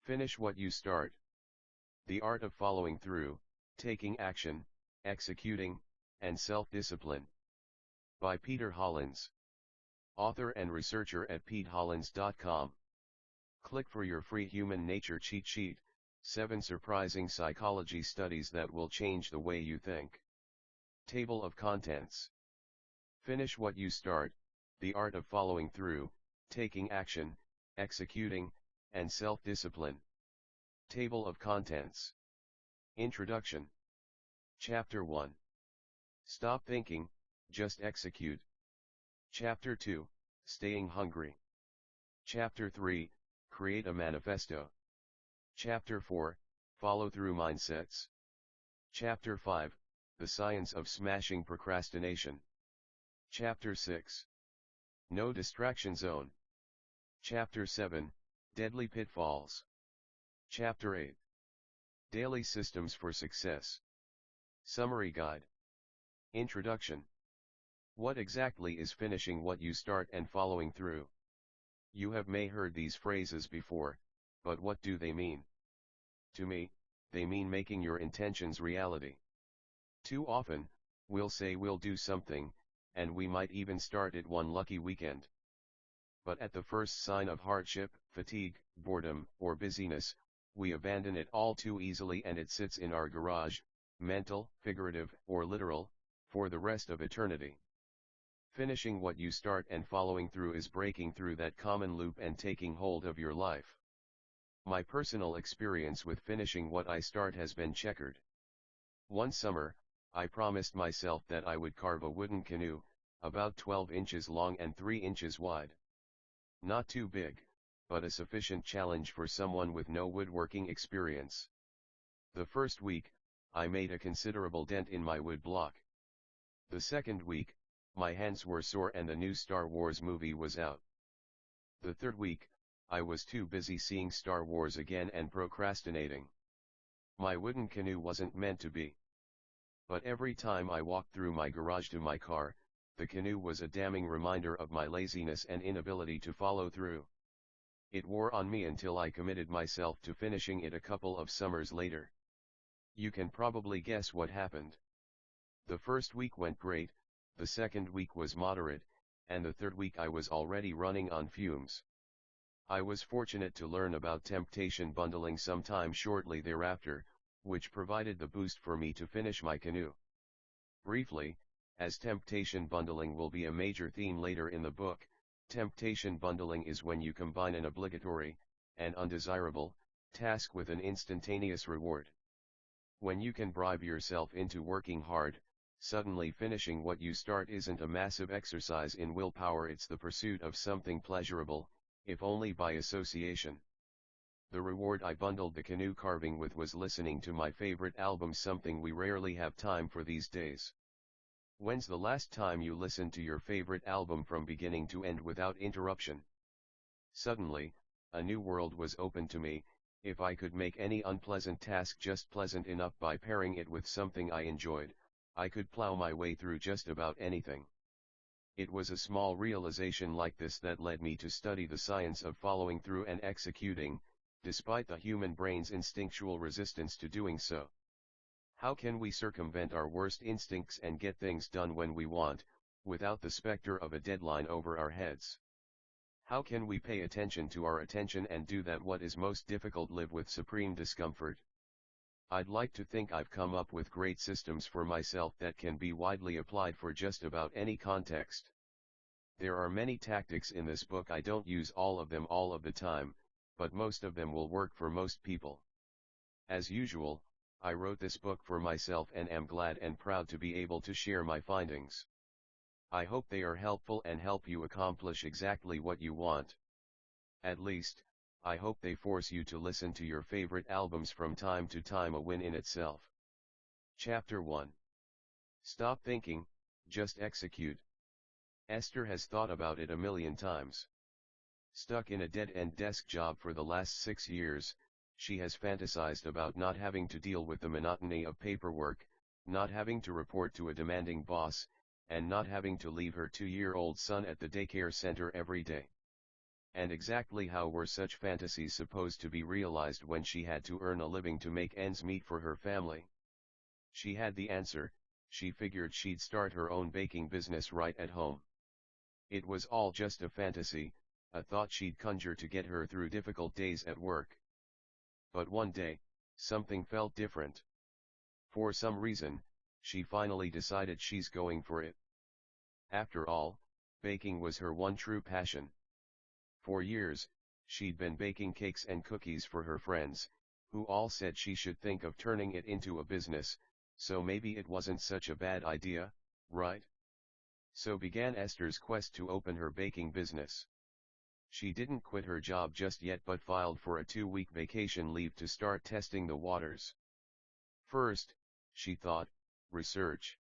Finish what you start. The art of following through, taking action, executing, and self-discipline. By Peter Hollins. Author and researcher at petehollins.com. Click for your free human nature cheat sheet, 7 surprising psychology studies that will change the way you think. Table of contents. Finish what you start, the art of following through, taking action, executing, and self-discipline. Table of contents. Introduction. Chapter 1. Stop thinking, just execute. Chapter 2, Staying hungry. Chapter 3, Create a manifesto. Chapter 4, Follow through mindsets. Chapter 5, The science of smashing procrastination. Chapter 6, No distraction zone. Chapter 7, Deadly pitfalls. Chapter 8, Daily systems for success. Summary guide. Introduction. What exactly is finishing what you start and following through? You have may heard these phrases before, but what do they mean? To me, they mean making your intentions reality. Too often, we'll say we'll do something, and we might even start it one lucky weekend. But at the first sign of hardship, fatigue, boredom, or busyness, we abandon it all too easily and it sits in our garage, mental, figurative, or literal, for the rest of eternity. Finishing what you start and following through is breaking through that common loop and taking hold of your life. My personal experience with finishing what I start has been checkered. One summer, I promised myself that I would carve a wooden canoe, about 12 inches long and 3 inches wide. Not too big, but a sufficient challenge for someone with no woodworking experience. The first week, I made a considerable dent in my wood block. The second week, my hands were sore and the new Star Wars movie was out. The third week, I was too busy seeing Star Wars again and procrastinating. My wooden canoe wasn't meant to be. But every time I walked through my garage to my car, the canoe was a damning reminder of my laziness and inability to follow through. It wore on me until I committed myself to finishing it a couple of summers later. You can probably guess what happened. The first week went great, the second week was moderate, and the third week I was already running on fumes. I was fortunate to learn about temptation bundling sometime shortly thereafter, which provided the boost for me to finish my canoe. Briefly, as temptation bundling will be a major theme later in the book, temptation bundling is when you combine an obligatory, and undesirable, task with an instantaneous reward. When you can bribe yourself into working hard, suddenly finishing what you start isn't a massive exercise in willpower, it's the pursuit of something pleasurable, if only by association. The reward I bundled the canoe carving with was listening to my favorite album, something we rarely have time for these days. When's the last time you listened to your favorite album from beginning to end without interruption? Suddenly, a new world was open to me. If I could make any unpleasant task just pleasant enough by pairing it with something I enjoyed, I could plow my way through just about anything. It was a small realization like this that led me to study the science of following through and executing, despite the human brain's instinctual resistance to doing so. How can we circumvent our worst instincts and get things done when we want, without the specter of a deadline over our heads? How can we pay attention to our attention and do that what is most difficult, live with supreme discomfort? I'd like to think I've come up with great systems for myself that can be widely applied for just about any context. There are many tactics in this book. I don't use all of them all of the time, but most of them will work for most people. As usual, I wrote this book for myself and am glad and proud to be able to share my findings. I hope they are helpful and help you accomplish exactly what you want. At least, I hope they force you to listen to your favorite albums from time to time, a win in itself. Chapter 1. Stop thinking, just execute. Esther has thought about it a million times. Stuck in a dead-end desk job for the last 6 years, she has fantasized about not having to deal with the monotony of paperwork, not having to report to a demanding boss, and not having to leave her 2-year-old son at the daycare center every day. And exactly how were such fantasies supposed to be realized when she had to earn a living to make ends meet for her family? She had the answer. She figured she'd start her own baking business right at home. It was all just a fantasy, a thought she'd conjure to get her through difficult days at work. But one day, something felt different. For some reason, she finally decided she's going for it. After all, baking was her one true passion. For years, she'd been baking cakes and cookies for her friends, who all said she should think of turning it into a business, so maybe it wasn't such a bad idea, right? So began Esther's quest to open her baking business. She didn't quit her job just yet but filed for a 2-week vacation leave to start testing the waters. First, she thought, research.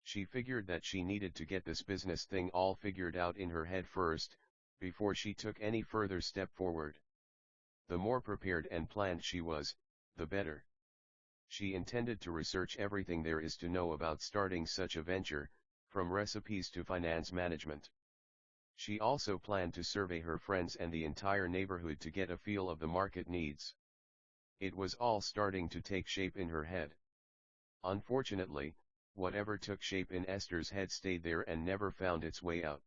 She figured that she needed to get this business thing all figured out in her head first, before she took any further step forward. The more prepared and planned she was, the better. She intended to research everything there is to know about starting such a venture, from recipes to finance management. She also planned to survey her friends and the entire neighborhood to get a feel of the market needs. It was all starting to take shape in her head. Unfortunately, whatever took shape in Esther's head stayed there and never found its way out.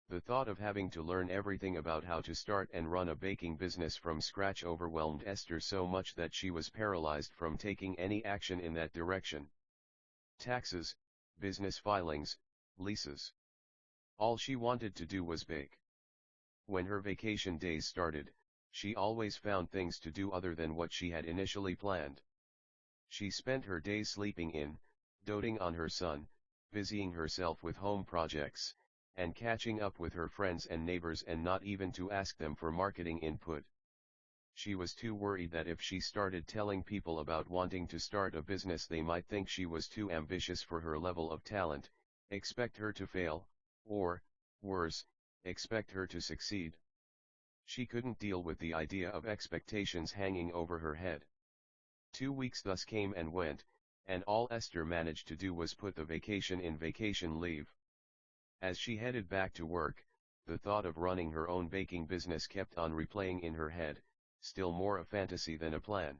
The thought of having to learn everything about how to start and run a baking business from scratch overwhelmed Esther so much that she was paralyzed from taking any action in that direction. Taxes, business filings, leases. All she wanted to do was bake. When her vacation days started, she always found things to do other than what she had initially planned. She spent her days sleeping in, doting on her son, busying herself with home projects, and catching up with her friends and neighbors and not even to ask them for marketing input. She was too worried that if she started telling people about wanting to start a business they might think she was too ambitious for her level of talent, expect her to fail, or, worse, expect her to succeed. She couldn't deal with the idea of expectations hanging over her head. 2 weeks thus came and went, and all Esther managed to do was put the vacation in vacation leave. As she headed back to work, the thought of running her own baking business kept on replaying in her head, still more a fantasy than a plan.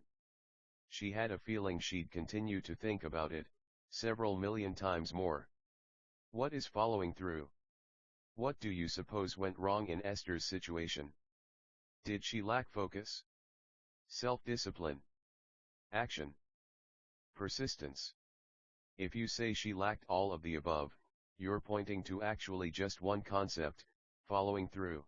She had a feeling she'd continue to think about it, several million times more. What is following through? What do you suppose went wrong in Esther's situation? Did she lack focus? Self-discipline? Action? Persistence? If you say she lacked all of the above, you're pointing to actually just one concept: following through.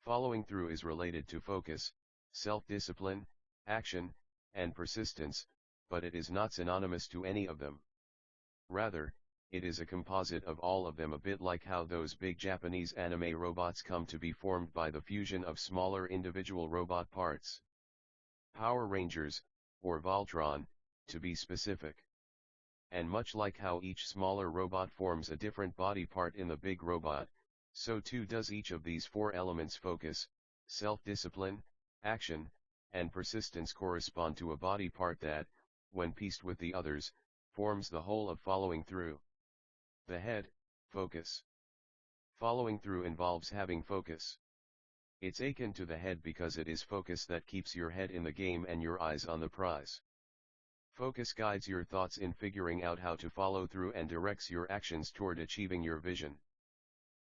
Following through is related to focus, self-discipline, action, and persistence, but it is not synonymous to any of them. Rather, it is a composite of all of them, a bit like how those big Japanese anime robots come to be formed by the fusion of smaller individual robot parts. Power Rangers, or Voltron, to be specific. And much like how each smaller robot forms a different body part in the big robot, so too does each of these 4 elements: focus, self-discipline, action, and persistence correspond to a body part that, when pieced with the others, forms the whole of following through. The head, focus. Following through involves having focus. It's akin to the head because it is focus that keeps your head in the game and your eyes on the prize. Focus guides your thoughts in figuring out how to follow through and directs your actions toward achieving your vision.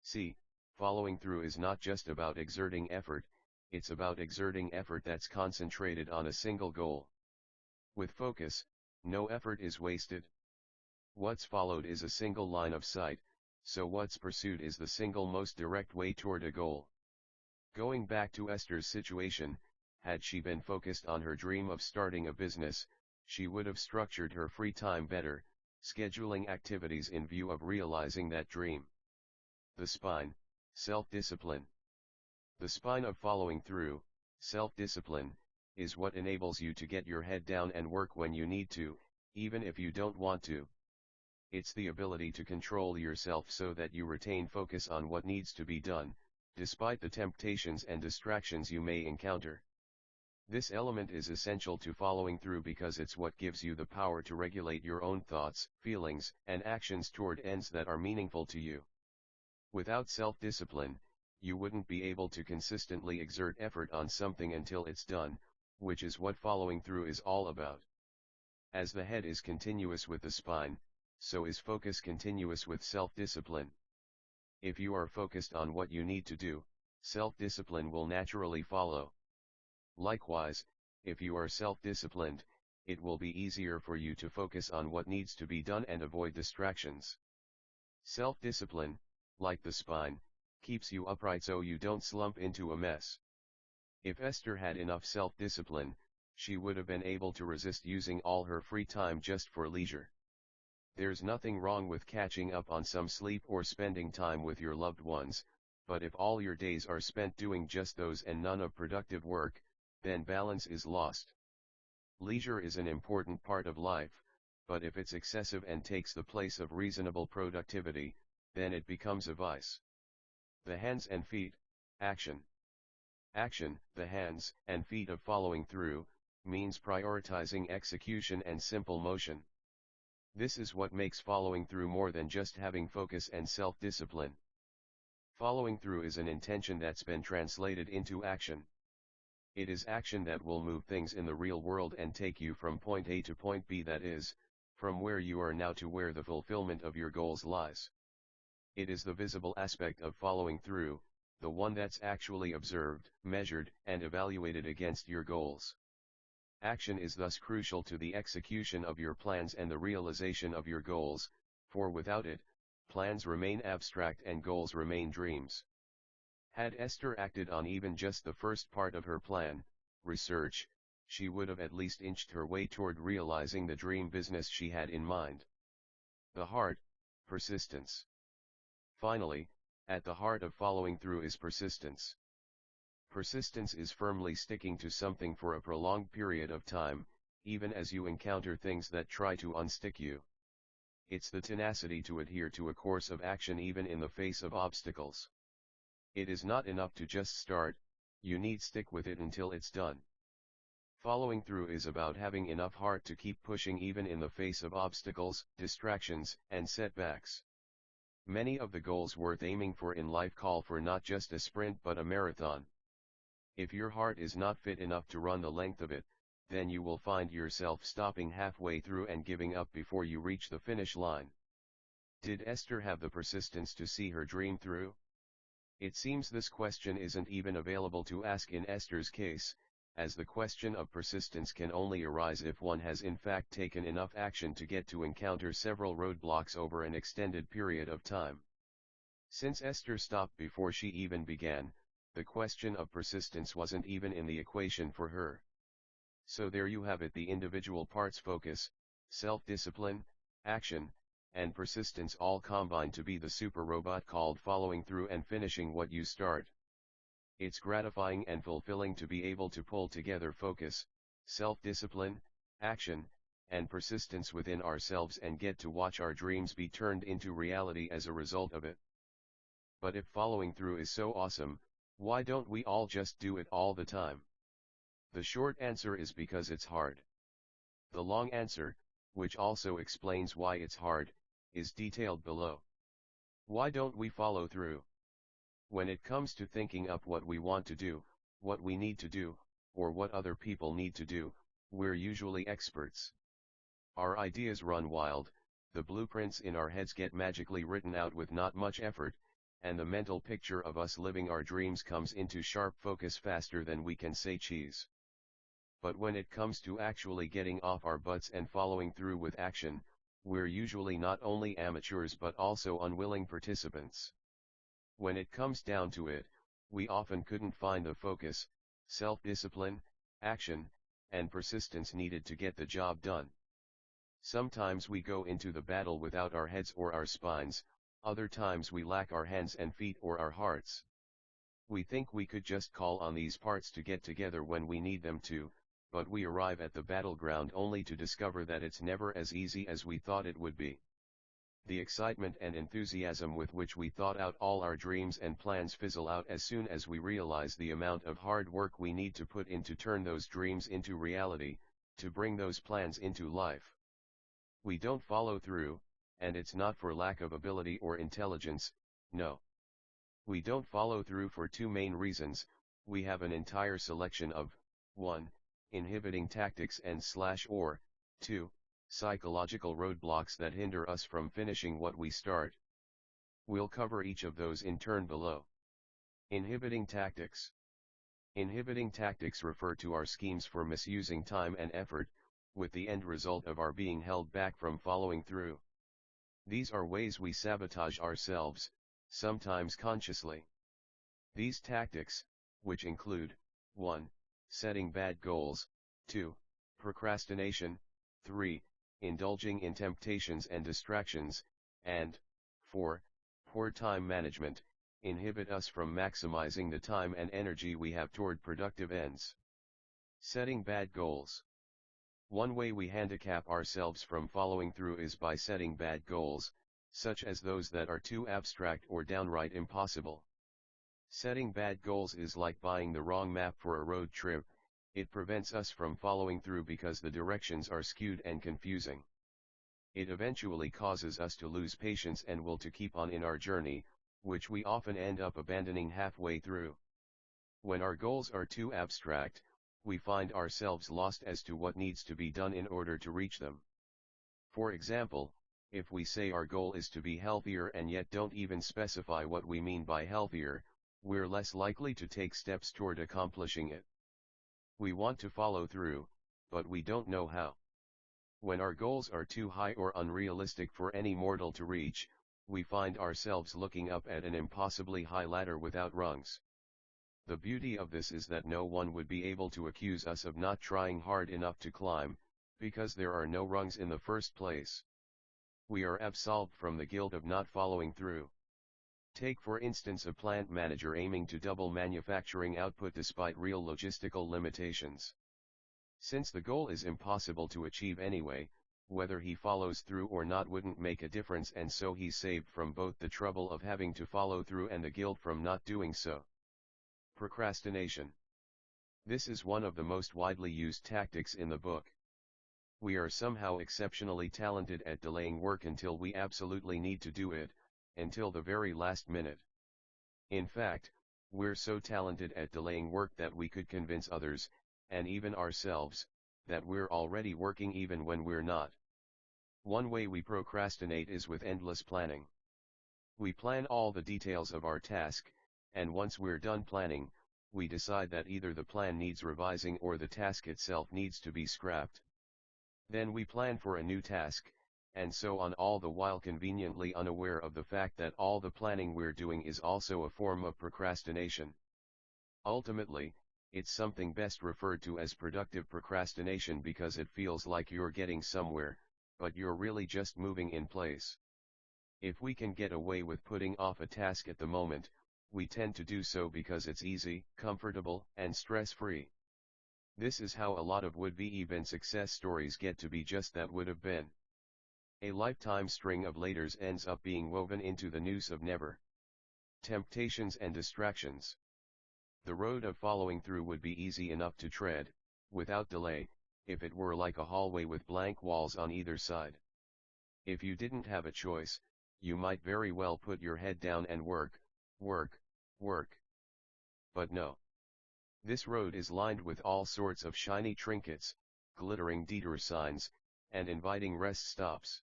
See, following through is not just about exerting effort, it's about exerting effort that's concentrated on a single goal. With focus, no effort is wasted. What's followed is a single line of sight, so what's pursued is the single most direct way toward a goal. Going back to Esther's situation, had she been focused on her dream of starting a business, she would have structured her free time better, scheduling activities in view of realizing that dream. The spine, self-discipline. The spine of following through, self-discipline, is what enables you to get your head down and work when you need to, even if you don't want to. It's the ability to control yourself so that you retain focus on what needs to be done, despite the temptations and distractions you may encounter. This element is essential to following through because it's what gives you the power to regulate your own thoughts, feelings, and actions toward ends that are meaningful to you. Without self-discipline, you wouldn't be able to consistently exert effort on something until it's done, which is what following through is all about. As the head is continuous with the spine, so is focus continuous with self-discipline. If you are focused on what you need to do, self-discipline will naturally follow. Likewise, if you are self-disciplined, it will be easier for you to focus on what needs to be done and avoid distractions. Self-discipline, like the spine, keeps you upright so you don't slump into a mess. If Esther had enough self-discipline, she would have been able to resist using all her free time just for leisure. There's nothing wrong with catching up on some sleep or spending time with your loved ones, but if all your days are spent doing just those and none of productive work, then balance is lost. Leisure is an important part of life, but if it's excessive and takes the place of reasonable productivity, then it becomes a vice. The hands and feet, action. Action, the hands and feet of following through, means prioritizing execution and simple motion. This is what makes following through more than just having focus and self-discipline. Following through is an intention that's been translated into action. It is action that will move things in the real world and take you from point A to point B, that is, from where you are now to where the fulfillment of your goals lies. It is the visible aspect of following through, the one that's actually observed, measured, and evaluated against your goals. Action is thus crucial to the execution of your plans and the realization of your goals, for without it, plans remain abstract and goals remain dreams. Had Esther acted on even just the first part of her plan, research, she would have at least inched her way toward realizing the dream business she had in mind. The heart, persistence. Finally, at the heart of following through is persistence. Persistence is firmly sticking to something for a prolonged period of time, even as you encounter things that try to unstick you. It's the tenacity to adhere to a course of action even in the face of obstacles. It is not enough to just start, you need stick with it until it's done. Following through is about having enough heart to keep pushing even in the face of obstacles, distractions, and setbacks. Many of the goals worth aiming for in life call for not just a sprint but a marathon. If your heart is not fit enough to run the length of it, then you will find yourself stopping halfway through and giving up before you reach the finish line. Did Esther have the persistence to see her dream through? It seems this question isn't even available to ask in Esther's case, as the question of persistence can only arise if one has in fact taken enough action to get to encounter several roadblocks over an extended period of time. Since Esther stopped before she even began, the question of persistence wasn't even in the equation for her. So there you have it, the individual parts: focus, self-discipline, action, and persistence all combined to be the super robot called following through and finishing what you start. It's gratifying and fulfilling to be able to pull together focus, self-discipline, action, and persistence within ourselves and get to watch our dreams be turned into reality as a result of it. But if following through is so awesome, why don't we all just do it all the time? The short answer is because it's hard. The long answer, which also explains why it's hard, is detailed below. Why don't we follow through? When it comes to thinking up what we want to do, what we need to do, or what other people need to do, we're usually experts. Our ideas run wild, the blueprints in our heads get magically written out with not much effort, and the mental picture of us living our dreams comes into sharp focus faster than we can say cheese. But when it comes to actually getting off our butts and following through with action, we're usually not only amateurs but also unwilling participants. When it comes down to it, we often couldn't find the focus, self-discipline, action, and persistence needed to get the job done. Sometimes we go into the battle without our heads or our spines, other times we lack our hands and feet or our hearts. We think we could just call on these parts to get together when we need them to, but we arrive at the battleground only to discover that it's never as easy as we thought it would be. The excitement and enthusiasm with which we thought out all our dreams and plans fizzle out as soon as we realize the amount of hard work we need to put in to turn those dreams into reality, to bring those plans into life. We don't follow through, and it's not for lack of ability or intelligence, no. We don't follow through for two main reasons. We have an entire selection of 1. Inhibiting tactics and/or 2. Psychological roadblocks that hinder us from finishing what we start. We'll cover each of those in turn below. Inhibiting tactics. Inhibiting tactics refer to our schemes for misusing time and effort, with the end result of our being held back from following through. These are ways we sabotage ourselves, sometimes consciously. These tactics, which include 1. Setting bad goals, 2. Procrastination, 3. Indulging in temptations and distractions, and 4. Poor time management, inhibit us from maximizing the time and energy we have toward productive ends. Setting bad goals. One way we handicap ourselves from following through is by setting bad goals, such as those that are too abstract or downright impossible. Setting bad goals is like buying the wrong map for a road trip. It prevents us from following through because the directions are skewed and confusing. It eventually causes us to lose patience and will to keep on in our journey, which we often end up abandoning halfway through. When our goals are too abstract, we find ourselves lost as to what needs to be done in order to reach them. For example, if we say our goal is to be healthier and yet don't even specify what we mean by healthier, we're less likely to take steps toward accomplishing it. We want to follow through, but we don't know how. When our goals are too high or unrealistic for any mortal to reach, we find ourselves looking up at an impossibly high ladder without rungs. The beauty of this is that no one would be able to accuse us of not trying hard enough to climb, because there are no rungs in the first place. We are absolved from the guilt of not following through. Take for instance a plant manager aiming to double manufacturing output despite real logistical limitations. Since the goal is impossible to achieve anyway, whether he follows through or not wouldn't make a difference, and so he's saved from both the trouble of having to follow through and the guilt from not doing so. Procrastination. This is one of the most widely used tactics in the book. We are somehow exceptionally talented at delaying work until we absolutely need to do it, until the very last minute. In fact, we're so talented at delaying work that we could convince others, and even ourselves, that we're already working even when we're not. One way we procrastinate is with endless planning. We plan all the details of our task, and once we're done planning, we decide that either the plan needs revising or the task itself needs to be scrapped. Then we plan for a new task, and so on, all the while conveniently unaware of the fact that all the planning we're doing is also a form of procrastination. Ultimately, it's something best referred to as productive procrastination because it feels like you're getting somewhere, but you're really just moving in place. If we can get away with putting off a task at the moment, we tend to do so because it's easy, comfortable, and stress-free. This is how a lot of would-be even success stories get to be just that would have been. A lifetime string of laters ends up being woven into the noose of never. Temptations and distractions. The road of following through would be easy enough to tread, without delay, if it were like a hallway with blank walls on either side. If you didn't have a choice, you might very well put your head down and work. But no. This road is lined with all sorts of shiny trinkets, glittering detour signs, and inviting rest stops.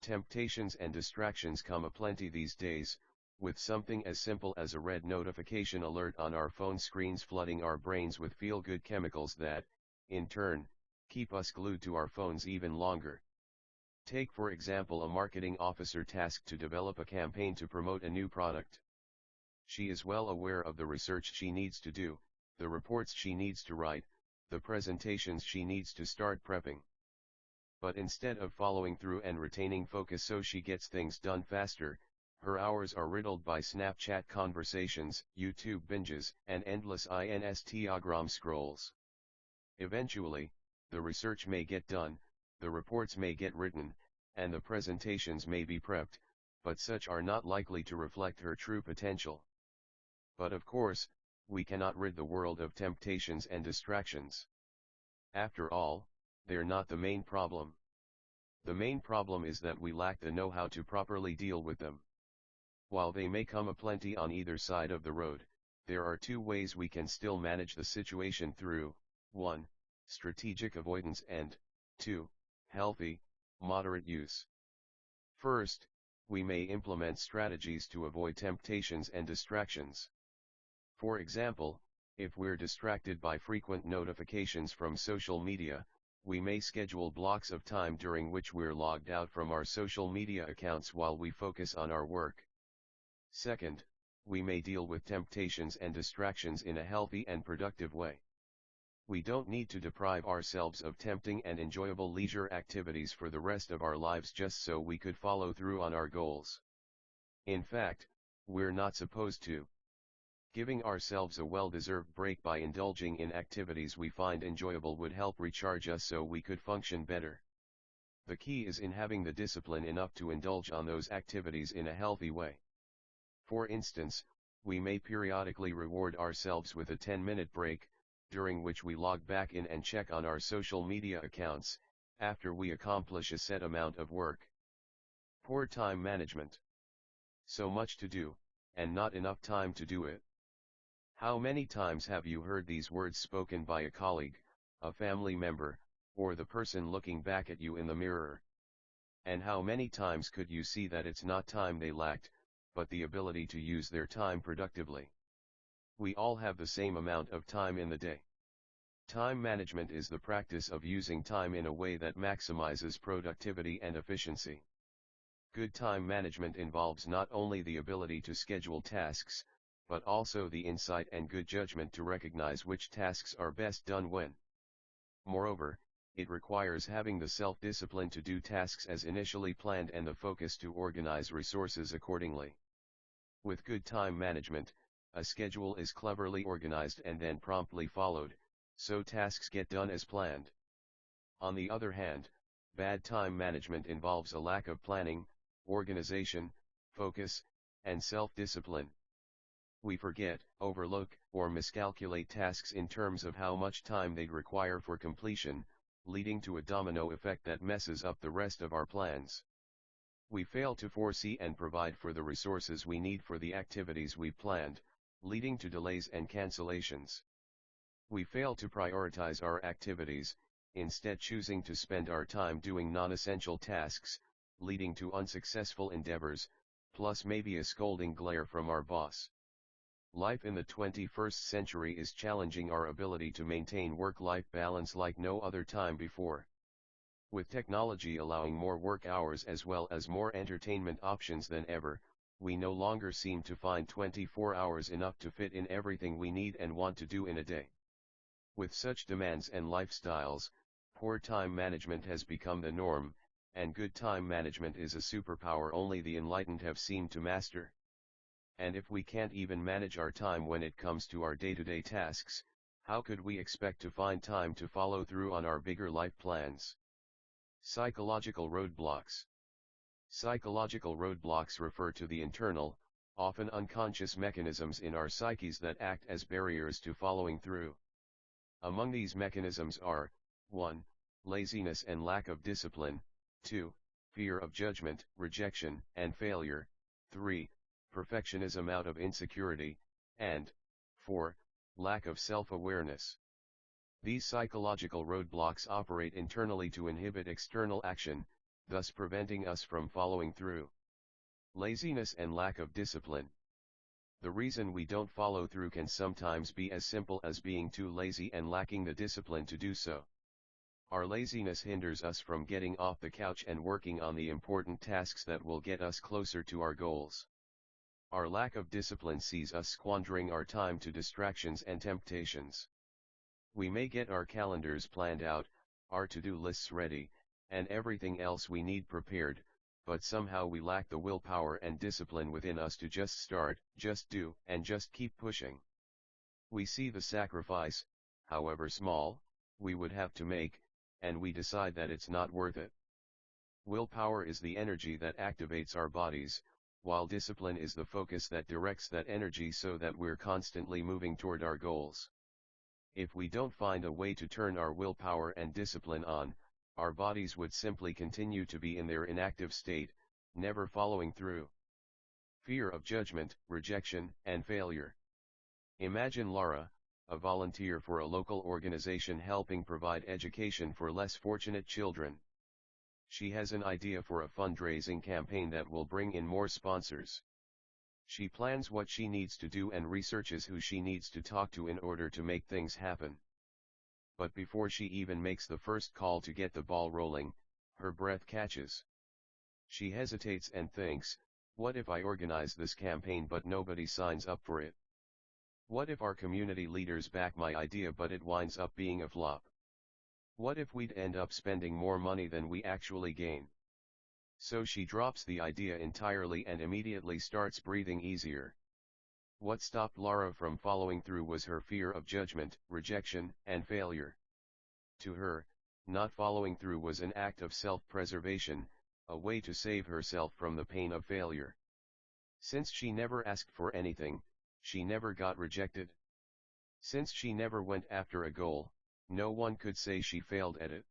Temptations and distractions come aplenty these days, with something as simple as a red notification alert on our phone screens flooding our brains with feel-good chemicals that, in turn, keep us glued to our phones even longer. Take for example a marketing officer tasked to develop a campaign to promote a new product. She is well aware of the research she needs to do, the reports she needs to write, the presentations she needs to start prepping. But instead of following through and retaining focus so she gets things done faster, her hours are riddled by Snapchat conversations, YouTube binges, and endless Instagram scrolls. Eventually, the research may get done, the reports may get written, and the presentations may be prepped, but such are not likely to reflect her true potential. But of course, we cannot rid the world of temptations and distractions. After all, they're not the main problem. The main problem is that we lack the know-how to properly deal with them. While they may come aplenty on either side of the road, there are two ways we can still manage the situation through: 1. Strategic avoidance, and 2. Healthy, moderate use. First, we may implement strategies to avoid temptations and distractions. For example, if we're distracted by frequent notifications from social media, we may schedule blocks of time during which we're logged out from our social media accounts while we focus on our work. Second, we may deal with temptations and distractions in a healthy and productive way. We don't need to deprive ourselves of tempting and enjoyable leisure activities for the rest of our lives just so we could follow through on our goals. In fact, we're not supposed to. Giving ourselves a well-deserved break by indulging in activities we find enjoyable would help recharge us so we could function better. The key is in having the discipline enough to indulge on those activities in a healthy way. For instance, we may periodically reward ourselves with a 10-minute break, during which we log back in and check on our social media accounts, after we accomplish a set amount of work. Poor time management. So much to do, and not enough time to do it. How many times have you heard these words spoken by a colleague, a family member, or the person looking back at you in the mirror? And how many times could you see that it's not time they lacked, but the ability to use their time productively? We all have the same amount of time in the day. Time management is the practice of using time in a way that maximizes productivity and efficiency. Good time management involves not only the ability to schedule tasks, but also the insight and good judgment to recognize which tasks are best done when. Moreover, it requires having the self-discipline to do tasks as initially planned and the focus to organize resources accordingly. With good time management, a schedule is cleverly organized and then promptly followed, so tasks get done as planned. On the other hand, bad time management involves a lack of planning, organization, focus, and self-discipline. We forget, overlook, or miscalculate tasks in terms of how much time they'd require for completion, leading to a domino effect that messes up the rest of our plans. We fail to foresee and provide for the resources we need for the activities we planned, leading to delays and cancellations. We fail to prioritize our activities, instead choosing to spend our time doing non-essential tasks, leading to unsuccessful endeavors, plus maybe a scolding glare from our boss. Life in the 21st century is challenging our ability to maintain work-life balance like no other time before. With technology allowing more work hours as well as more entertainment options than ever, we no longer seem to find 24 hours enough to fit in everything we need and want to do in a day. With such demands and lifestyles, poor time management has become the norm, and good time management is a superpower only the enlightened have seemed to master. And if we can't even manage our time when it comes to our day-to-day tasks, how could we expect to find time to follow through on our bigger life plans? Psychological roadblocks. Psychological roadblocks refer to the internal, often unconscious mechanisms in our psyches that act as barriers to following through. Among these mechanisms are: 1. Laziness and lack of discipline, 2. Fear of judgment, rejection, and failure, 3. Perfectionism out of insecurity, and 4. Lack of self-awareness. These psychological roadblocks operate internally to inhibit external action, thus preventing us from following through. Laziness and lack of discipline. The reason we don't follow through can sometimes be as simple as being too lazy and lacking the discipline to do so. Our laziness hinders us from getting off the couch and working on the important tasks that will get us closer to our goals. Our lack of discipline sees us squandering our time to distractions and temptations. We may get our calendars planned out, our to-do lists ready, and everything else we need prepared, but somehow we lack the willpower and discipline within us to just start, just do, and just keep pushing. We see the sacrifice, however small, we would have to make, and we decide that it's not worth it. Willpower is the energy that activates our bodies, while discipline is the focus that directs that energy so that we're constantly moving toward our goals. If we don't find a way to turn our willpower and discipline on, our bodies would simply continue to be in their inactive state, never following through. Fear of judgment, rejection, and failure. Imagine Laura, a volunteer for a local organization helping provide education for less fortunate children. She has an idea for a fundraising campaign that will bring in more sponsors. She plans what she needs to do and researches who she needs to talk to in order to make things happen. But before she even makes the first call to get the ball rolling, her breath catches. She hesitates and thinks, what if I organize this campaign but nobody signs up for it? What if our community leaders back my idea but it winds up being a flop? What if we'd end up spending more money than we actually gain? So she drops the idea entirely and immediately starts breathing easier. What stopped Laura from following through was her fear of judgment, rejection, and failure. To her, not following through was an act of self-preservation, a way to save herself from the pain of failure. Since she never asked for anything, she never got rejected. Since she never went after a goal, no one could say she failed at it.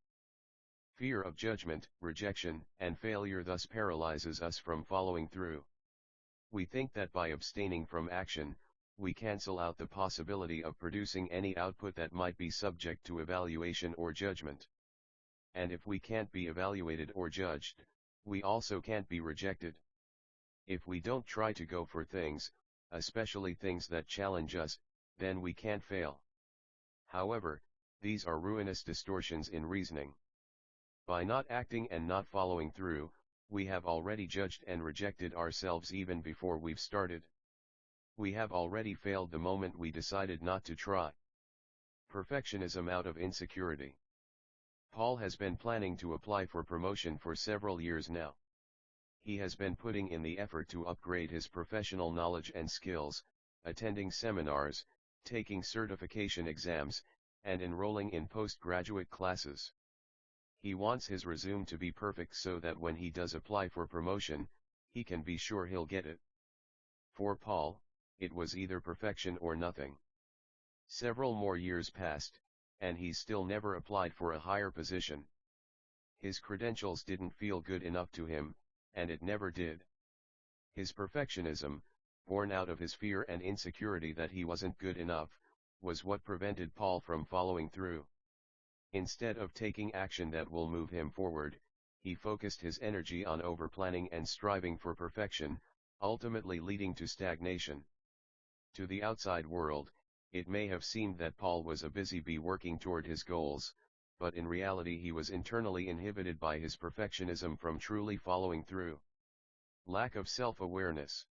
Fear of judgment, rejection, and failure thus paralyzes us from following through. We think that by abstaining from action, we cancel out the possibility of producing any output that might be subject to evaluation or judgment. And if we can't be evaluated or judged, we also can't be rejected. If we don't try to go for things, especially things that challenge us, then we can't fail. However, these are ruinous distortions in reasoning. By not acting and not following through, we have already judged and rejected ourselves even before we've started. We have already failed the moment we decided not to try. Perfectionism out of insecurity. Paul has been planning to apply for promotion for several years now. He has been putting in the effort to upgrade his professional knowledge and skills, attending seminars, taking certification exams, and enrolling in postgraduate classes. He wants his resume to be perfect so that when he does apply for promotion, he can be sure he'll get it. For Paul, it was either perfection or nothing. Several more years passed, and he still never applied for a higher position. His credentials didn't feel good enough to him, and it never did. His perfectionism, born out of his fear and insecurity that he wasn't good enough, was what prevented Paul from following through. Instead of taking action that will move him forward, he focused his energy on overplanning and striving for perfection, ultimately leading to stagnation. To the outside world, it may have seemed that Paul was a busy bee working toward his goals, but in reality he was internally inhibited by his perfectionism from truly following through. Lack of self-awareness.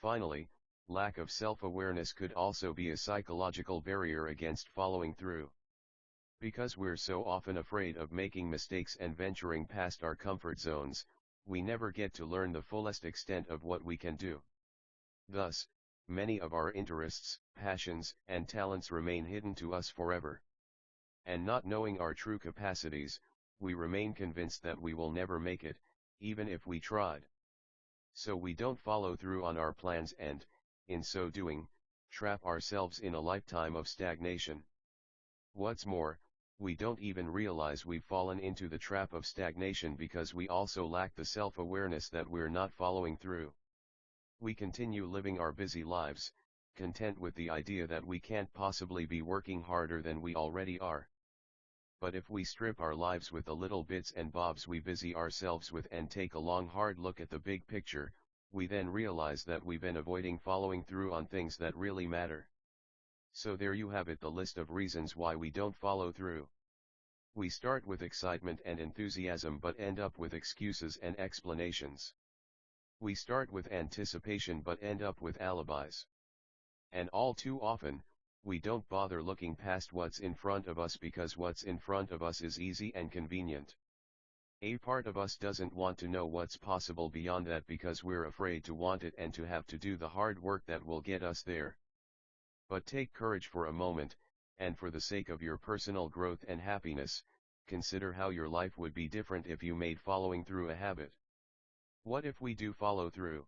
Finally, lack of self-awareness could also be a psychological barrier against following through. Because we're so often afraid of making mistakes and venturing past our comfort zones, we never get to learn the fullest extent of what we can do. Thus, many of our interests, passions, and talents remain hidden to us forever. And not knowing our true capacities, we remain convinced that we will never make it, even if we tried. So we don't follow through on our plans and, in so doing, trap ourselves in a lifetime of stagnation. What's more, we don't even realize we've fallen into the trap of stagnation because we also lack the self-awareness that we're not following through. We continue living our busy lives, content with the idea that we can't possibly be working harder than we already are. But if we strip our lives with the little bits and bobs we busy ourselves with and take a long hard look at the big picture, we then realize that we've been avoiding following through on things that really matter. So there you have it, the list of reasons why we don't follow through. We start with excitement and enthusiasm but end up with excuses and explanations. We start with anticipation but end up with alibis. And all too often, we don't bother looking past what's in front of us because what's in front of us is easy and convenient. A part of us doesn't want to know what's possible beyond that because we're afraid to want it and to have to do the hard work that will get us there. But take courage for a moment, and for the sake of your personal growth and happiness, consider how your life would be different if you made following through a habit. What if we do follow through?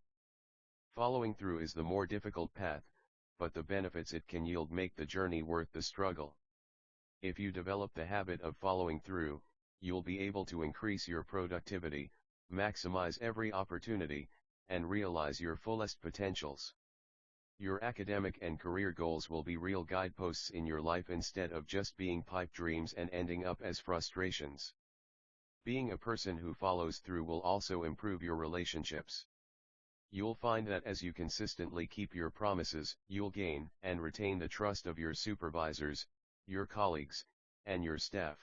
Following through is the more difficult path, but the benefits it can yield make the journey worth the struggle. If you develop the habit of following through, you'll be able to increase your productivity, maximize every opportunity, and realize your fullest potentials. Your academic and career goals will be real guideposts in your life instead of just being pipe dreams and ending up as frustrations. Being a person who follows through will also improve your relationships. You'll find that as you consistently keep your promises, you'll gain and retain the trust of your supervisors, your colleagues, and your staff.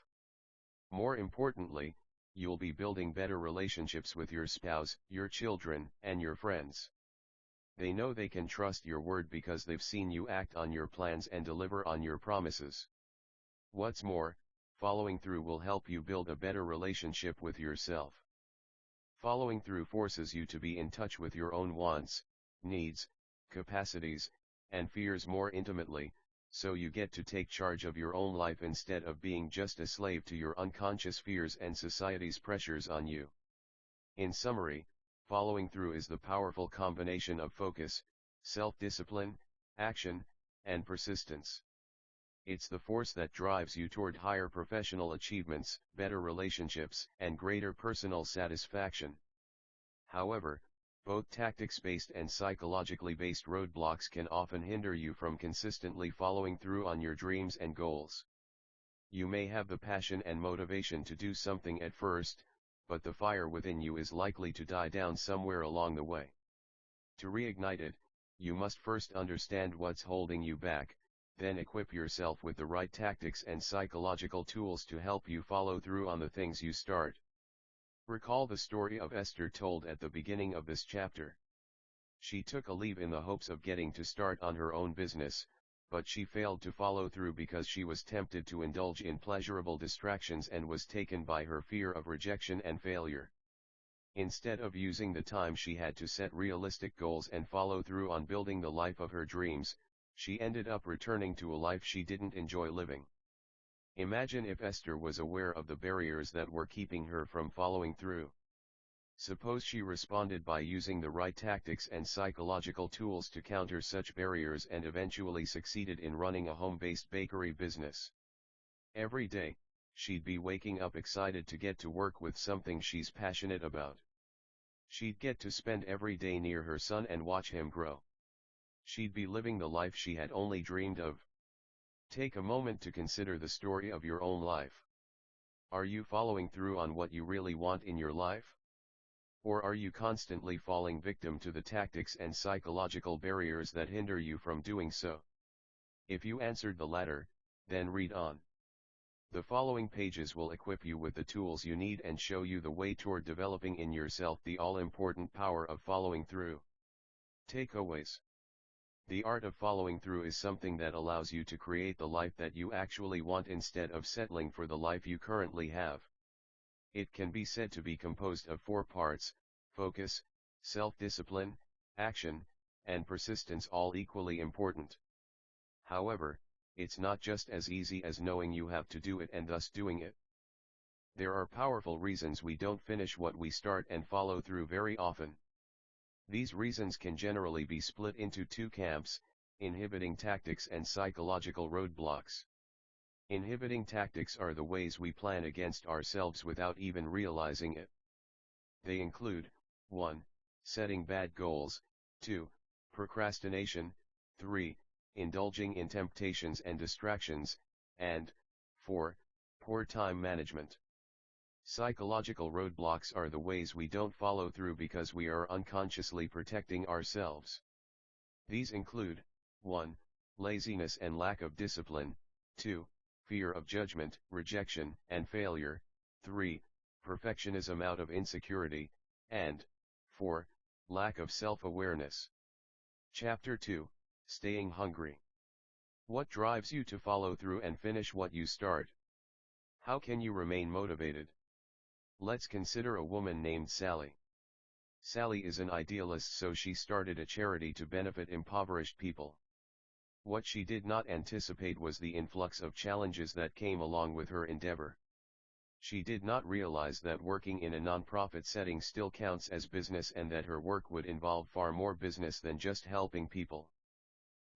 More importantly, you'll be building better relationships with your spouse, your children, and your friends. They know they can trust your word because they've seen you act on your plans and deliver on your promises. What's more, following through will help you build a better relationship with yourself. Following through forces you to be in touch with your own wants, needs, capacities, and fears more intimately, so you get to take charge of your own life instead of being just a slave to your unconscious fears and society's pressures on you. In summary, following through is the powerful combination of focus, self-discipline, action, and persistence. It's the force that drives you toward higher professional achievements, better relationships, and greater personal satisfaction. However, both tactics-based and psychologically based roadblocks can often hinder you from consistently following through on your dreams and goals. You may have the passion and motivation to do something at first, but the fire within you is likely to die down somewhere along the way. To reignite it, you must first understand what's holding you back, then equip yourself with the right tactics and psychological tools to help you follow through on the things you start. Recall the story of Esther told at the beginning of this chapter. She took a leave in the hopes of getting to start on her own business, but she failed to follow through because she was tempted to indulge in pleasurable distractions and was taken by her fear of rejection and failure. Instead of using the time she had to set realistic goals and follow through on building the life of her dreams, she ended up returning to a life she didn't enjoy living. Imagine if Esther was aware of the barriers that were keeping her from following through. Suppose she responded by using the right tactics and psychological tools to counter such barriers and eventually succeeded in running a home-based bakery business. Every day, she'd be waking up excited to get to work with something she's passionate about. She'd get to spend every day near her son and watch him grow. She'd be living the life she had only dreamed of. Take a moment to consider the story of your own life. Are you following through on what you really want in your life? Or are you constantly falling victim to the tactics and psychological barriers that hinder you from doing so? If you answered the latter, then read on. The following pages will equip you with the tools you need and show you the way toward developing in yourself the all-important power of following through. Takeaways. The art of following through is something that allows you to create the life that you actually want instead of settling for the life you currently have. It can be said to be composed of 4 parts: focus, self-discipline, action, and persistence, all equally important. However, it's not just as easy as knowing you have to do it and thus doing it. There are powerful reasons we don't finish what we start and follow through very often. These reasons can generally be split into 2 camps: inhibiting tactics and psychological roadblocks. Inhibiting tactics are the ways we plan against ourselves without even realizing it. They include: 1. Setting bad goals, 2. Procrastination, 3. Indulging in temptations and distractions, and 4. Poor time management. Psychological roadblocks are the ways we don't follow through because we are unconsciously protecting ourselves. These include: 1. Laziness and lack of discipline, 2. Fear of judgment, rejection, and failure, 3. Perfectionism out of insecurity, and 4. Lack of self-awareness. Chapter 2, Staying Hungry. What drives you to follow through and finish what you start? How can you remain motivated? Let's consider a woman named Sally. Sally is an idealist, so she started a charity to benefit impoverished people. What she did not anticipate was the influx of challenges that came along with her endeavor. She did not realize that working in a non-profit setting still counts as business and that her work would involve far more business than just helping people.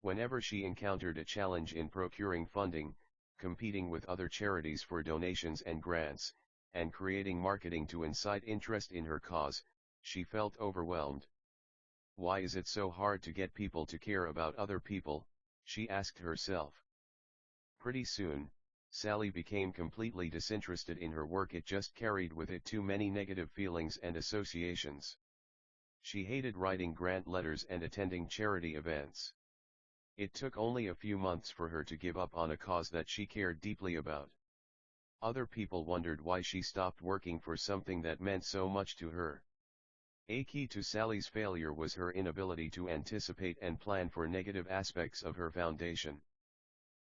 Whenever she encountered a challenge in procuring funding, competing with other charities for donations and grants, and creating marketing to incite interest in her cause, she felt overwhelmed. Why is it so hard to get people to care about other people, she asked herself. Pretty soon, Sally became completely disinterested in her work. It just carried with it too many negative feelings and associations. She hated writing grant letters and attending charity events. It took only a few months for her to give up on a cause that she cared deeply about. Other people wondered why she stopped working for something that meant so much to her. A key to Sally's failure was her inability to anticipate and plan for negative aspects of her foundation.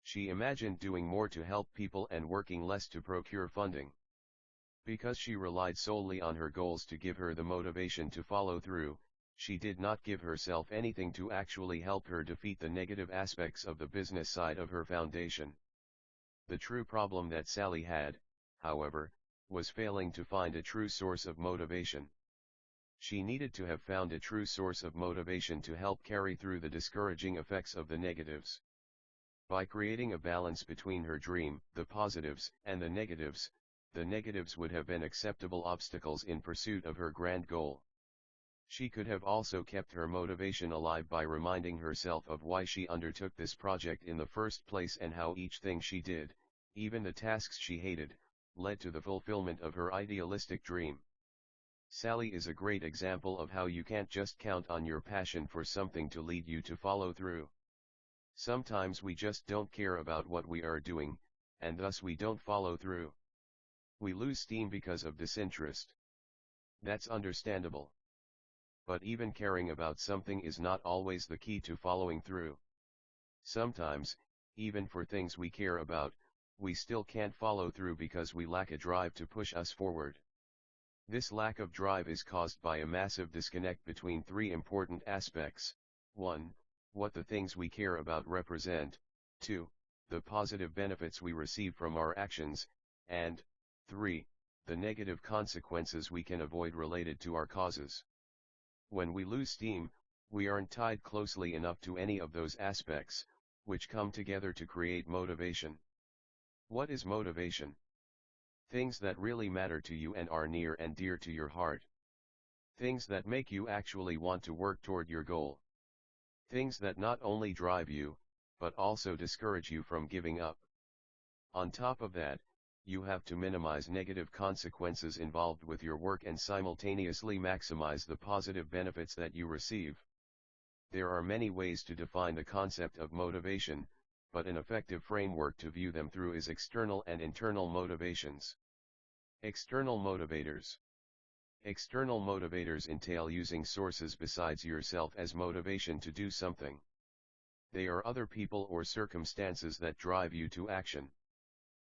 She imagined doing more to help people and working less to procure funding. Because she relied solely on her goals to give her the motivation to follow through, she did not give herself anything to actually help her defeat the negative aspects of the business side of her foundation. The true problem that Sally had, however, was failing to find a true source of motivation. She needed to have found a true source of motivation to help carry through the discouraging effects of the negatives. By creating a balance between her dream, the positives, and the negatives would have been acceptable obstacles in pursuit of her grand goal. She could have also kept her motivation alive by reminding herself of why she undertook this project in the first place and how each thing she did, even the tasks she hated, led to the fulfillment of her idealistic dream. Sally is a great example of how you can't just count on your passion for something to lead you to follow through. Sometimes we just don't care about what we are doing, and thus we don't follow through. We lose steam because of disinterest. That's understandable. But even caring about something is not always the key to following through. Sometimes, even for things we care about, we still can't follow through because we lack a drive to push us forward. This lack of drive is caused by a massive disconnect between three important aspects. 1. What the things we care about represent. 2. The positive benefits we receive from our actions. And 3. The negative consequences we can avoid related to our causes. When we lose steam, we aren't tied closely enough to any of those aspects, which come together to create motivation. What is motivation? Things that really matter to you and are near and dear to your heart. Things that make you actually want to work toward your goal. Things that not only drive you, but also discourage you from giving up. On top of that, you have to minimize negative consequences involved with your work and simultaneously maximize the positive benefits that you receive. There are many ways to define the concept of motivation, but an effective framework to view them through is external and internal motivations. External motivators. External motivators entail using sources besides yourself as motivation to do something. They are other people or circumstances that drive you to action.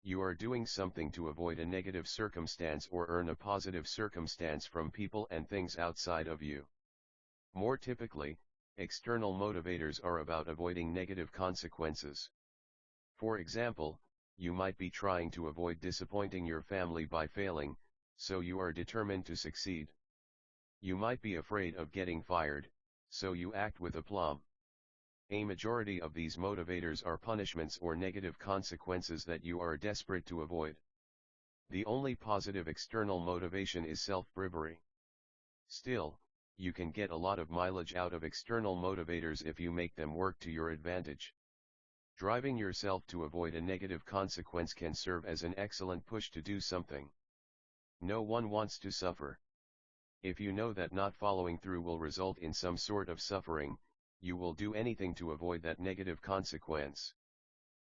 You are doing something to avoid a negative circumstance or earn a positive circumstance from people and things outside of you. More typically, external motivators are about avoiding negative consequences. For example, you might be trying to avoid disappointing your family by failing, so you are determined to succeed. You might be afraid of getting fired, so you act with aplomb. A majority of these motivators are punishments or negative consequences that you are desperate to avoid. The only positive external motivation is self-bribery. Still, you can get a lot of mileage out of external motivators if you make them work to your advantage. Driving yourself to avoid a negative consequence can serve as an excellent push to do something. No one wants to suffer. If you know that not following through will result in some sort of suffering, you will do anything to avoid that negative consequence.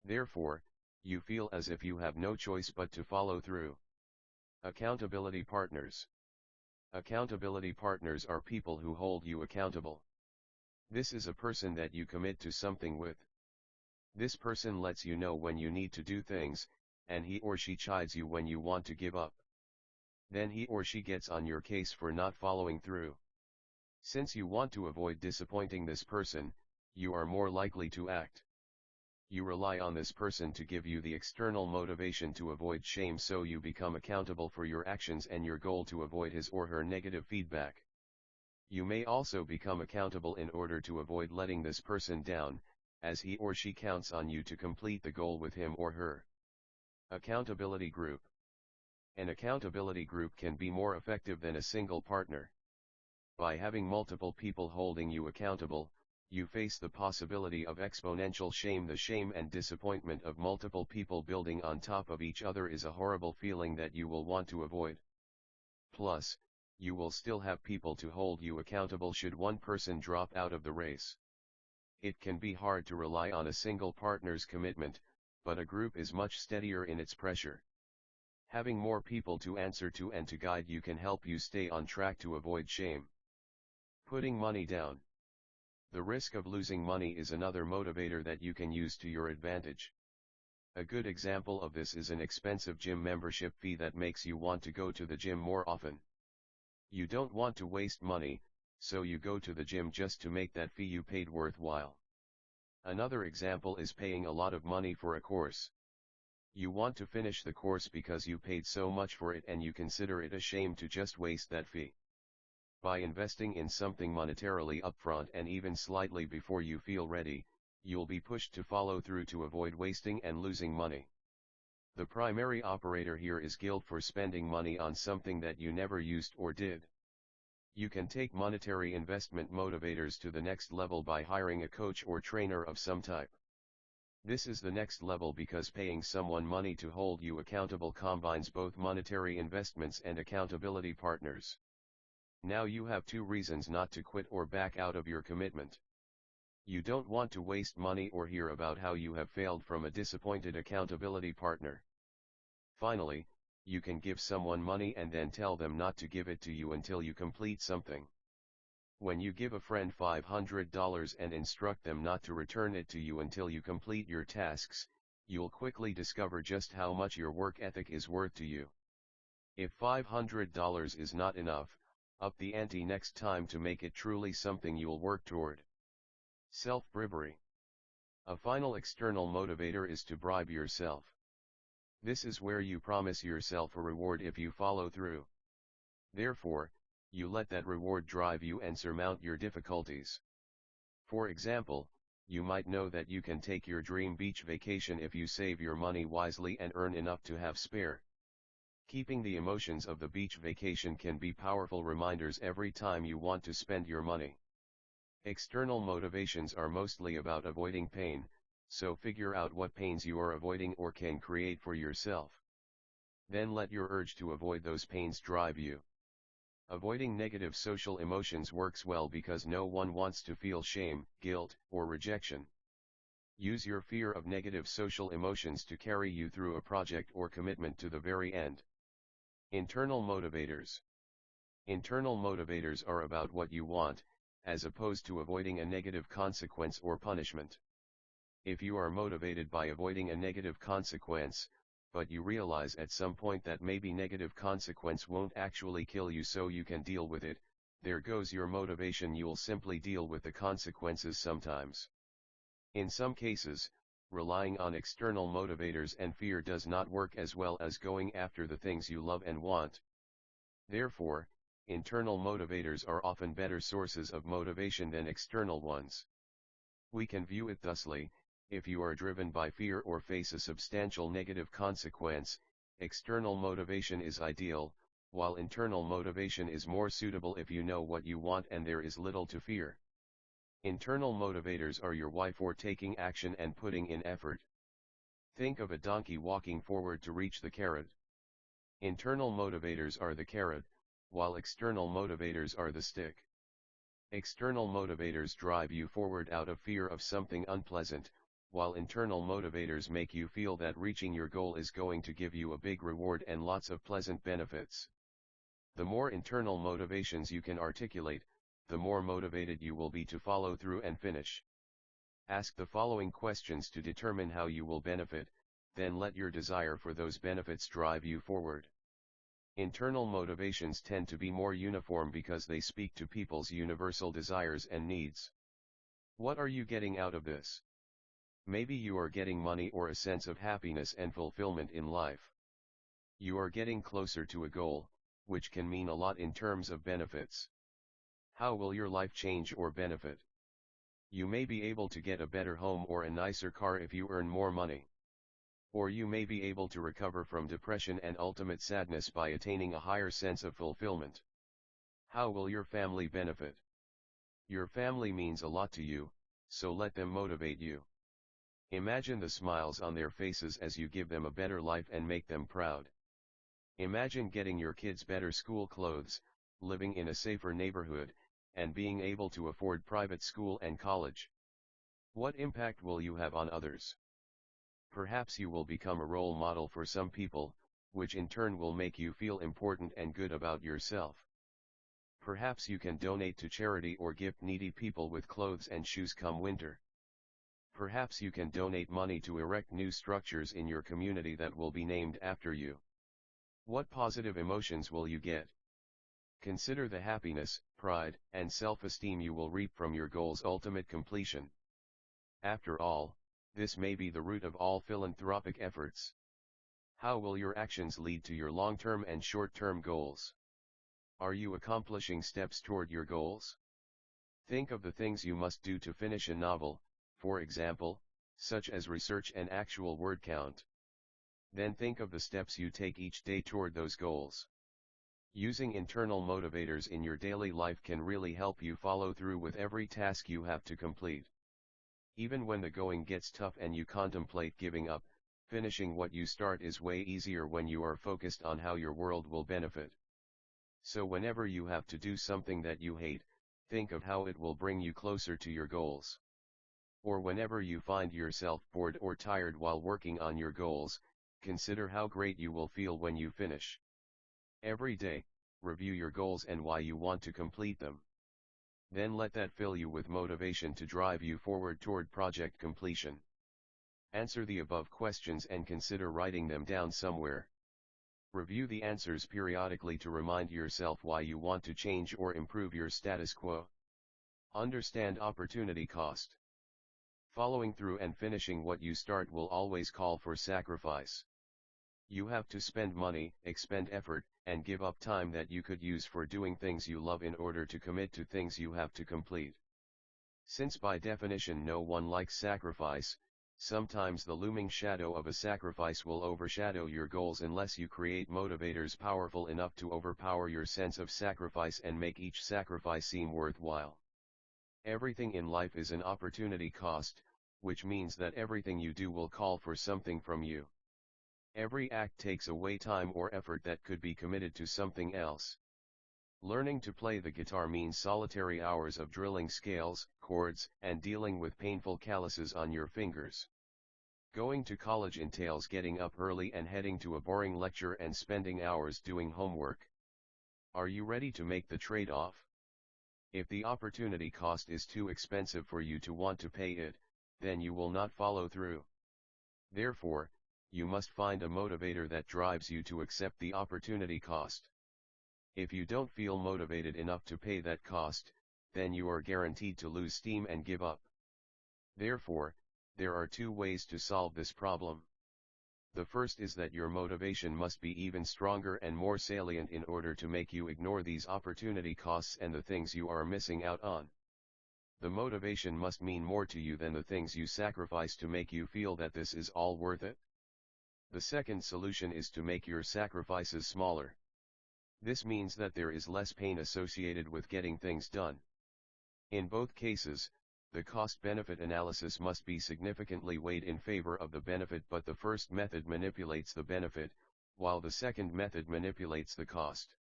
Therefore, you feel as if you have no choice but to follow through. Accountability partners. Accountability partners are people who hold you accountable. This is a person that you commit to something with. This person lets you know when you need to do things, and he or she chides you when you want to give up. Then he or she gets on your case for not following through. Since you want to avoid disappointing this person, you are more likely to act. You rely on this person to give you the external motivation to avoid shame, so you become accountable for your actions and your goal to avoid his or her negative feedback. You may also become accountable in order to avoid letting this person down, as he or she counts on you to complete the goal with him or her. Accountability group. An accountability group can be more effective than a single partner. By having multiple people holding you accountable, you face the possibility of exponential shame. The shame and disappointment of multiple people building on top of each other is a horrible feeling that you will want to avoid. Plus, you will still have people to hold you accountable should one person drop out of the race. It can be hard to rely on a single partner's commitment, but a group is much steadier in its pressure. Having more people to answer to and to guide you can help you stay on track to avoid shame. Putting money down. The risk of losing money is another motivator that you can use to your advantage. A good example of this is an expensive gym membership fee that makes you want to go to the gym more often. You don't want to waste money, so you go to the gym just to make that fee you paid worthwhile. Another example is paying a lot of money for a course. You want to finish the course because you paid so much for it and you consider it a shame to just waste that fee. By investing in something monetarily upfront and even slightly before you feel ready, you'll be pushed to follow through to avoid wasting and losing money. The primary operator here is guilt for spending money on something that you never used or did. You can take monetary investment motivators to the next level by hiring a coach or trainer of some type. This is the next level because paying someone money to hold you accountable combines both monetary investments and accountability partners. Now you have two reasons not to quit or back out of your commitment. You don't want to waste money or hear about how you have failed from a disappointed accountability partner. Finally, you can give someone money and then tell them not to give it to you until you complete something. When you give a friend $500 and instruct them not to return it to you until you complete your tasks, you'll quickly discover just how much your work ethic is worth to you. If $500 is not enough, up the ante next time to make it truly something you'll work toward. Self-bribery. A final external motivator is to bribe yourself. This is where you promise yourself a reward if you follow through. Therefore, you let that reward drive you and surmount your difficulties. For example, you might know that you can take your dream beach vacation if you save your money wisely and earn enough to have spare. Keeping the emotions of the beach vacation can be powerful reminders every time you want to spend your money. External motivations are mostly about avoiding pain, so figure out what pains you are avoiding or can create for yourself. Then let your urge to avoid those pains drive you. Avoiding negative social emotions works well because no one wants to feel shame, guilt, or rejection. Use your fear of negative social emotions to carry you through a project or commitment to the very end. Internal motivators. Internal motivators are about what you want, as opposed to avoiding a negative consequence or punishment. If you are motivated by avoiding a negative consequence, but you realize at some point that maybe negative consequence won't actually kill you so you can deal with it, there goes your motivation. You'll simply deal with the consequences sometimes. In some cases, relying on external motivators and fear does not work as well as going after the things you love and want. Therefore, internal motivators are often better sources of motivation than external ones. We can view it thusly: if you are driven by fear or face a substantial negative consequence, external motivation is ideal, while internal motivation is more suitable if you know what you want and there is little to fear. Internal motivators are your why for taking action and putting in effort. Think of a donkey walking forward to reach the carrot. Internal motivators are the carrot, while external motivators are the stick. External motivators drive you forward out of fear of something unpleasant, while internal motivators make you feel that reaching your goal is going to give you a big reward and lots of pleasant benefits. The more internal motivations you can articulate, the more motivated you will be to follow through and finish. Ask the following questions to determine how you will benefit, then let your desire for those benefits drive you forward. Internal motivations tend to be more uniform because they speak to people's universal desires and needs. What are you getting out of this? Maybe you are getting money or a sense of happiness and fulfillment in life. You are getting closer to a goal, which can mean a lot in terms of benefits. How will your life change or benefit? You may be able to get a better home or a nicer car if you earn more money. Or you may be able to recover from depression and ultimate sadness by attaining a higher sense of fulfillment. How will your family benefit? Your family means a lot to you, so let them motivate you. Imagine the smiles on their faces as you give them a better life and make them proud. Imagine getting your kids better school clothes, living in a safer neighborhood, and being able to afford private school and college. What impact will you have on others? Perhaps you will become a role model for some people, which in turn will make you feel important and good about yourself. Perhaps you can donate to charity or gift needy people with clothes and shoes come winter. Perhaps you can donate money to erect new structures in your community that will be named after you. What positive emotions will you get? Consider the happiness, pride, and self-esteem you will reap from your goal's ultimate completion. After all, this may be the root of all philanthropic efforts. How will your actions lead to your long-term and short-term goals? Are you accomplishing steps toward your goals? Think of the things you must do to finish a novel, for example, such as research and actual word count. Then think of the steps you take each day toward those goals. Using internal motivators in your daily life can really help you follow through with every task you have to complete. Even when the going gets tough and you contemplate giving up, finishing what you start is way easier when you are focused on how your world will benefit. So whenever you have to do something that you hate, think of how it will bring you closer to your goals. Or whenever you find yourself bored or tired while working on your goals, consider how great you will feel when you finish. Every day, review your goals and why you want to complete them. Then let that fill you with motivation to drive you forward toward project completion. Answer the above questions and consider writing them down somewhere. Review the answers periodically to remind yourself why you want to change or improve your status quo. Understand opportunity cost. Following through and finishing what you start will always call for sacrifice. You have to spend money, expend effort, and give up time that you could use for doing things you love in order to commit to things you have to complete. Since by definition no one likes sacrifice, sometimes the looming shadow of a sacrifice will overshadow your goals unless you create motivators powerful enough to overpower your sense of sacrifice and make each sacrifice seem worthwhile. Everything in life is an opportunity cost, which means that everything you do will call for something from you. Every act takes away time or effort that could be committed to something else. Learning to play the guitar means solitary hours of drilling scales, chords, and dealing with painful calluses on your fingers. Going to college entails getting up early and heading to a boring lecture and spending hours doing homework. Are you ready to make the trade-off? If the opportunity cost is too expensive for you to want to pay it, then you will not follow through. Therefore, you must find a motivator that drives you to accept the opportunity cost. If you don't feel motivated enough to pay that cost, then you are guaranteed to lose steam and give up. Therefore, there are two ways to solve this problem. The first is that your motivation must be even stronger and more salient in order to make you ignore these opportunity costs and the things you are missing out on. The motivation must mean more to you than the things you sacrifice to make you feel that this is all worth it. The second solution is to make your sacrifices smaller. This means that there is less pain associated with getting things done. In both cases, the cost-benefit analysis must be significantly weighed in favor of the benefit, but the first method manipulates the benefit, while the second method manipulates the cost.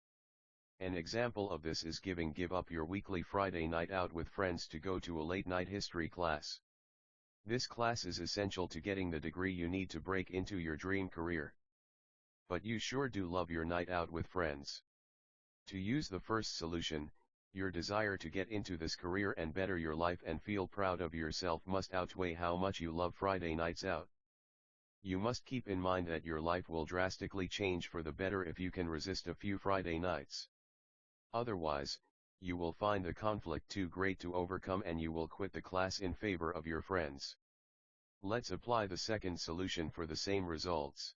An example of this is give up your weekly Friday night out with friends to go to a late-night history class. This class is essential to getting the degree you need to break into your dream career. But you sure do love your night out with friends. To use the first solution, your desire to get into this career and better your life and feel proud of yourself must outweigh how much you love Friday nights out. You must keep in mind that your life will drastically change for the better if you can resist a few Friday nights. Otherwise, you will find the conflict too great to overcome and you will quit the class in favor of your friends. Let's apply the second solution for the same results.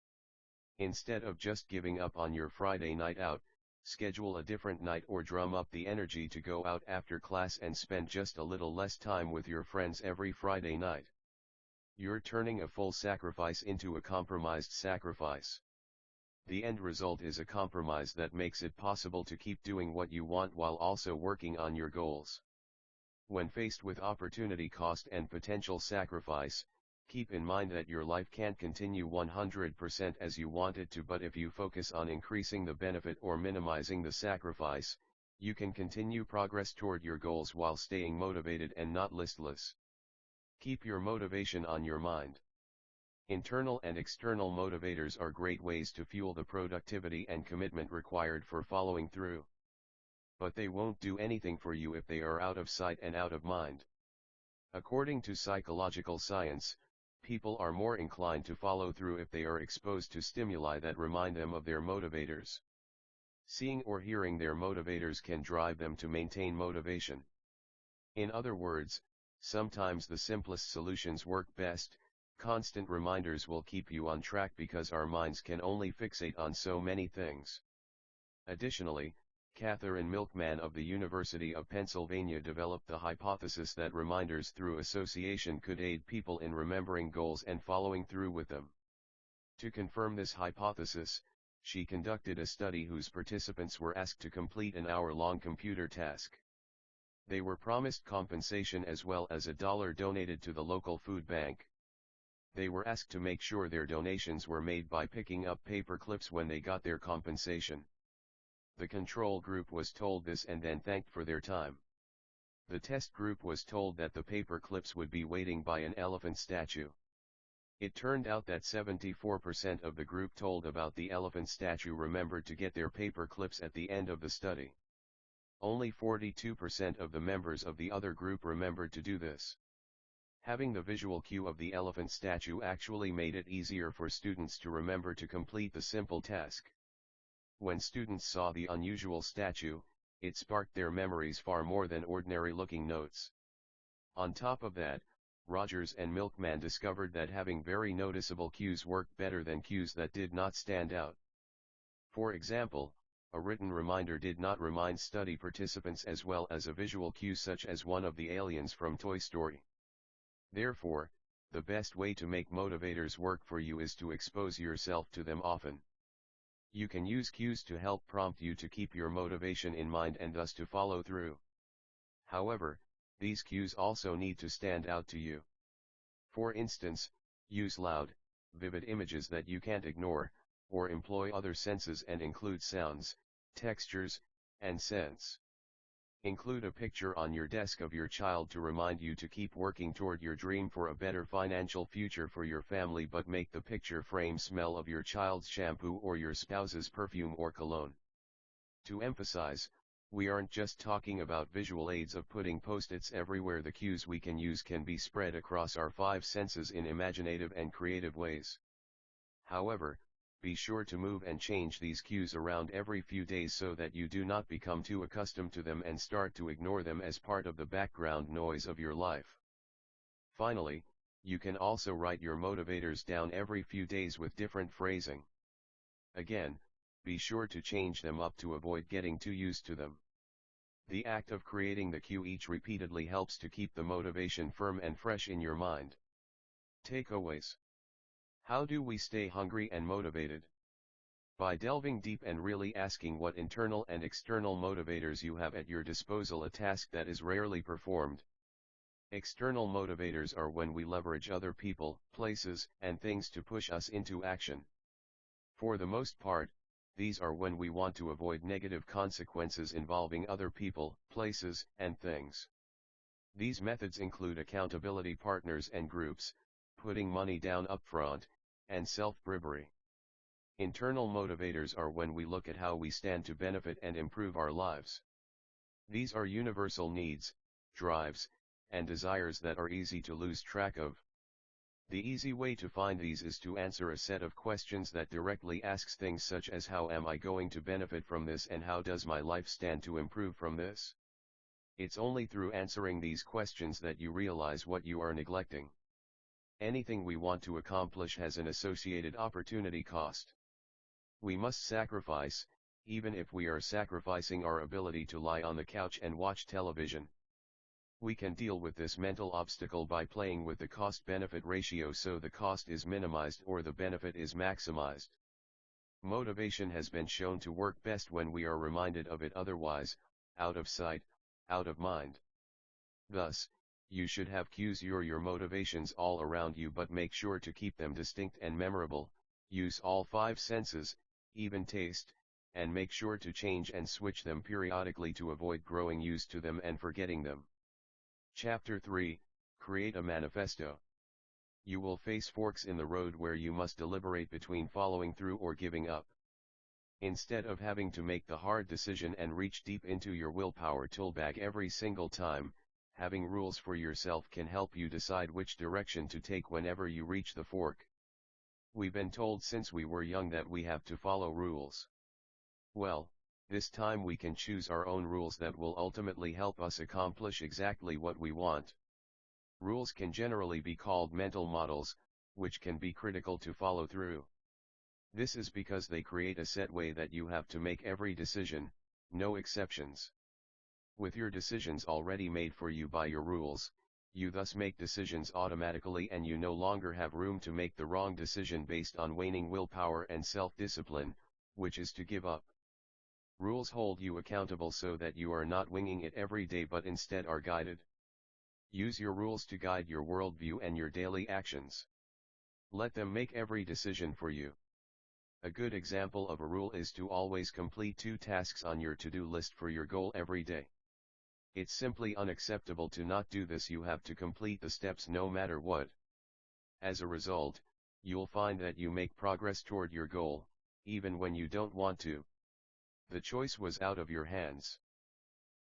Instead of just giving up on your Friday night out, schedule a different night or drum up the energy to go out after class and spend just a little less time with your friends every Friday night. You're turning a full sacrifice into a compromised sacrifice. The end result is a compromise that makes it possible to keep doing what you want while also working on your goals. When faced with opportunity cost and potential sacrifice, keep in mind that your life can't continue 100% as you want it to, but if you focus on increasing the benefit or minimizing the sacrifice, you can continue progress toward your goals while staying motivated and not listless. Keep your motivation on your mind. Internal and external motivators are great ways to fuel the productivity and commitment required for following through. But they won't do anything for you if they are out of sight and out of mind. According to psychological science, people are more inclined to follow through if they are exposed to stimuli that remind them of their motivators. Seeing or hearing their motivators can drive them to maintain motivation. In other words, sometimes the simplest solutions work best. Constant reminders will keep you on track because our minds can only fixate on so many things. Additionally, Catherine Milkman of the University of Pennsylvania developed the hypothesis that reminders through association could aid people in remembering goals and following through with them. To confirm this hypothesis, she conducted a study whose participants were asked to complete an hour-long computer task. They were promised compensation as well as $1 donated to the local food bank. They were asked to make sure their donations were made by picking up paper clips when they got their compensation. The control group was told this and then thanked for their time. The test group was told that the paper clips would be waiting by an elephant statue. It turned out that 74% of the group told about the elephant statue remembered to get their paper clips at the end of the study. Only 42% of the members of the other group remembered to do this. Having the visual cue of the elephant statue actually made it easier for students to remember to complete the simple task. When students saw the unusual statue, it sparked their memories far more than ordinary-looking notes. On top of that, Rogers and Milkman discovered that having very noticeable cues worked better than cues that did not stand out. For example, a written reminder did not remind study participants as well as a visual cue such as one of the aliens from Toy Story. Therefore, the best way to make motivators work for you is to expose yourself to them often. You can use cues to help prompt you to keep your motivation in mind and thus to follow through. However, these cues also need to stand out to you. For instance, use loud, vivid images that you can't ignore, or employ other senses and include sounds, textures, and scents. Include a picture on your desk of your child to remind you to keep working toward your dream for a better financial future for your family, but make the picture frame smell of your child's shampoo or your spouse's perfume or cologne. To emphasize, we aren't just talking about visual aids of putting post-its everywhere. The cues we can use can be spread across our 5 senses in imaginative and creative ways. However, be sure to move and change these cues around every few days so that you do not become too accustomed to them and start to ignore them as part of the background noise of your life. Finally, you can also write your motivators down every few days with different phrasing. Again, be sure to change them up to avoid getting too used to them. The act of creating the cue each repeatedly helps to keep the motivation firm and fresh in your mind. Takeaways. How do we stay hungry and motivated? By delving deep and really asking what internal and external motivators you have at your disposal, a task that is rarely performed. External motivators are when we leverage other people, places, and things to push us into action. For the most part, these are when we want to avoid negative consequences involving other people, places, and things. These methods include accountability partners and groups, putting money down upfront, and self-bribery. Internal motivators are when we look at how we stand to benefit and improve our lives. These are universal needs, drives, and desires that are easy to lose track of. The easy way to find these is to answer a set of questions that directly asks things such as how am I going to benefit from this and how does my life stand to improve from this? It's only through answering these questions that you realize what you are neglecting. Anything we want to accomplish has an associated opportunity cost. We must sacrifice, even if we are sacrificing our ability to lie on the couch and watch television. We can deal with this mental obstacle by playing with the cost-benefit ratio so the cost is minimized or the benefit is maximized. Motivation has been shown to work best when we are reminded of it, otherwise, out of sight, out of mind. Thus, you should have cues your motivations all around you, but make sure to keep them distinct and memorable. Use all five senses, even taste, and make sure to change and switch them periodically to avoid growing used to them and forgetting them. Chapter 3, Create a Manifesto. You will face forks in the road where you must deliberate between following through or giving up. Instead of having to make the hard decision and reach deep into your willpower toolbag every single time, having rules for yourself can help you decide which direction to take whenever you reach the fork. We've been told since we were young that we have to follow rules. Well, this time we can choose our own rules that will ultimately help us accomplish exactly what we want. Rules can generally be called mental models, which can be critical to follow through. This is because they create a set way that you have to make every decision, no exceptions. With your decisions already made for you by your rules, you thus make decisions automatically and you no longer have room to make the wrong decision based on waning willpower and self-discipline, which is to give up. Rules hold you accountable so that you are not winging it every day but instead are guided. Use your rules to guide your worldview and your daily actions. Let them make every decision for you. A good example of a rule is to always complete 2 tasks on your to-do list for your goal every day. It's simply unacceptable to not do this. You have to complete the steps no matter what. As a result, you'll find that you make progress toward your goal, even when you don't want to. The choice was out of your hands.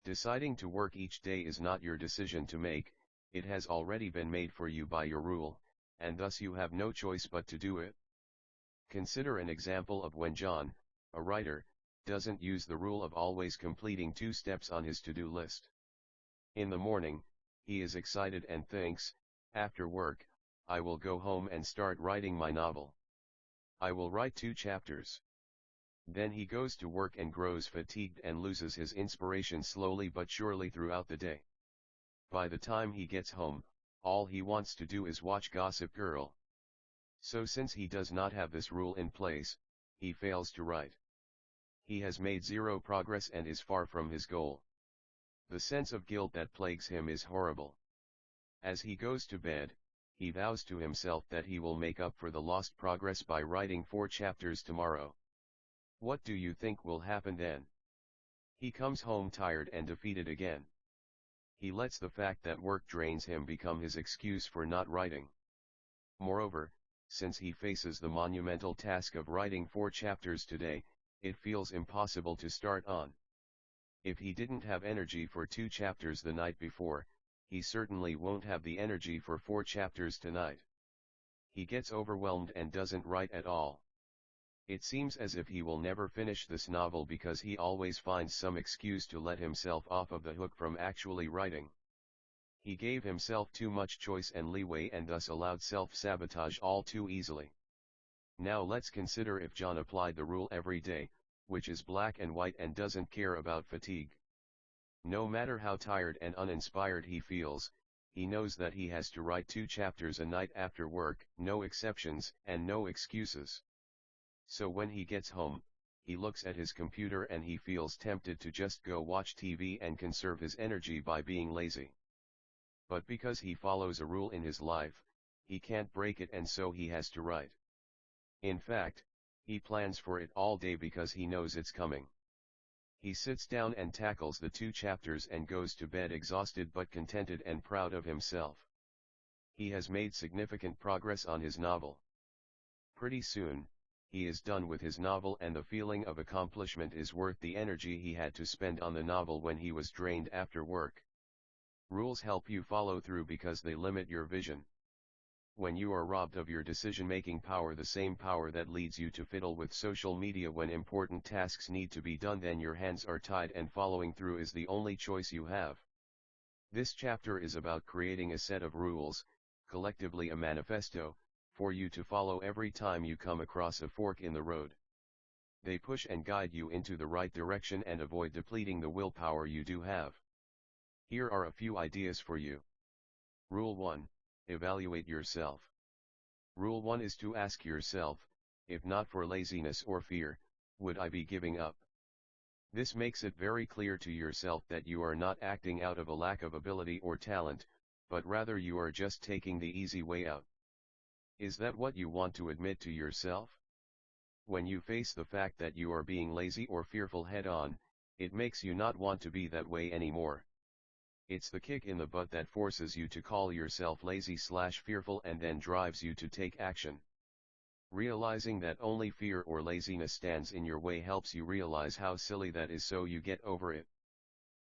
Deciding to work each day is not your decision to make, it has already been made for you by your rule, and thus you have no choice but to do it. Consider an example of when John, a writer, doesn't use the rule of always completing 2 steps on his to-do list. In the morning, he is excited and thinks, after work, I will go home and start writing my novel. I will write 2 chapters. Then he goes to work and grows fatigued and loses his inspiration slowly but surely throughout the day. By the time he gets home, all he wants to do is watch Gossip Girl. So since he does not have this rule in place, he fails to write. He has made 0 progress and is far from his goal. The sense of guilt that plagues him is horrible. As he goes to bed, he vows to himself that he will make up for the lost progress by writing 4 chapters tomorrow. What do you think will happen then? He comes home tired and defeated again. He lets the fact that work drains him become his excuse for not writing. Moreover, since he faces the monumental task of writing 4 chapters today, it feels impossible to start on. If he didn't have energy for 2 chapters the night before, he certainly won't have the energy for 4 chapters tonight. He gets overwhelmed and doesn't write at all. It seems as if he will never finish this novel because he always finds some excuse to let himself off of the hook from actually writing. He gave himself too much choice and leeway and thus allowed self-sabotage all too easily. Now let's consider if John applied the rule every day, which is black and white and doesn't care about fatigue. No matter how tired and uninspired he feels, he knows that he has to write 2 chapters a night after work, no exceptions and no excuses. So when he gets home, he looks at his computer and he feels tempted to just go watch TV and conserve his energy by being lazy. But because he follows a rule in his life, he can't break it and so he has to write. In fact, he plans for it all day because he knows it's coming. He sits down and tackles the 2 chapters and goes to bed exhausted but contented and proud of himself. He has made significant progress on his novel. Pretty soon, he is done with his novel and the feeling of accomplishment is worth the energy he had to spend on the novel when he was drained after work. Rules help you follow through because they limit your vision. When you are robbed of your decision-making power, the same power that leads you to fiddle with social media when important tasks need to be done, then your hands are tied and following through is the only choice you have. This chapter is about creating a set of rules, collectively a manifesto, for you to follow every time you come across a fork in the road. They push and guide you into the right direction and avoid depleting the willpower you do have. Here are a few ideas for you. Rule 1. Evaluate yourself. Rule 1 is to ask yourself, if not for laziness or fear, would I be giving up? This makes it very clear to yourself that you are not acting out of a lack of ability or talent, but rather you are just taking the easy way out. Is that what you want to admit to yourself? When you face the fact that you are being lazy or fearful head-on, it makes you not want to be that way anymore. It's the kick in the butt that forces you to call yourself lazy/fearful and then drives you to take action. Realizing that only fear or laziness stands in your way helps you realize how silly that is, so you get over it.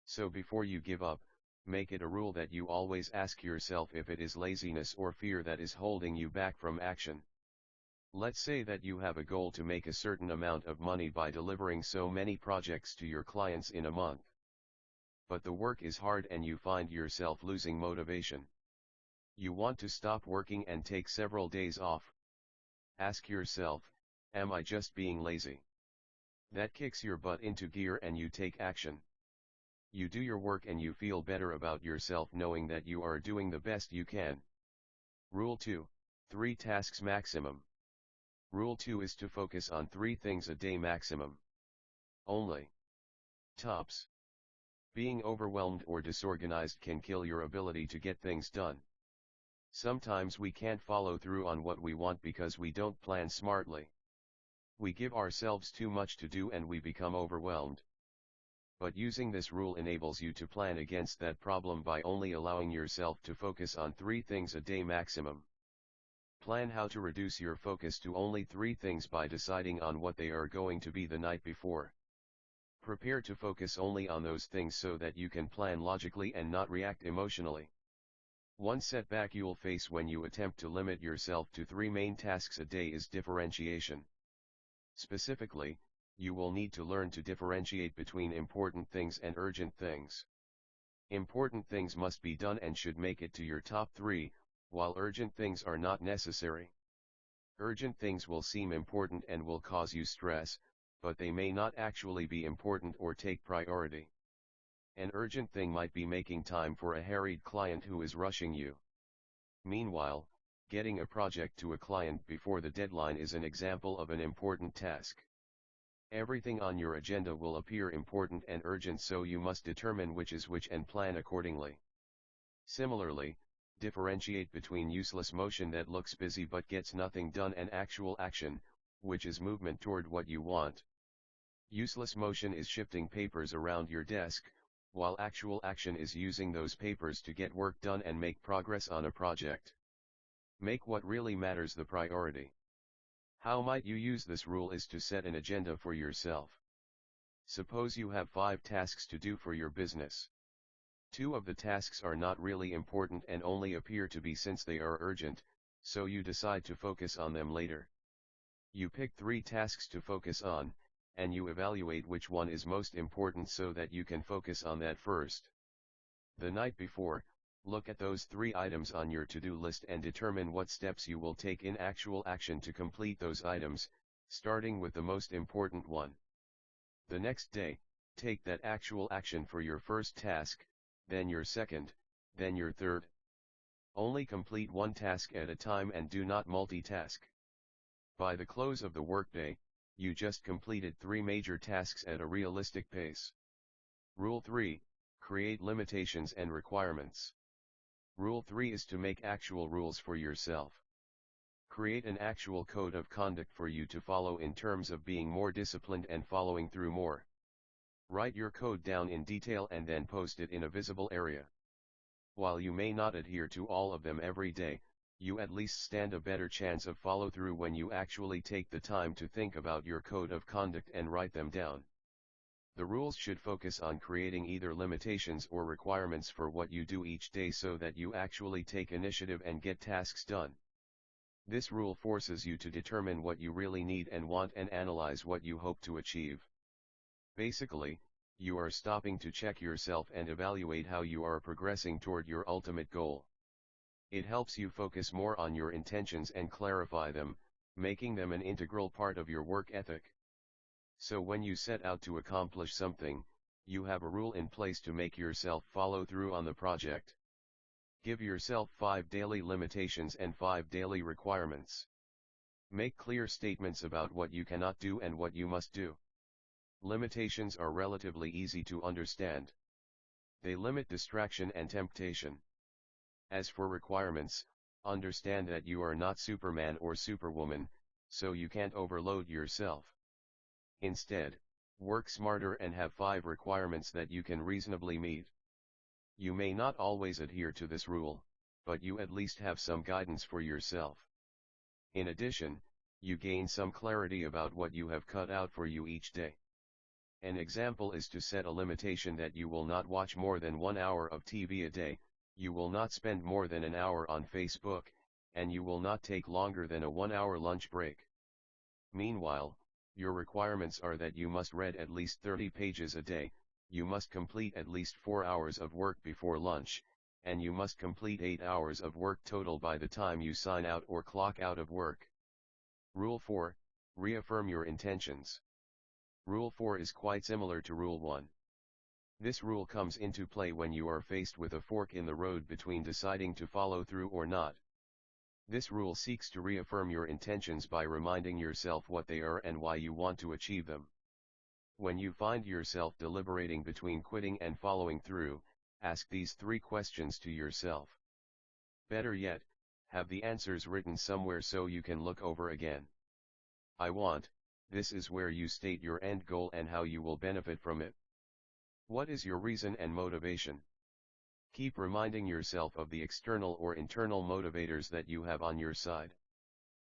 So before you give up, make it a rule that you always ask yourself if it is laziness or fear that is holding you back from action. Let's say that you have a goal to make a certain amount of money by delivering so many projects to your clients in a month. But the work is hard and you find yourself losing motivation. You want to stop working and take several days off. Ask yourself, am I just being lazy? That kicks your butt into gear and you take action. You do your work and you feel better about yourself knowing that you are doing the best you can. Rule 2, 3 tasks maximum. Rule 2 is to focus on 3 things a day maximum. Only. Tops. Being overwhelmed or disorganized can kill your ability to get things done. Sometimes we can't follow through on what we want because we don't plan smartly. We give ourselves too much to do and we become overwhelmed. But using this rule enables you to plan against that problem by only allowing yourself to focus on 3 things a day maximum. Plan how to reduce your focus to only 3 things by deciding on what they are going to be the night before. Prepare to focus only on those things so that you can plan logically and not react emotionally. One setback you'll face when you attempt to limit yourself to 3 main tasks a day is differentiation. Specifically, you will need to learn to differentiate between important things and urgent things. Important things must be done and should make it to your top 3, while urgent things are not necessary. Urgent things will seem important and will cause you stress, but they may not actually be important or take priority. An urgent thing might be making time for a harried client who is rushing you. Meanwhile, getting a project to a client before the deadline is an example of an important task. Everything on your agenda will appear important and urgent, so you must determine which is which and plan accordingly. Similarly, differentiate between useless motion that looks busy but gets nothing done and actual action, which is movement toward what you want. Useless motion is shifting papers around your desk, while actual action is using those papers to get work done and make progress on a project. Make what really matters the priority. How might you use this rule is to set an agenda for yourself. Suppose you have 5 tasks to do for your business. 2 of the tasks are not really important and only appear to be since they are urgent, so you decide to focus on them later. You pick 3 tasks to focus on, and you evaluate which one is most important so that you can focus on that first. The night before, look at those 3 items on your to-do list and determine what steps you will take in actual action to complete those items, starting with the most important one. The next day, take that actual action for your first task, then your second, then your third. Only complete one task at a time and do not multitask. By the close of the workday, you just completed 3 major tasks at a realistic pace. Rule 3, create limitations and requirements. Rule 3 is to make actual rules for yourself. Create an actual code of conduct for you to follow in terms of being more disciplined and following through more. Write your code down in detail and then post it in a visible area. While you may not adhere to all of them every day, you at least stand a better chance of follow-through when you actually take the time to think about your code of conduct and write them down. The rules should focus on creating either limitations or requirements for what you do each day so that you actually take initiative and get tasks done. This rule forces you to determine what you really need and want and analyze what you hope to achieve. Basically, you are stopping to check yourself and evaluate how you are progressing toward your ultimate goal. It helps you focus more on your intentions and clarify them, making them an integral part of your work ethic. So when you set out to accomplish something, you have a rule in place to make yourself follow through on the project. Give yourself 5 daily limitations and 5 daily requirements. Make clear statements about what you cannot do and what you must do. Limitations are relatively easy to understand. They limit distraction and temptation. As for requirements, understand that you are not Superman or Superwoman, so you can't overload yourself. Instead, work smarter and have 5 requirements that you can reasonably meet. You may not always adhere to this rule, but you at least have some guidance for yourself. In addition, you gain some clarity about what you have cut out for you each day. An example is to set a limitation that you will not watch more than 1 hour of TV a day, you will not spend more than an hour on Facebook, and you will not take longer than a 1-hour lunch break. Meanwhile, your requirements are that you must read at least 30 pages a day, you must complete at least 4 hours of work before lunch, and you must complete 8 hours of work total by the time you sign out or clock out of work. Rule 4, reaffirm your intentions. Rule 4 is quite similar to Rule 1. This rule comes into play when you are faced with a fork in the road between deciding to follow through or not. This rule seeks to reaffirm your intentions by reminding yourself what they are and why you want to achieve them. When you find yourself deliberating between quitting and following through, ask these 3 questions to yourself. Better yet, have the answers written somewhere so you can look over again. I want, this is where you state your end goal and how you will benefit from it. What is your reason and motivation? Keep reminding yourself of the external or internal motivators that you have on your side.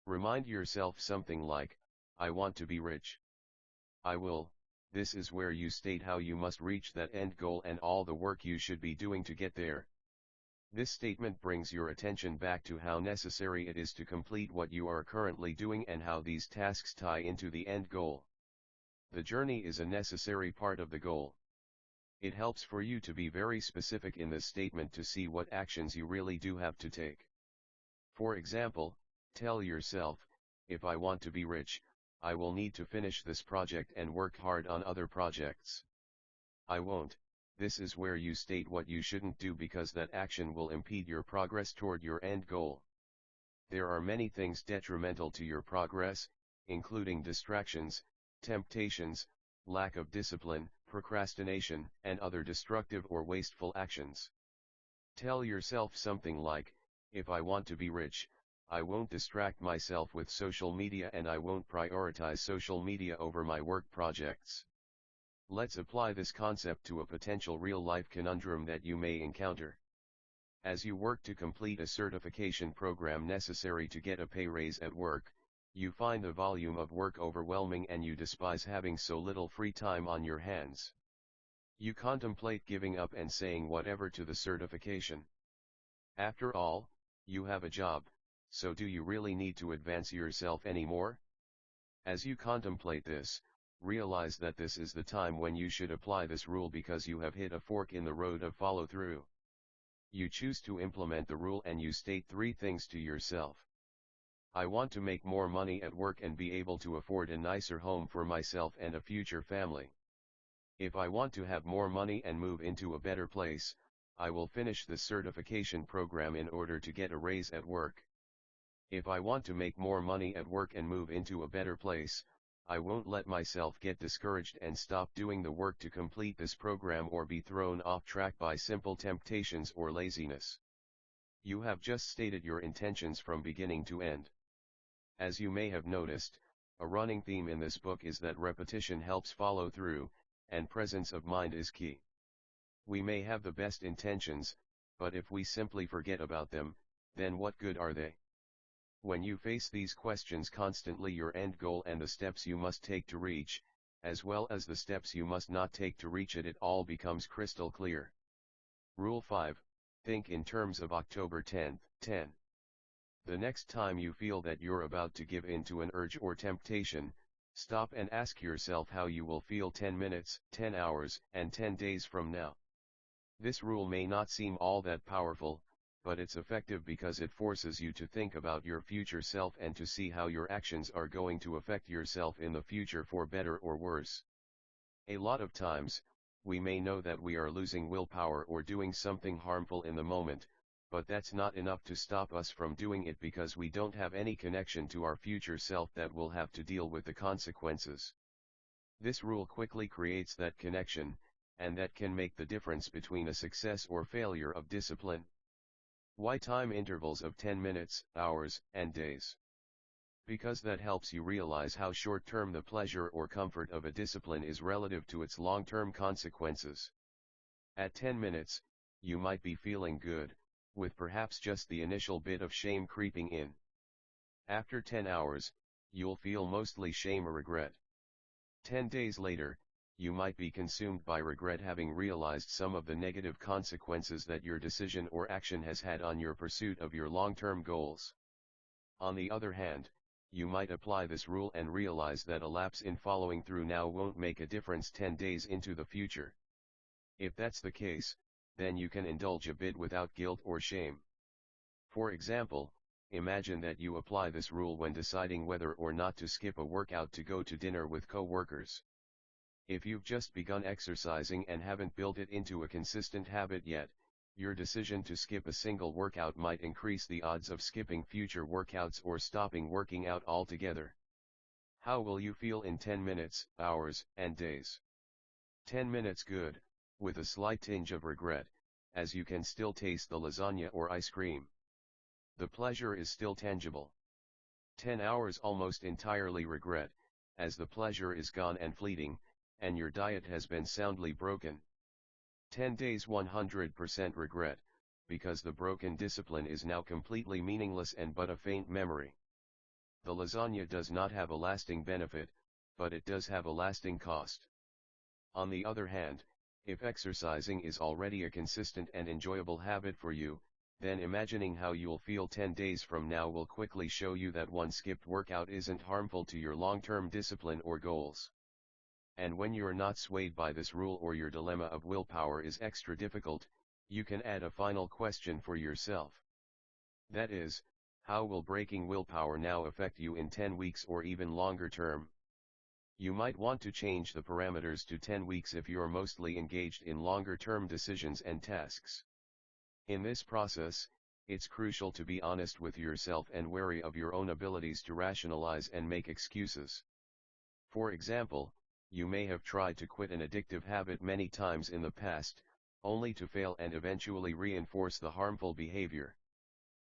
Remind yourself something like, I want to be rich. I will. This is where you state how you must reach that end goal and all the work you should be doing to get there. This statement brings your attention back to how necessary it is to complete what you are currently doing and how these tasks tie into the end goal. The journey is a necessary part of the goal. It helps for you to be very specific in this statement to see what actions you really do have to take. For example, tell yourself, if I want to be rich, I will need to finish this project and work hard on other projects. I won't. This is where you state what you shouldn't do because that action will impede your progress toward your end goal. There are many things detrimental to your progress, including distractions, temptations, lack of discipline, procrastination, and other destructive or wasteful actions. Tell yourself something like, if I want to be rich, I won't distract myself with social media and I won't prioritize social media over my work projects. Let's apply this concept to a potential real-life conundrum that you may encounter. As you work to complete a certification program necessary to get a pay raise at work, you find the volume of work overwhelming and you despise having so little free time on your hands. You contemplate giving up and saying whatever to the certification. After all, you have a job, so do you really need to advance yourself anymore? As you contemplate this, realize that this is the time when you should apply this rule because you have hit a fork in the road of follow-through. You choose to implement the rule and you state 3 things to yourself. I want to make more money at work and be able to afford a nicer home for myself and a future family. If I want to have more money and move into a better place, I will finish the certification program in order to get a raise at work. If I want to make more money at work and move into a better place, I won't let myself get discouraged and stop doing the work to complete this program or be thrown off track by simple temptations or laziness. You have just stated your intentions from beginning to end. As you may have noticed, a running theme in this book is that repetition helps follow through, and presence of mind is key. We may have the best intentions, but if we simply forget about them, then what good are they? When you face these questions constantly, your end goal and the steps you must take to reach, as well as the steps you must not take to reach it, it all becomes crystal clear. Rule 5, think in terms of October 10th, 10. The next time you feel that you're about to give in to an urge or temptation, stop and ask yourself how you will feel 10 minutes, 10 hours, and 10 days from now. This rule may not seem all that powerful, but it's effective because it forces you to think about your future self and to see how your actions are going to affect yourself in the future for better or worse. A lot of times, we may know that we are losing willpower or doing something harmful in the moment, but that's not enough to stop us from doing it because we don't have any connection to our future self that will have to deal with the consequences. This rule quickly creates that connection, and that can make the difference between a success or failure of discipline. Why time intervals of 10 minutes, hours, and days? Because that helps you realize how short-term the pleasure or comfort of a discipline is relative to its long-term consequences. At 10 minutes, you might be feeling good, with perhaps just the initial bit of shame creeping in. After 10 hours, you'll feel mostly shame or regret. 10 days later, you might be consumed by regret, having realized some of the negative consequences that your decision or action has had on your pursuit of your long-term goals. On the other hand, you might apply this rule and realize that a lapse in following through now won't make a difference 10 days into the future. If that's the case, then you can indulge a bit without guilt or shame. For example, imagine that you apply this rule when deciding whether or not to skip a workout to go to dinner with co-workers. If you've just begun exercising and haven't built it into a consistent habit yet, your decision to skip a single workout might increase the odds of skipping future workouts or stopping working out altogether. How will you feel in 10 minutes, hours, and days? 10 minutes good, with a slight tinge of regret, as you can still taste the lasagna or ice cream. The pleasure is still tangible. 10 hours almost entirely regret, as the pleasure is gone and fleeting, and your diet has been soundly broken. 10 days 100% regret, because the broken discipline is now completely meaningless and but a faint memory. The lasagna does not have a lasting benefit, but it does have a lasting cost. On the other hand, if exercising is already a consistent and enjoyable habit for you, then imagining how you'll feel 10 days from now will quickly show you that one skipped workout isn't harmful to your long-term discipline or goals. And when you're not swayed by this rule or your dilemma of willpower is extra difficult, you can add a final question for yourself. That is, how will breaking willpower now affect you in 10 weeks or even longer term? You might want to change the parameters to 10 weeks if you're mostly engaged in longer-term decisions and tasks. In this process, it's crucial to be honest with yourself and wary of your own abilities to rationalize and make excuses. For example, you may have tried to quit an addictive habit many times in the past, only to fail and eventually reinforce the harmful behavior.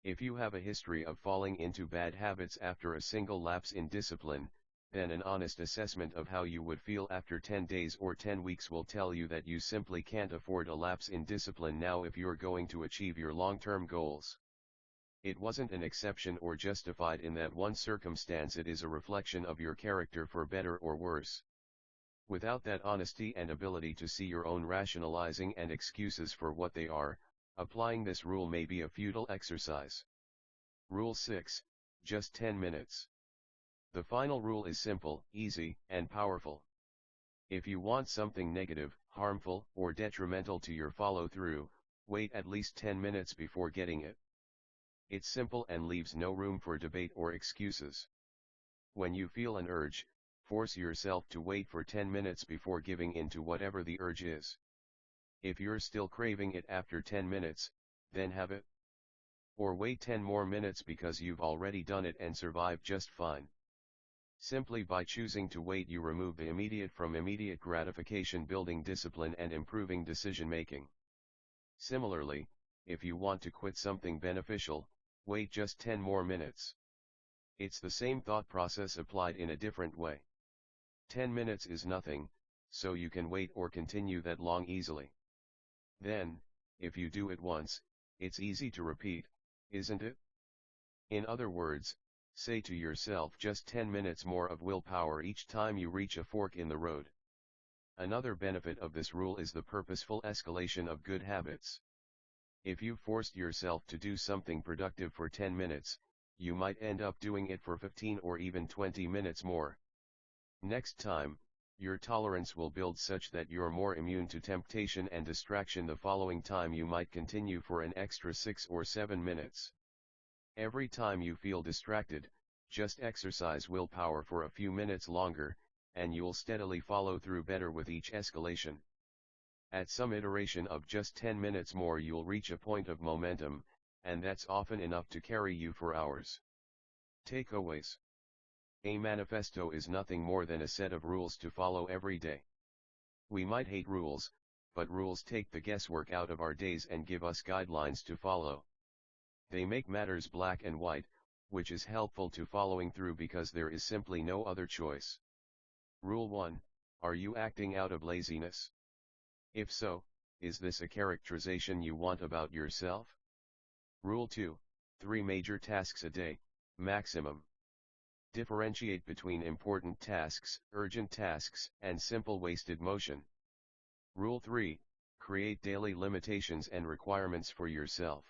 If you have a history of falling into bad habits after a single lapse in discipline, then an honest assessment of how you would feel after 10 days or 10 weeks will tell you that you simply can't afford a lapse in discipline now if you're going to achieve your long-term goals. It wasn't an exception or justified in that one circumstance, it is a reflection of your character for better or worse. Without that honesty and ability to see your own rationalizing and excuses for what they are, applying this rule may be a futile exercise. Rule 6, just 10 minutes. The final rule is simple, easy, and powerful. If you want something negative, harmful, or detrimental to your follow-through, wait at least 10 minutes before getting it. It's simple and leaves no room for debate or excuses. When you feel an urge, force yourself to wait for 10 minutes before giving in to whatever the urge is. If you're still craving it after 10 minutes, then have it. Or wait 10 more minutes because you've already done it and survived just fine. Simply by choosing to wait, you remove the immediate from immediate gratification, building discipline and improving decision-making. Similarly, if you want to quit something beneficial, wait just 10 more minutes. It's the same thought process applied in a different way. 10 minutes is nothing, so you can wait or continue that long easily. Then, if you do it once, it's easy to repeat, isn't it? In other words, say to yourself just 10 minutes more of willpower each time you reach a fork in the road. Another benefit of this rule is the purposeful escalation of good habits. If you've forced yourself to do something productive for 10 minutes, you might end up doing it for 15 or even 20 minutes more. Next time, your tolerance will build such that you're more immune to temptation and distraction. The following time you might continue for an extra 6 or 7 minutes. Every time you feel distracted, just exercise willpower for a few minutes longer, and you'll steadily follow through better with each escalation. At some iteration of just 10 minutes more, you'll reach a point of momentum, and that's often enough to carry you for hours. Takeaways. A manifesto is nothing more than a set of rules to follow every day. We might hate rules, but rules take the guesswork out of our days and give us guidelines to follow. They make matters black and white, which is helpful to following through because there is simply no other choice. Rule 1. Are you acting out of laziness? If so, is this a characterization you want about yourself? Rule 2. 3 major tasks a day, maximum. Differentiate between important tasks, urgent tasks, and simple wasted motion. Rule 3. Create daily limitations and requirements for yourself.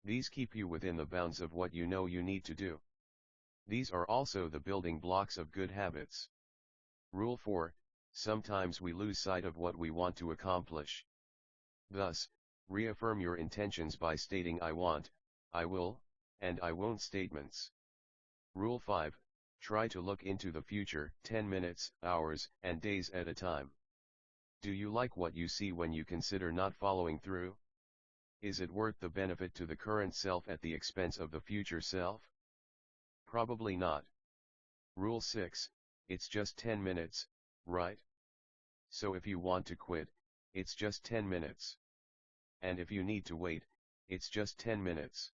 These keep you within the bounds of what you know you need to do. These are also the building blocks of good habits. Rule 4. Sometimes we lose sight of what we want to accomplish. Thus, reaffirm your intentions by stating I want, I will, and I won't statements. Rule 5. Try to look into the future 10 minutes, hours, and days at a time. Do you like what you see when you consider not following through? Is it worth the benefit to the current self at the expense of the future self? Probably not. Rule 6. It's just 10 minutes, right? So if you want to quit, it's just 10 minutes. And if you need to wait, it's just 10 minutes.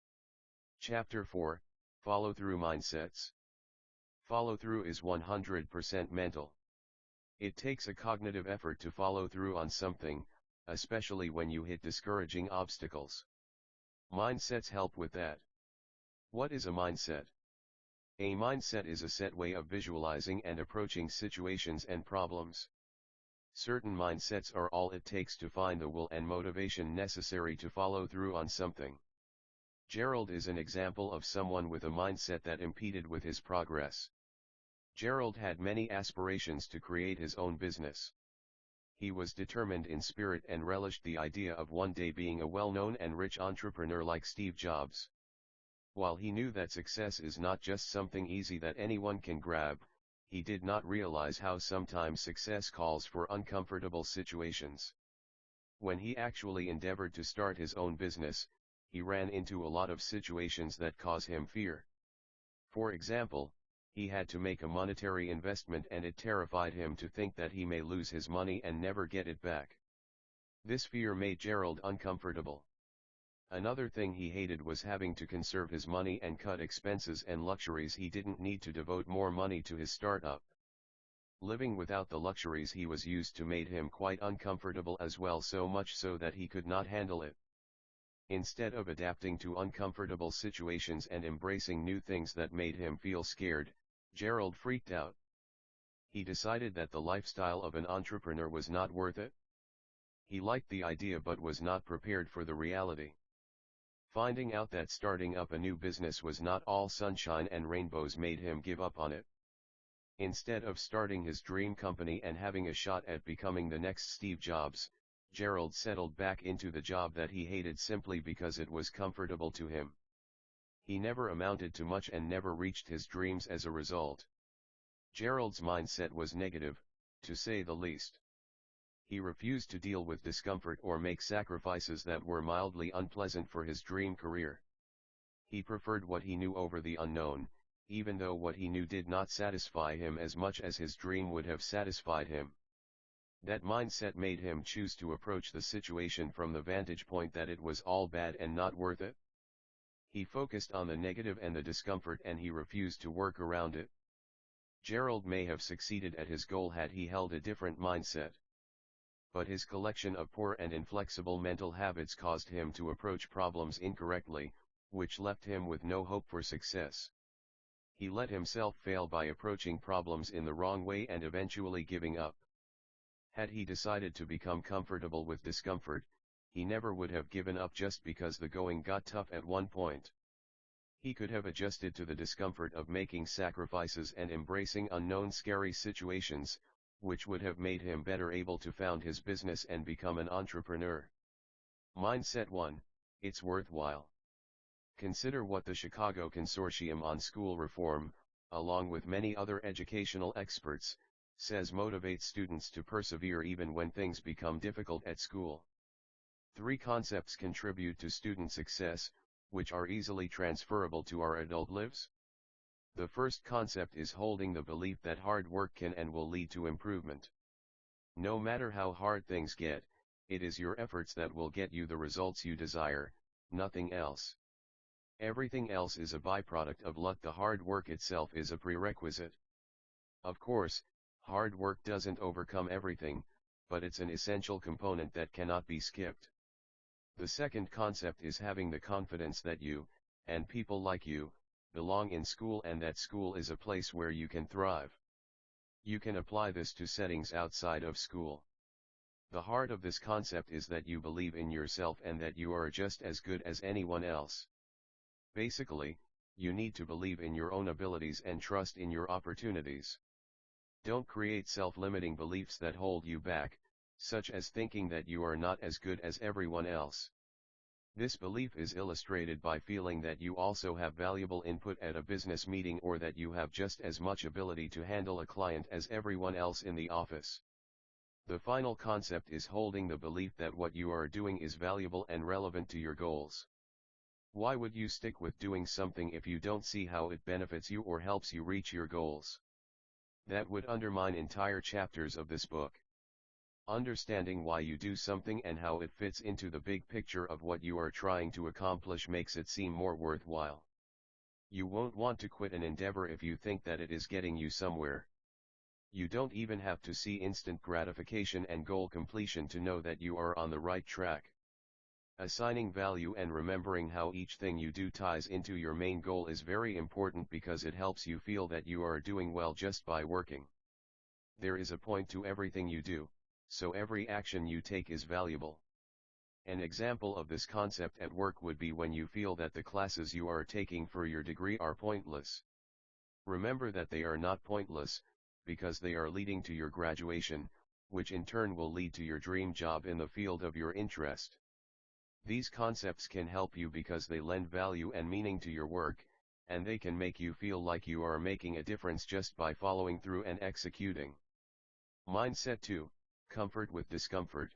Chapter 4, Follow-through Mindsets. Follow-through is 100% mental. It takes a cognitive effort to follow through on something, especially when you hit discouraging obstacles. Mindsets help with that. What is a mindset? A mindset is a set way of visualizing and approaching situations and problems. Certain mindsets are all it takes to find the will and motivation necessary to follow through on something. Gerald is an example of someone with a mindset that impeded with his progress. Gerald had many aspirations to create his own business. He was determined in spirit and relished the idea of one day being a well-known and rich entrepreneur like Steve Jobs. While he knew that success is not just something easy that anyone can grab, he did not realize how sometimes success calls for uncomfortable situations. When he actually endeavored to start his own business, he ran into a lot of situations that cause him fear. For example, he had to make a monetary investment and it terrified him to think that he may lose his money and never get it back. This fear made Gerald uncomfortable. Another thing he hated was having to conserve his money and cut expenses and luxuries he didn't need to devote more money to his startup. Living without the luxuries he was used to made him quite uncomfortable as well, so much so that he could not handle it. Instead of adapting to uncomfortable situations and embracing new things that made him feel scared, Gerald freaked out. He decided that the lifestyle of an entrepreneur was not worth it. He liked the idea but was not prepared for the reality. Finding out that starting up a new business was not all sunshine and rainbows made him give up on it. Instead of starting his dream company and having a shot at becoming the next Steve Jobs, Gerald settled back into the job that he hated simply because it was comfortable to him. He never amounted to much and never reached his dreams as a result. Gerald's mindset was negative, to say the least. He refused to deal with discomfort or make sacrifices that were mildly unpleasant for his dream career. He preferred what he knew over the unknown, even though what he knew did not satisfy him as much as his dream would have satisfied him. That mindset made him choose to approach the situation from the vantage point that it was all bad and not worth it. He focused on the negative and the discomfort and he refused to work around it. Gerald may have succeeded at his goal had he held a different mindset. But his collection of poor and inflexible mental habits caused him to approach problems incorrectly, which left him with no hope for success. He let himself fail by approaching problems in the wrong way and eventually giving up. Had he decided to become comfortable with discomfort, he never would have given up just because the going got tough at one point. He could have adjusted to the discomfort of making sacrifices and embracing unknown scary situations, which would have made him better able to found his business and become an entrepreneur. Mindset 1, it's worthwhile. Consider what the Chicago Consortium on School Reform, along with many other educational experts, says motivates students to persevere even when things become difficult at school. 3 concepts contribute to student success: which are easily transferable to our adult lives? The first concept is holding the belief that hard work can and will lead to improvement. No matter how hard things get, it is your efforts that will get you the results you desire, nothing else. Everything else is a byproduct of luck. The hard work itself is a prerequisite. Of course, hard work doesn't overcome everything, but it's an essential component that cannot be skipped. The second concept is having the confidence that you, and people like you, belong in school and that school is a place where you can thrive. You can apply this to settings outside of school. The heart of this concept is that you believe in yourself and that you are just as good as anyone else. Basically, you need to believe in your own abilities and trust in your opportunities. Don't create self-limiting beliefs that hold you back, such as thinking that you are not as good as everyone else. This belief is illustrated by feeling that you also have valuable input at a business meeting or that you have just as much ability to handle a client as everyone else in the office. The final concept is holding the belief that what you are doing is valuable and relevant to your goals. Why would you stick with doing something if you don't see how it benefits you or helps you reach your goals? That would undermine entire chapters of this book. Understanding why you do something and how it fits into the big picture of what you are trying to accomplish makes it seem more worthwhile. You won't want to quit an endeavor if you think that it is getting you somewhere. You don't even have to see instant gratification and goal completion to know that you are on the right track. Assigning value and remembering how each thing you do ties into your main goal is very important because it helps you feel that you are doing well just by working. There is a point to everything you do, so every action you take is valuable. An example of this concept at work would be when you feel that the classes you are taking for your degree are pointless. Remember that they are not pointless, because they are leading to your graduation, which in turn will lead to your dream job in the field of your interest. These concepts can help you because they lend value and meaning to your work, and they can make you feel like you are making a difference just by following through and executing. Mindset 2. Comfort with discomfort.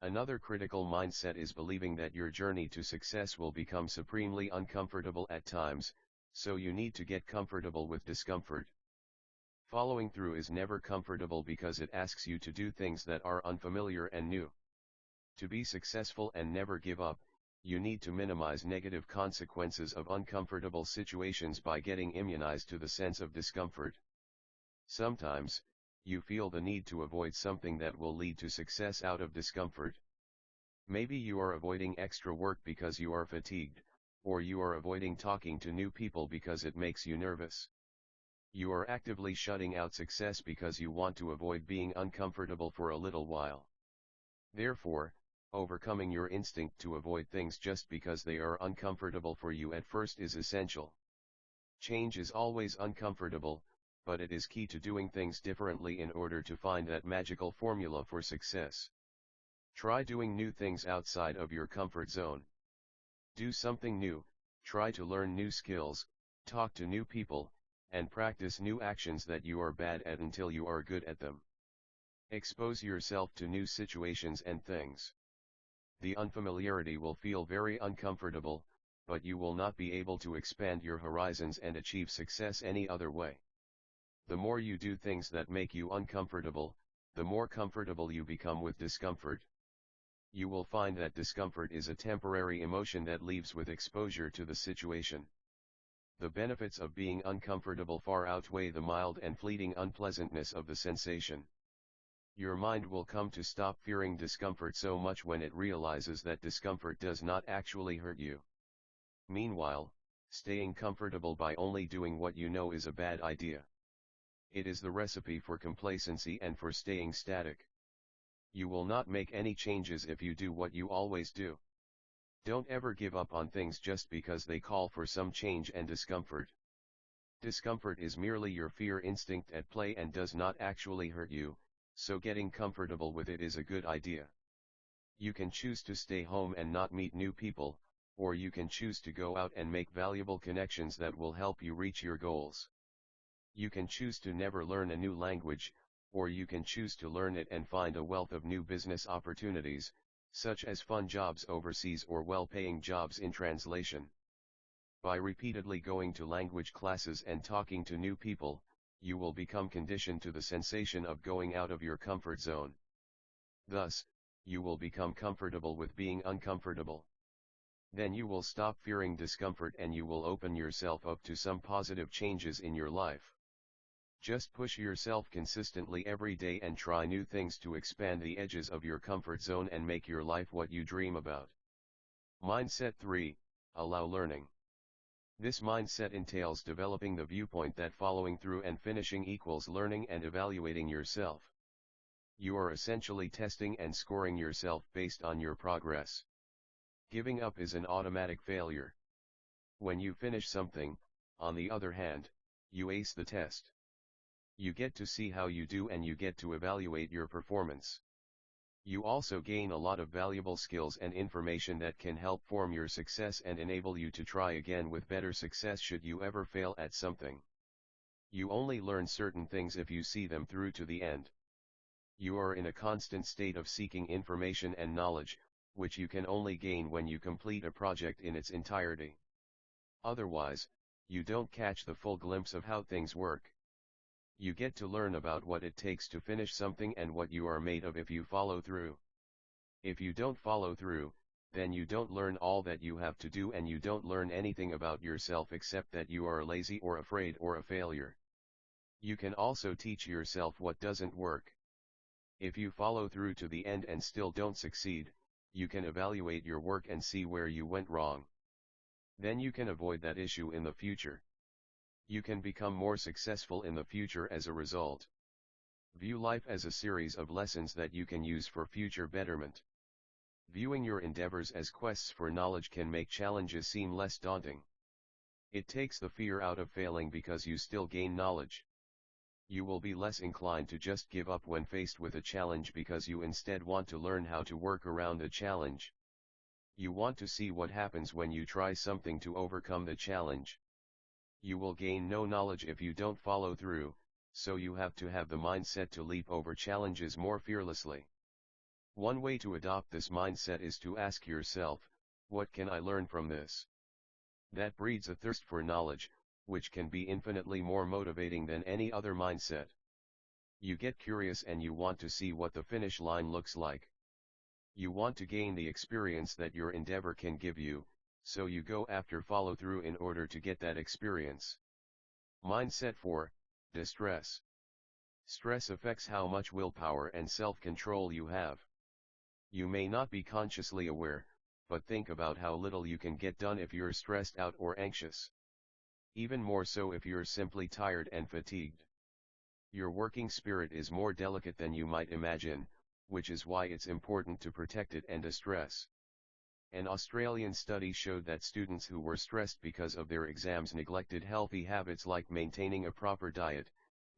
Another critical mindset is believing that your journey to success will become supremely uncomfortable at times, so you need to get comfortable with discomfort. Following through is never comfortable because it asks you to do things that are unfamiliar and new. To be successful and never give up, you need to minimize negative consequences of uncomfortable situations by getting immunized to the sense of discomfort. Sometimes, you feel the need to avoid something that will lead to success out of discomfort. Maybe you are avoiding extra work because you are fatigued, or you are avoiding talking to new people because it makes you nervous. You are actively shutting out success because you want to avoid being uncomfortable for a little while. Therefore, overcoming your instinct to avoid things just because they are uncomfortable for you at first is essential. Change is always uncomfortable, but it is key to doing things differently in order to find that magical formula for success. Try doing new things outside of your comfort zone. Do something new, try to learn new skills, talk to new people, and practice new actions that you are bad at until you are good at them. Expose yourself to new situations and things. The unfamiliarity will feel very uncomfortable, but you will not be able to expand your horizons and achieve success any other way. The more you do things that make you uncomfortable, the more comfortable you become with discomfort. You will find that discomfort is a temporary emotion that leaves with exposure to the situation. The benefits of being uncomfortable far outweigh the mild and fleeting unpleasantness of the sensation. Your mind will come to stop fearing discomfort so much when it realizes that discomfort does not actually hurt you. Meanwhile, staying comfortable by only doing what you know is a bad idea. It is the recipe for complacency and for staying static. You will not make any changes if you do what you always do. Don't ever give up on things just because they call for some change and discomfort. Discomfort is merely your fear instinct at play and does not actually hurt you, so getting comfortable with it is a good idea. You can choose to stay home and not meet new people, or you can choose to go out and make valuable connections that will help you reach your goals. You can choose to never learn a new language, or you can choose to learn it and find a wealth of new business opportunities, such as fun jobs overseas or well-paying jobs in translation. By repeatedly going to language classes and talking to new people, you will become conditioned to the sensation of going out of your comfort zone. Thus, you will become comfortable with being uncomfortable. Then you will stop fearing discomfort and you will open yourself up to some positive changes in your life. Just push yourself consistently every day and try new things to expand the edges of your comfort zone and make your life what you dream about. Mindset 3, Allow learning. This mindset entails developing the viewpoint that following through and finishing equals learning and evaluating yourself. You are essentially testing and scoring yourself based on your progress. Giving up is an automatic failure. When you finish something, on the other hand, you ace the test. You get to see how you do and you get to evaluate your performance. You also gain a lot of valuable skills and information that can help form your success and enable you to try again with better success should you ever fail at something. You only learn certain things if you see them through to the end. You are in a constant state of seeking information and knowledge, which you can only gain when you complete a project in its entirety. Otherwise, you don't catch the full glimpse of how things work. You get to learn about what it takes to finish something and what you are made of if you follow through. If you don't follow through, then you don't learn all that you have to do and you don't learn anything about yourself except that you are lazy or afraid or a failure. You can also teach yourself what doesn't work. If you follow through to the end and still don't succeed, you can evaluate your work and see where you went wrong. Then you can avoid that issue in the future. You can become more successful in the future as a result. View life as a series of lessons that you can use for future betterment. Viewing your endeavors as quests for knowledge can make challenges seem less daunting. It takes the fear out of failing because you still gain knowledge. You will be less inclined to just give up when faced with a challenge because you instead want to learn how to work around the challenge. You want to see what happens when you try something to overcome the challenge. You will gain no knowledge if you don't follow through, so you have to have the mindset to leap over challenges more fearlessly. One way to adopt this mindset is to ask yourself, what can I learn from this? That breeds a thirst for knowledge, which can be infinitely more motivating than any other mindset. You get curious and you want to see what the finish line looks like. You want to gain the experience that your endeavor can give you, so you go after follow through in order to get that experience. Mindset 4, Distress. Stress affects how much willpower and self-control you have. You may not be consciously aware, but think about how little you can get done if you're stressed out or anxious. Even more so if you're simply tired and fatigued. Your working spirit is more delicate than you might imagine, which is why it's important to protect it and distress. An Australian study showed that students who were stressed because of their exams neglected healthy habits like maintaining a proper diet,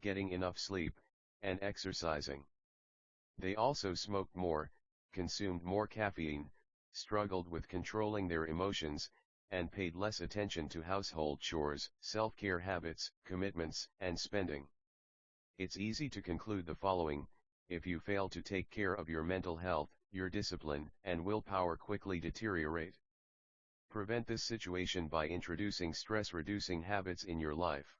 getting enough sleep, and exercising. They also smoked more, consumed more caffeine, struggled with controlling their emotions, and paid less attention to household chores, self-care habits, commitments, and spending. It's easy to conclude the following: if you fail to take care of your mental health, your discipline and willpower quickly deteriorate. Prevent this situation by introducing stress-reducing habits in your life.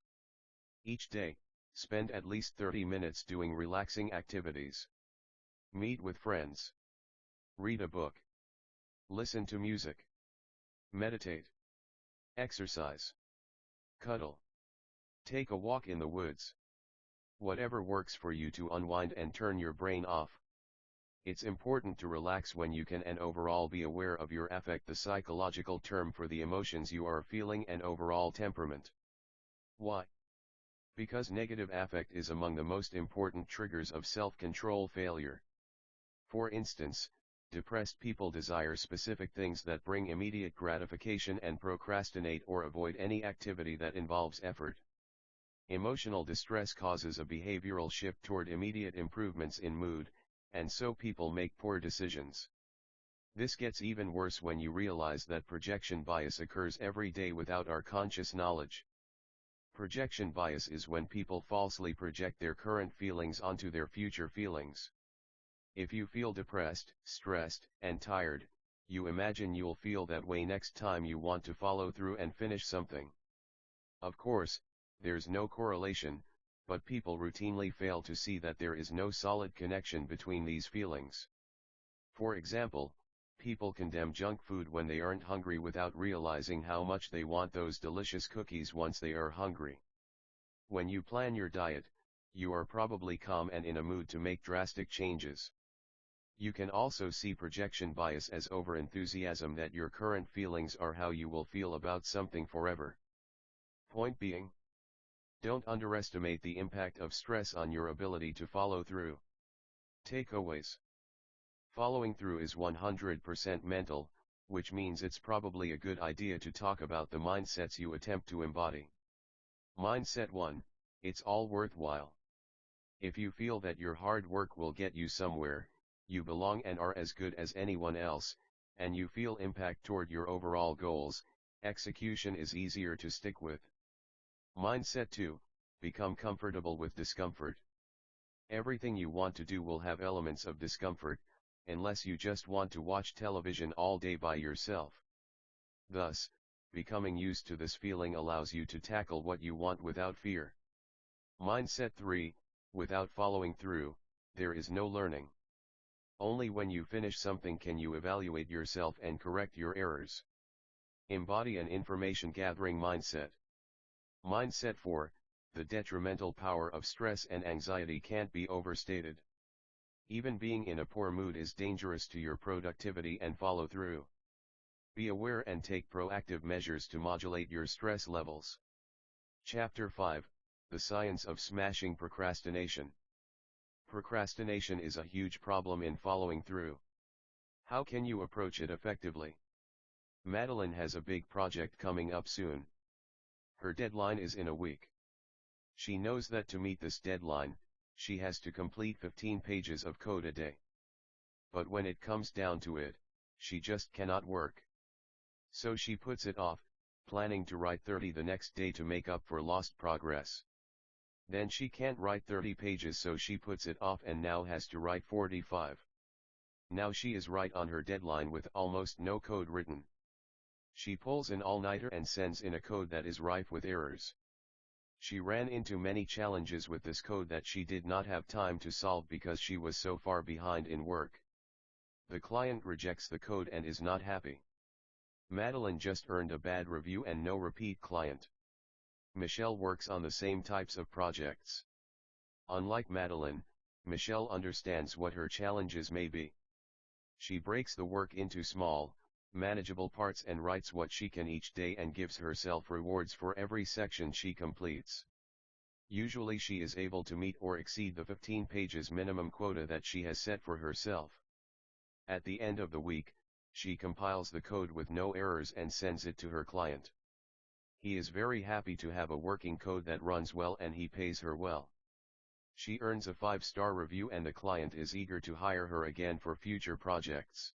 Each day, spend at least 30 minutes doing relaxing activities. Meet with friends. Read a book. Listen to music. Meditate. Exercise. Cuddle. Take a walk in the woods. Whatever works for you to unwind and turn your brain off. It's important to relax when you can and overall be aware of your affect, the psychological term for the emotions you are feeling and overall temperament. Why? Because negative affect is among the most important triggers of self-control failure. For instance, depressed people desire specific things that bring immediate gratification and procrastinate or avoid any activity that involves effort. Emotional distress causes a behavioral shift toward immediate improvements in mood, and so people make poor decisions. This gets even worse when you realize that projection bias occurs every day without our conscious knowledge. Projection bias is when people falsely project their current feelings onto their future feelings. If you feel depressed, stressed, and tired, you imagine you'll feel that way next time you want to follow through and finish something. Of course, there's no correlation, but people routinely fail to see that there is no solid connection between these feelings. For example, people condemn junk food when they aren't hungry without realizing how much they want those delicious cookies once they are hungry. When you plan your diet, you are probably calm and in a mood to make drastic changes. You can also see projection bias as overenthusiasm that your current feelings are how you will feel about something forever. Point being, don't underestimate the impact of stress on your ability to follow through. Takeaways. Following through is 100% mental, which means it's probably a good idea to talk about the mindsets you attempt to embody. Mindset 1, it's all worthwhile. If you feel that your hard work will get you somewhere, you belong and are as good as anyone else, and you feel impact toward your overall goals, execution is easier to stick with. Mindset 2, become comfortable with discomfort. Everything you want to do will have elements of discomfort, unless you just want to watch television all day by yourself. Thus, becoming used to this feeling allows you to tackle what you want without fear. Mindset 3, without following through, there is no learning. Only when you finish something can you evaluate yourself and correct your errors. Embody an information gathering mindset. Mindset 4, the detrimental power of stress and anxiety can't be overstated. Even being in a poor mood is dangerous to your productivity and follow through. Be aware and take proactive measures to modulate your stress levels. Chapter 5, The Science of Smashing Procrastination. Procrastination is a huge problem in following through. How can you approach it effectively? Madeline has a big project coming up soon. Her deadline is in a week. She knows that to meet this deadline, she has to complete 15 pages of code a day. But when it comes down to it, she just cannot work. So she puts it off, planning to write 30 the next day to make up for lost progress. Then she can't write 30 pages, so she puts it off and now has to write 45. Now she is right on her deadline with almost no code written. She pulls an all-nighter and sends in a code that is rife with errors. She ran into many challenges with this code that she did not have time to solve because she was so far behind in work. The client rejects the code and is not happy. Madeline just earned a bad review and no repeat client. Michelle works on the same types of projects. Unlike Madeline, Michelle understands what her challenges may be. She breaks the work into small, manageable parts and writes what she can each day and gives herself rewards for every section she completes. Usually she is able to meet or exceed the 15 pages minimum quota that she has set for herself. At the end of the week, she compiles the code with no errors and sends it to her client. He is very happy to have a working code that runs well and he pays her well. She earns a 5-star review and the client is eager to hire her again for future projects.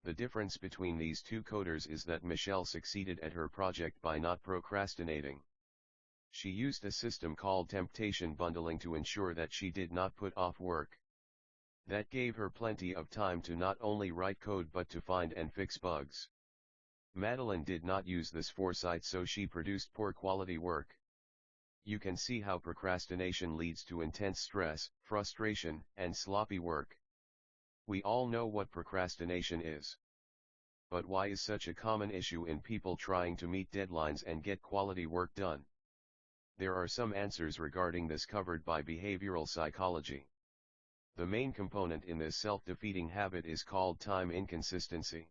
The difference between these two coders is that Michelle succeeded at her project by not procrastinating. She used a system called temptation bundling to ensure that she did not put off work. That gave her plenty of time to not only write code but to find and fix bugs. Madeline did not use this foresight, so she produced poor quality work. You can see how procrastination leads to intense stress, frustration, and sloppy work. We all know what procrastination is. But why is such a common issue in people trying to meet deadlines and get quality work done? There are some answers regarding this covered by behavioral psychology. The main component in this self-defeating habit is called time inconsistency.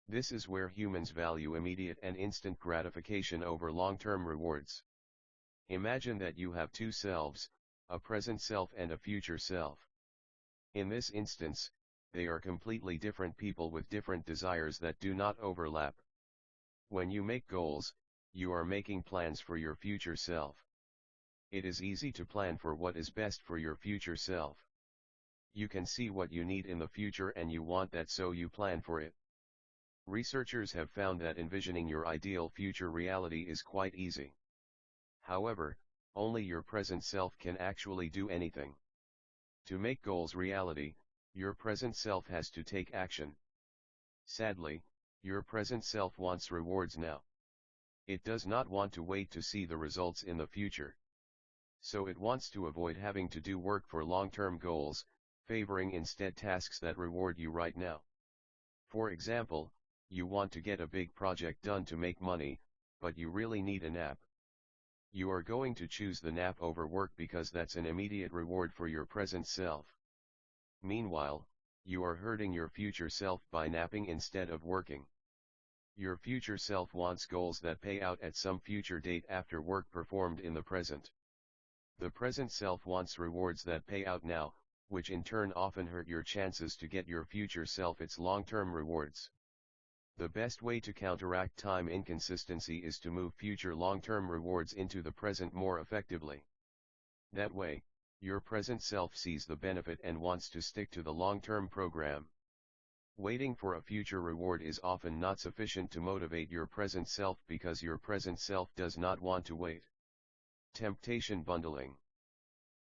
This is where humans value immediate and instant gratification over long-term rewards. Imagine that you have two selves, a present self and a future self. In this instance, they are completely different people with different desires that do not overlap. When you make goals, you are making plans for your future self. It is easy to plan for what is best for your future self. You can see what you need in the future and you want that, so you plan for it. Researchers have found that envisioning your ideal future reality is quite easy. However, only your present self can actually do anything. To make goals reality, Your present self has to take action. Sadly, your present self wants rewards now. It does not want to wait to see the results in the future. So it wants to avoid having to do work for long-term goals, favoring instead tasks that reward you right now. For example, you want to get a big project done to make money, but you really need a nap. You are going to choose the nap over work because that's an immediate reward for your present self. Meanwhile, you are hurting your future self by napping instead of working. Your future self wants goals that pay out at some future date after work performed in the present. The present self wants rewards that pay out now, which in turn often hurt your chances to get your future self its long-term rewards. The best way to counteract time inconsistency is to move future long-term rewards into the present more effectively. That way, your present self sees the benefit and wants to stick to the long-term program. Waiting for a future reward is often not sufficient to motivate your present self because your present self does not want to wait. Temptation bundling.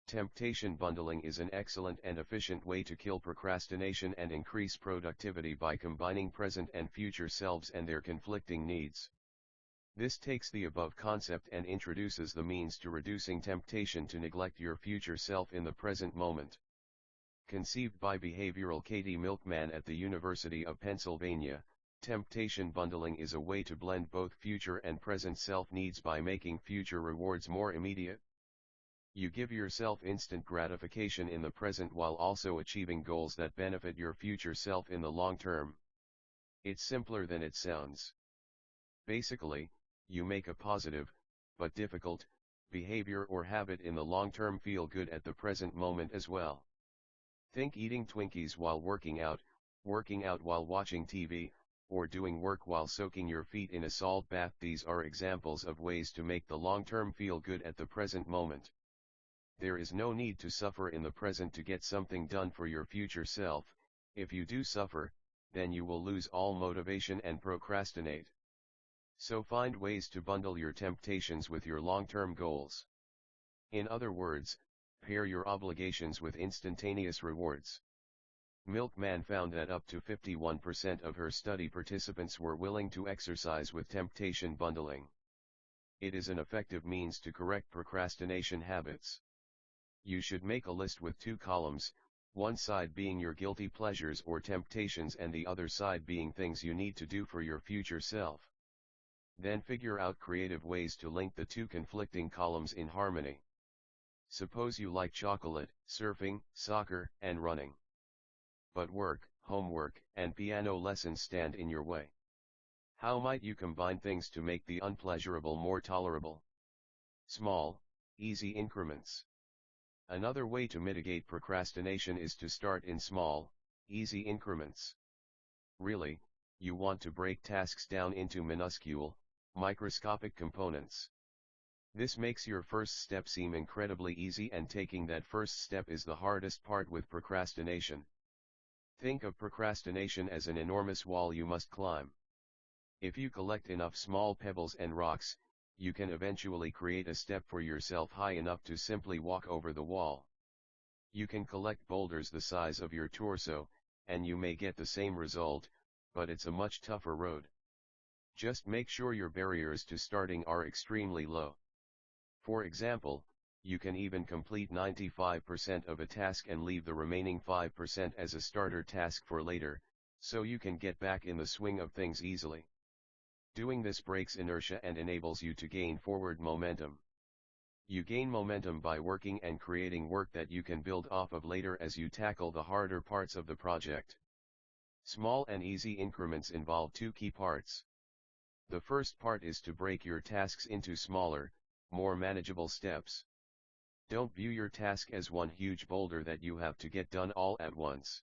Temptation bundling is an excellent and efficient way to kill procrastination and increase productivity by combining present and future selves and their conflicting needs. This takes the above concept and introduces the means to reducing temptation to neglect your future self in the present moment. Conceived by behavioral Katie Milkman at the University of Pennsylvania, temptation bundling is a way to blend both future and present self needs by making future rewards more immediate. You give yourself instant gratification in the present while also achieving goals that benefit your future self in the long term. It's simpler than it sounds. Basically, you make a positive, but difficult, behavior or habit in the long term feel good at the present moment as well. Think eating Twinkies while working out while watching TV, or doing work while soaking your feet in a salt bath. These are examples of ways to make the long term feel good at the present moment. There is no need to suffer in the present to get something done for your future self. If you do suffer, then you will lose all motivation and procrastinate. So find ways to bundle your temptations with your long-term goals. In other words, pair your obligations with instantaneous rewards. Milkman found that up to 51% of her study participants were willing to exercise with temptation bundling. It is an effective means to correct procrastination habits. You should make a list with 2 columns, one side being your guilty pleasures or temptations and the other side being things you need to do for your future self. Then figure out creative ways to link the 2 conflicting columns in harmony. Suppose you like chocolate, surfing, soccer, and running. But work, homework, and piano lessons stand in your way. How might you combine things to make the unpleasurable more tolerable? Small, easy increments. Another way to mitigate procrastination is to start in small, easy increments. Really, you want to break tasks down into minuscule, microscopic components. This makes your first step seem incredibly easy, and taking that first step is the hardest part with procrastination. Think of procrastination as an enormous wall you must climb. If you collect enough small pebbles and rocks, you can eventually create a step for yourself high enough to simply walk over the wall. You can collect boulders the size of your torso, and you may get the same result, but it's a much tougher road. Just make sure your barriers to starting are extremely low. For example, you can even complete 95% of a task and leave the remaining 5% as a starter task for later, so you can get back in the swing of things easily. Doing this breaks inertia and enables you to gain forward momentum. You gain momentum by working and creating work that you can build off of later as you tackle the harder parts of the project. Small and easy increments involve 2 key parts. The first part is to break your tasks into smaller, more manageable steps. Don't view your task as one huge boulder that you have to get done all at once.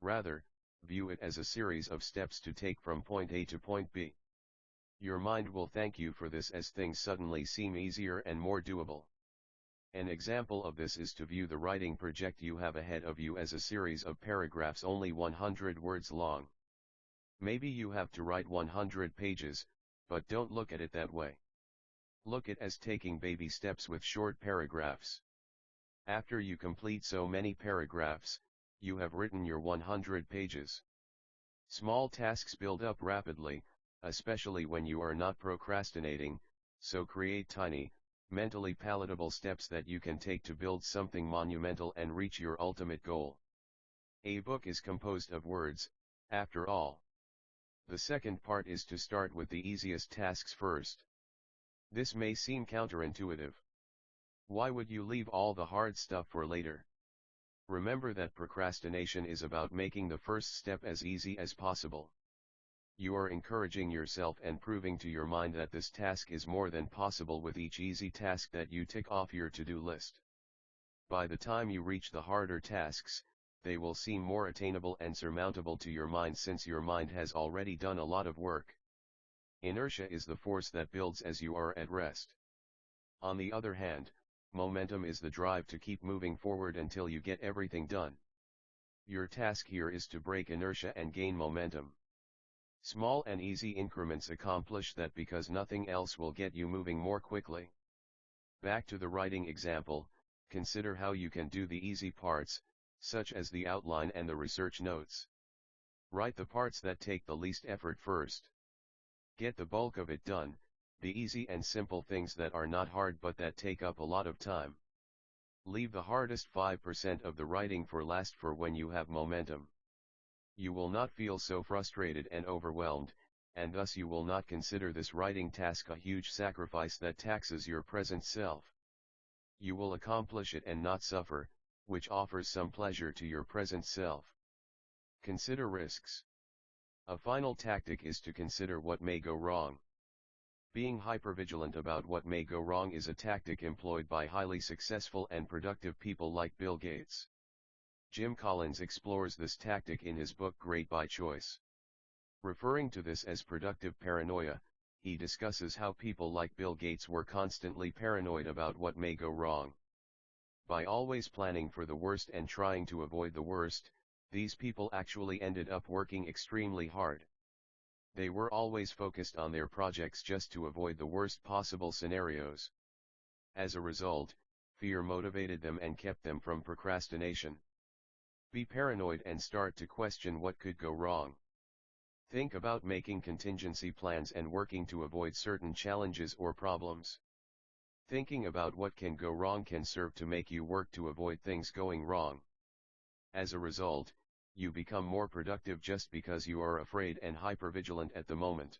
Rather, view it as a series of steps to take from point A to point B. Your mind will thank you for this as things suddenly seem easier and more doable. An example of this is to view the writing project you have ahead of you as a series of paragraphs only 100 words long. Maybe you have to write 100 pages, but don't look at it that way. Look at it as taking baby steps with short paragraphs. After you complete so many paragraphs, you have written your 100 pages. Small tasks build up rapidly, especially when you are not procrastinating, so create tiny, mentally palatable steps that you can take to build something monumental and reach your ultimate goal. A book is composed of words, after all. The second part is to start with the easiest tasks first. This may seem counterintuitive. Why would you leave all the hard stuff for later? Remember that procrastination is about making the first step as easy as possible. You are encouraging yourself and proving to your mind that this task is more than possible with each easy task that you tick off your to-do list. By the time you reach the harder tasks, they will seem more attainable and surmountable to your mind since your mind has already done a lot of work. Inertia is the force that builds as you are at rest. On the other hand, momentum is the drive to keep moving forward until you get everything done. Your task here is to break inertia and gain momentum. Small and easy increments accomplish that because nothing else will get you moving more quickly. Back to the writing example, consider how you can do the easy parts, such as the outline and the research notes. Write the parts that take the least effort first. Get the bulk of it done, the easy and simple things that are not hard but that take up a lot of time. Leave the hardest 5% of the writing for last for when you have momentum. You will not feel so frustrated and overwhelmed, and thus you will not consider this writing task a huge sacrifice that taxes your present self. You will accomplish it and not suffer, which offers some pleasure to your present self. Consider risks. A final tactic is to consider what may go wrong. Being hypervigilant about what may go wrong is a tactic employed by highly successful and productive people like Bill Gates. Jim Collins explores this tactic in his book Great by Choice. Referring to this as productive paranoia, he discusses how people like Bill Gates were constantly paranoid about what may go wrong. By always planning for the worst and trying to avoid the worst, these people actually ended up working extremely hard. They were always focused on their projects just to avoid the worst possible scenarios. As a result, fear motivated them and kept them from procrastination. Be paranoid and start to question what could go wrong. Think about making contingency plans and working to avoid certain challenges or problems. Thinking about what can go wrong can serve to make you work to avoid things going wrong. As a result, you become more productive just because you are afraid and hypervigilant at the moment.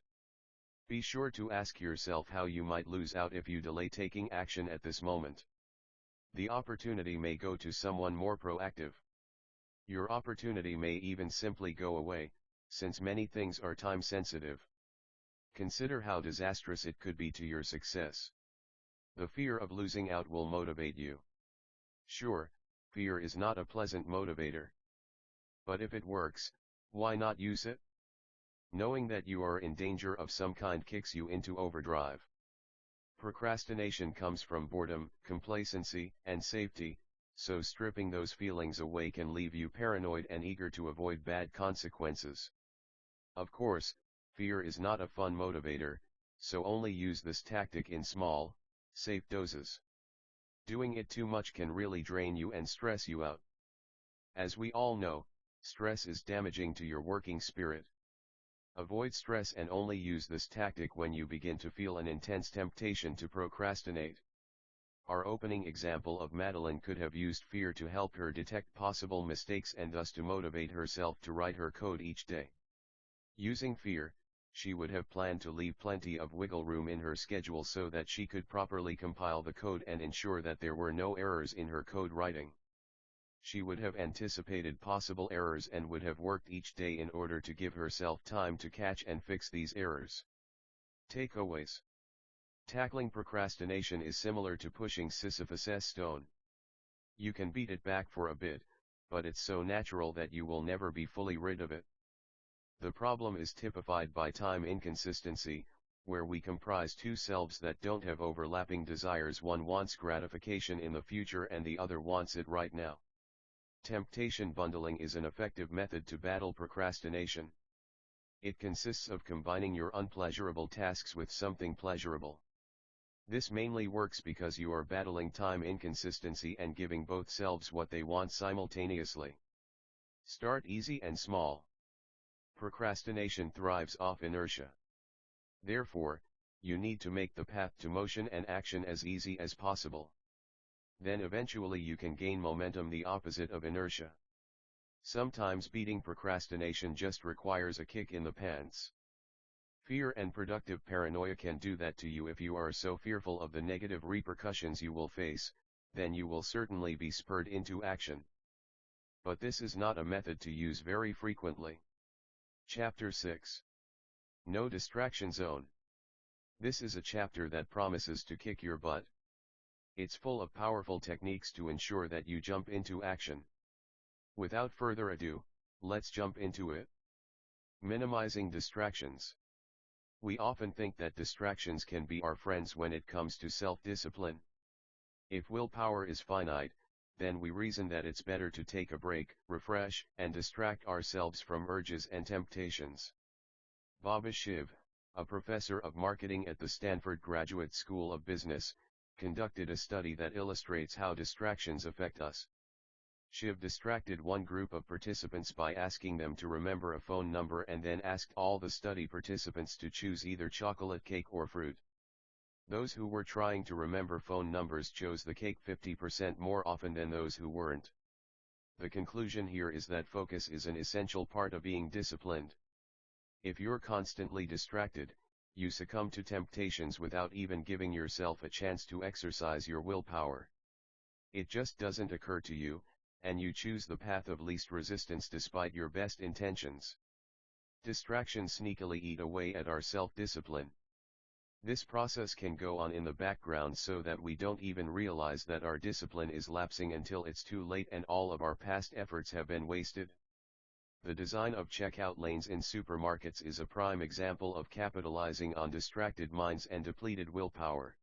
Be sure to ask yourself how you might lose out if you delay taking action at this moment. The opportunity may go to someone more proactive. Your opportunity may even simply go away, since many things are time sensitive. Consider how disastrous it could be to your success. The fear of losing out will motivate you. Sure, fear is not a pleasant motivator. But if it works, why not use it? Knowing that you are in danger of some kind kicks you into overdrive. Procrastination comes from boredom, complacency, and safety, so stripping those feelings away can leave you paranoid and eager to avoid bad consequences. Of course, fear is not a fun motivator, so only use this tactic in small, safe doses. Doing it too much can really drain you and stress you out. As we all know, stress is damaging to your working spirit. Avoid stress and only use this tactic when you begin to feel an intense temptation to procrastinate. Our opening example of Madeline could have used fear to help her detect possible mistakes and thus to motivate herself to write her code each day. Using fear, she would have planned to leave plenty of wiggle room in her schedule so that she could properly compile the code and ensure that there were no errors in her code writing. She would have anticipated possible errors and would have worked each day in order to give herself time to catch and fix these errors. Takeaways. Tackling procrastination is similar to pushing Sisyphus' stone. You can beat it back for a bit, but it's so natural that you will never be fully rid of it. The problem is typified by time inconsistency, where we comprise two selves that don't have overlapping desires. One wants gratification in the future and the other wants it right now. Temptation bundling is an effective method to battle procrastination. It consists of combining your unpleasurable tasks with something pleasurable. This mainly works because you are battling time inconsistency and giving both selves what they want simultaneously. Start easy and small. Procrastination thrives off inertia. Therefore, you need to make the path to motion and action as easy as possible. Then eventually you can gain momentum, the opposite of inertia. Sometimes beating procrastination just requires a kick in the pants. Fear and productive paranoia can do that to you. If you are so fearful of the negative repercussions you will face, then you will certainly be spurred into action. But this is not a method to use very frequently. Chapter 6. No Distraction Zone. This is a chapter that promises to kick your butt. It's full of powerful techniques to ensure that you jump into action. Without further ado, let's jump into it. Minimizing distractions. We often think that distractions can be our friends when it comes to self-discipline. If willpower is finite, then we reason that it's better to take a break, refresh, and distract ourselves from urges and temptations. Baba Shiv, a professor of marketing at the Stanford Graduate School of Business, conducted a study that illustrates how distractions affect us. Shiv distracted one group of participants by asking them to remember a phone number and then asked all the study participants to choose either chocolate cake or fruit. Those who were trying to remember phone numbers chose the cake 50% more often than those who weren't. The conclusion here is that focus is an essential part of being disciplined. If you're constantly distracted, you succumb to temptations without even giving yourself a chance to exercise your willpower. It just doesn't occur to you, and you choose the path of least resistance despite your best intentions. Distractions sneakily eat away at our self-discipline. This process can go on in the background so that we don't even realize that our discipline is lapsing until it's too late and all of our past efforts have been wasted. The design of checkout lanes in supermarkets is a prime example of capitalizing on distracted minds and depleted willpower.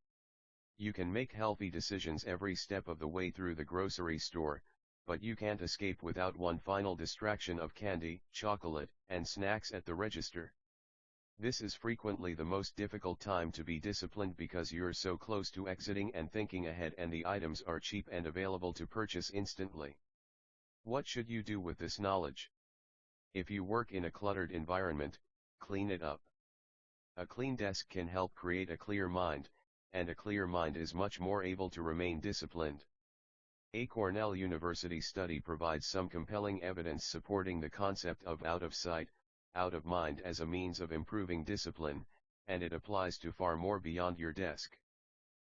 You can make healthy decisions every step of the way through the grocery store, but you can't escape without one final distraction of candy, chocolate, and snacks at the register. This is frequently the most difficult time to be disciplined because you're so close to exiting and thinking ahead, and the items are cheap and available to purchase instantly. What should you do with this knowledge? If you work in a cluttered environment, clean it up. A clean desk can help create a clear mind, and a clear mind is much more able to remain disciplined. A Cornell University study provides some compelling evidence supporting the concept of out of sight, out of mind as a means of improving discipline, and it applies to far more beyond your desk.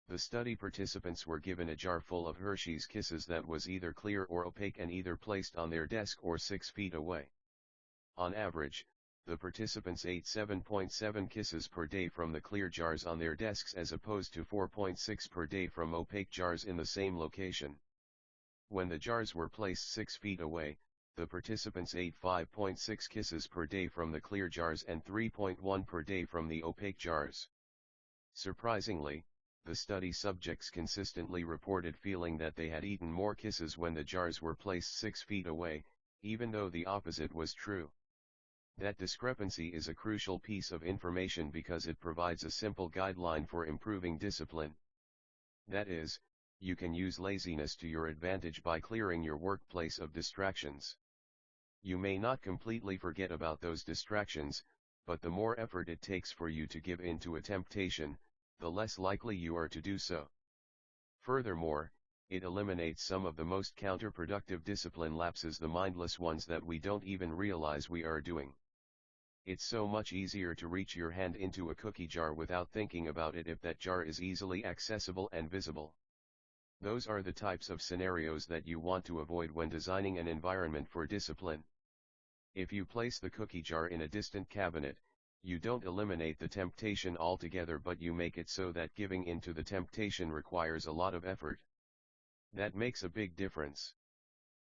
The study participants were given a jar full of Hershey's Kisses that was either clear or opaque and either placed on their desk or 6 feet away. On average, the participants ate 7.7 kisses per day from the clear jars on their desks as opposed to 4.6 per day from opaque jars in the same location. When the jars were placed 6 feet away, the participants ate 5.6 kisses per day from the clear jars and 3.1 per day from the opaque jars. Surprisingly, the study subjects consistently reported feeling that they had eaten more kisses when the jars were placed 6 feet away, even though the opposite was true. That discrepancy is a crucial piece of information because it provides a simple guideline for improving discipline. That is, you can use laziness to your advantage by clearing your workplace of distractions. You may not completely forget about those distractions, but the more effort it takes for you to give in to a temptation, the less likely you are to do so. Furthermore, it eliminates some of the most counterproductive discipline lapses, the mindless ones that we don't even realize we are doing. It's so much easier to reach your hand into a cookie jar without thinking about it if that jar is easily accessible and visible. Those are the types of scenarios that you want to avoid when designing an environment for discipline. If you place the cookie jar in a distant cabinet, you don't eliminate the temptation altogether, but you make it so that giving in to the temptation requires a lot of effort. That makes a big difference.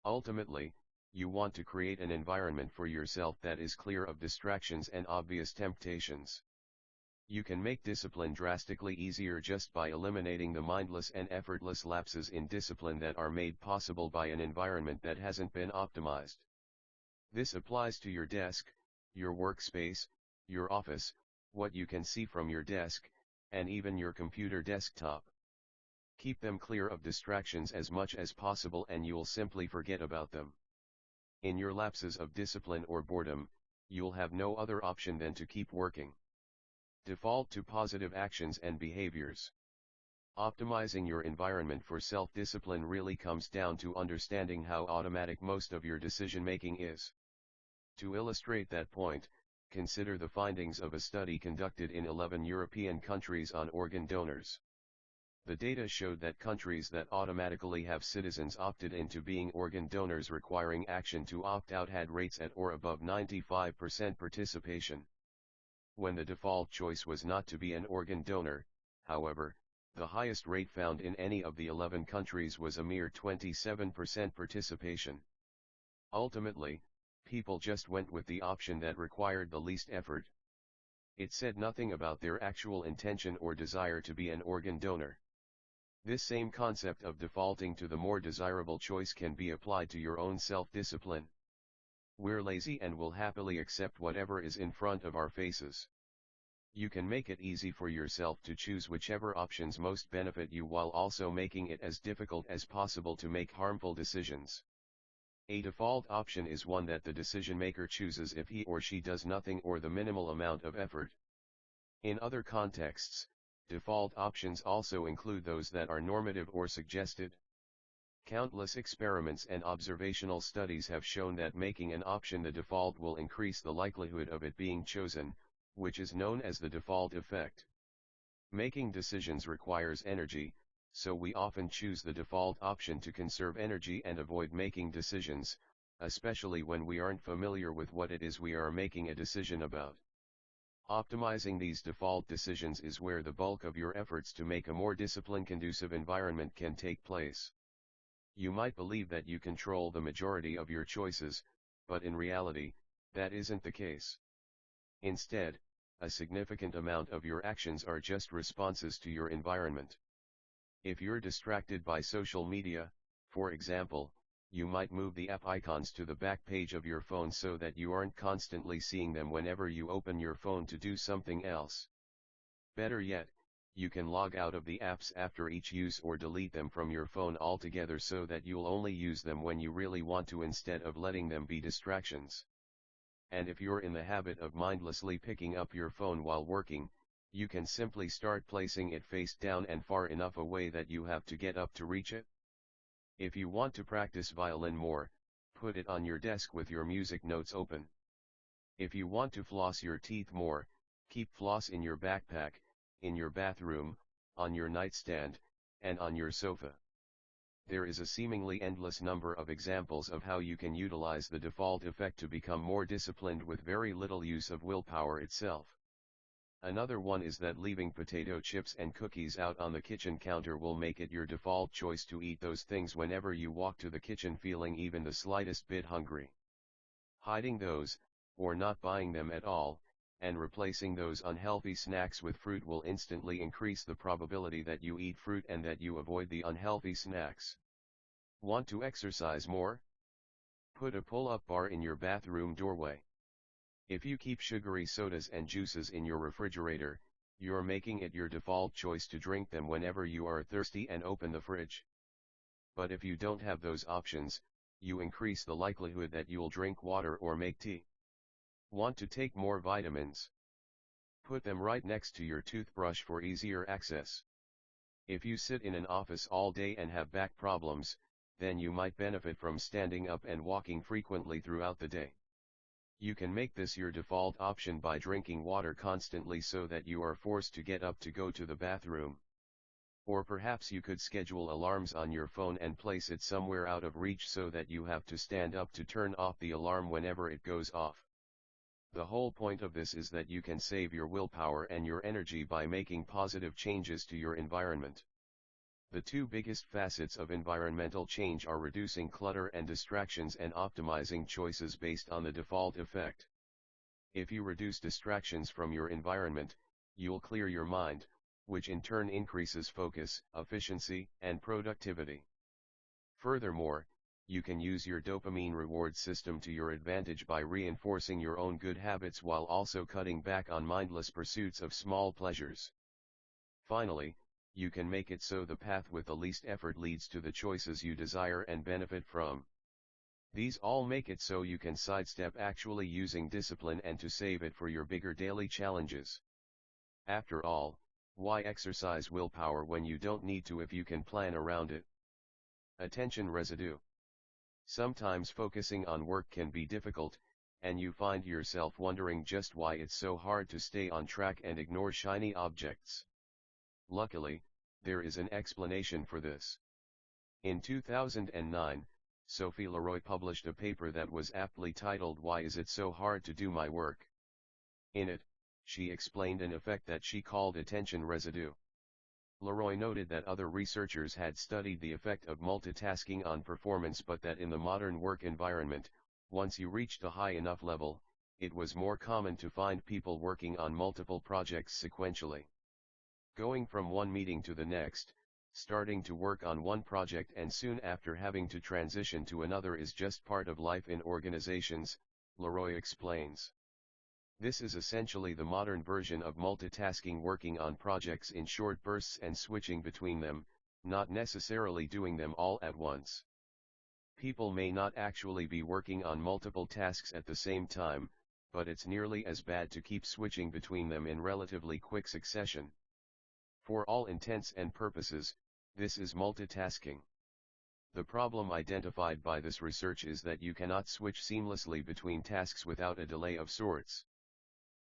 Ultimately, you want to create an environment for yourself that is clear of distractions and obvious temptations. You can make discipline drastically easier just by eliminating the mindless and effortless lapses in discipline that are made possible by an environment that hasn't been optimized. This applies to your desk, your workspace, your office, what you can see from your desk, and even your computer desktop. Keep them clear of distractions as much as possible and you'll simply forget about them. In your lapses of discipline or boredom, you'll have no other option than to keep working. Default to positive actions and behaviors. Optimizing your environment for self-discipline really comes down to understanding how automatic most of your decision-making is. To illustrate that point, consider the findings of a study conducted in 11 European countries on organ donors. The data showed that countries that automatically have citizens opted into being organ donors requiring action to opt out had rates at or above 95% participation. When the default choice was not to be an organ donor, however, the highest rate found in any of the 11 countries was a mere 27% participation. Ultimately, people just went with the option that required the least effort. It said nothing about their actual intention or desire to be an organ donor. This same concept of defaulting to the more desirable choice can be applied to your own self-discipline. We're lazy and will happily accept whatever is in front of our faces. You can make it easy for yourself to choose whichever options most benefit you while also making it as difficult as possible to make harmful decisions. A default option is one that the decision maker chooses if he or she does nothing or the minimal amount of effort. In other contexts, default options also include those that are normative or suggested. Countless experiments and observational studies have shown that making an option the default will increase the likelihood of it being chosen, which is known as the default effect. Making decisions requires energy, so we often choose the default option to conserve energy and avoid making decisions, especially when we aren't familiar with what it is we are making a decision about. Optimizing these default decisions is where the bulk of your efforts to make a more discipline-conducive environment can take place. You might believe that you control the majority of your choices, but in reality, that isn't the case. Instead, a significant amount of your actions are just responses to your environment. If you're distracted by social media, for example, you might move the app icons to the back page of your phone so that you aren't constantly seeing them whenever you open your phone to do something else. Better yet, you can log out of the apps after each use or delete them from your phone altogether so that you'll only use them when you really want to instead of letting them be distractions. And if you're in the habit of mindlessly picking up your phone while working, you can simply start placing it face down and far enough away that you have to get up to reach it. If you want to practice violin more, put it on your desk with your music notes open. If you want to floss your teeth more, keep floss in your backpack, in your bathroom, on your nightstand, and on your sofa. There is a seemingly endless number of examples of how you can utilize the default effect to become more disciplined with very little use of willpower itself. Another one is that leaving potato chips and cookies out on the kitchen counter will make it your default choice to eat those things whenever you walk to the kitchen feeling even the slightest bit hungry. Hiding those, or not buying them at all, and replacing those unhealthy snacks with fruit will instantly increase the probability that you eat fruit and that you avoid the unhealthy snacks. Want to exercise more? Put a pull-up bar in your bathroom doorway. If you keep sugary sodas and juices in your refrigerator, you're making it your default choice to drink them whenever you are thirsty and open the fridge. But if you don't have those options, you increase the likelihood that you'll drink water or make tea. Want to take more vitamins? Put them right next to your toothbrush for easier access. If you sit in an office all day and have back problems, then you might benefit from standing up and walking frequently throughout the day. You can make this your default option by drinking water constantly so that you are forced to get up to go to the bathroom. Or perhaps you could schedule alarms on your phone and place it somewhere out of reach so that you have to stand up to turn off the alarm whenever it goes off. The whole point of this is that you can save your willpower and your energy by making positive changes to your environment. The two biggest facets of environmental change are reducing clutter and distractions and optimizing choices based on the default effect. If you reduce distractions from your environment, you'll clear your mind, which in turn increases focus, efficiency, and productivity. Furthermore, you can use your dopamine reward system to your advantage by reinforcing your own good habits while also cutting back on mindless pursuits of small pleasures. Finally, you can make it so the path with the least effort leads to the choices you desire and benefit from. These all make it so you can sidestep actually using discipline and to save it for your bigger daily challenges. After all, why exercise willpower when you don't need to if you can plan around it? Attention residue. Sometimes focusing on work can be difficult, and you find yourself wondering just why it's so hard to stay on track and ignore shiny objects. Luckily, there is an explanation for this. In 2009, Sophie Leroy published a paper that was aptly titled "Why Is It So Hard to Do My Work?" In it, she explained an effect that she called attention residue. Leroy noted that other researchers had studied the effect of multitasking on performance, but that in the modern work environment, once you reached a high enough level, it was more common to find people working on multiple projects sequentially. Going from one meeting to the next, starting to work on one project and soon after having to transition to another is just part of life in organizations, Leroy explains. This is essentially the modern version of multitasking, working on projects in short bursts and switching between them, not necessarily doing them all at once. People may not actually be working on multiple tasks at the same time, but it's nearly as bad to keep switching between them in relatively quick succession. For all intents and purposes, this is multitasking. The problem identified by this research is that you cannot switch seamlessly between tasks without a delay of sorts.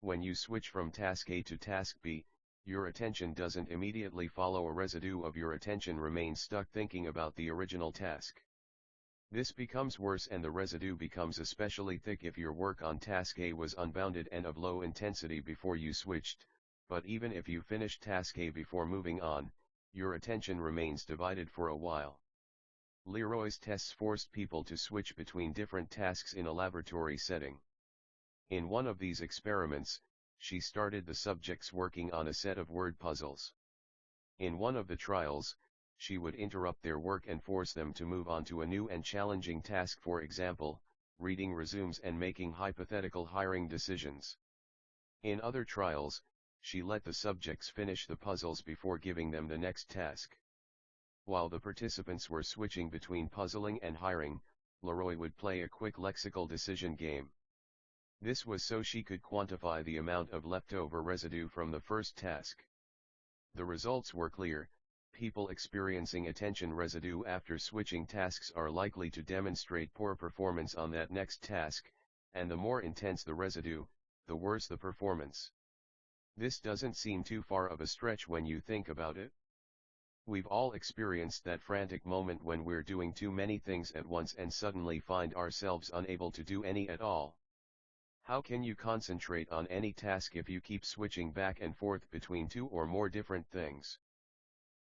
When you switch from task A to task B, your attention doesn't immediately follow. A residue of your attention remains stuck thinking about the original task. This becomes worse, and the residue becomes especially thick if your work on task A was unbounded and of low intensity before you switched, but even if you finished task A before moving on, your attention remains divided for a while. Leroy's tests forced people to switch between different tasks in a laboratory setting. In one of these experiments, she started the subjects working on a set of word puzzles. In one of the trials, she would interrupt their work and force them to move on to a new and challenging task, for example, reading resumes and making hypothetical hiring decisions. In other trials, she let the subjects finish the puzzles before giving them the next task. While the participants were switching between puzzling and hiring, Leroy would play a quick lexical decision game. This was so she could quantify the amount of leftover residue from the first task. The results were clear. People experiencing attention residue after switching tasks are likely to demonstrate poor performance on that next task, and the more intense the residue, the worse the performance. This doesn't seem too far of a stretch when you think about it. We've all experienced that frantic moment when we're doing too many things at once and suddenly find ourselves unable to do any at all. How can you concentrate on any task if you keep switching back and forth between two or more different things?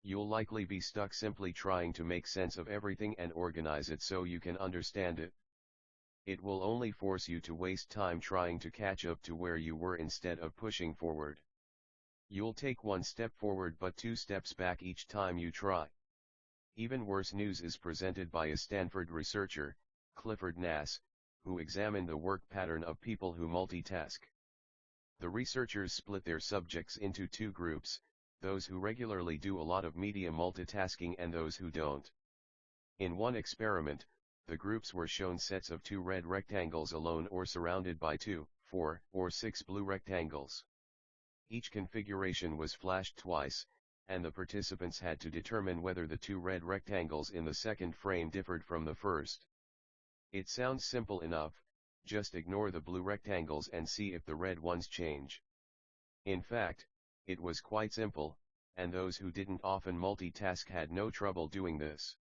You'll likely be stuck simply trying to make sense of everything and organize it so you can understand it. It will only force you to waste time trying to catch up to where you were instead of pushing forward. You'll take one step forward but 2 steps back each time you try. Even worse news is presented by a Stanford researcher, Clifford Nass, who examined the work pattern of people who multitask. The researchers split their subjects into 2 groups, those who regularly do a lot of media multitasking and those who don't. In one experiment, the groups were shown sets of 2 red rectangles alone or surrounded by 2, 4, or 6 blue rectangles. Each configuration was flashed twice, and the participants had to determine whether the 2 red rectangles in the second frame differed from the first. It sounds simple enough, just ignore the blue rectangles and see if the red ones change. In fact, it was quite simple, and those who didn't often multitask had no trouble doing this.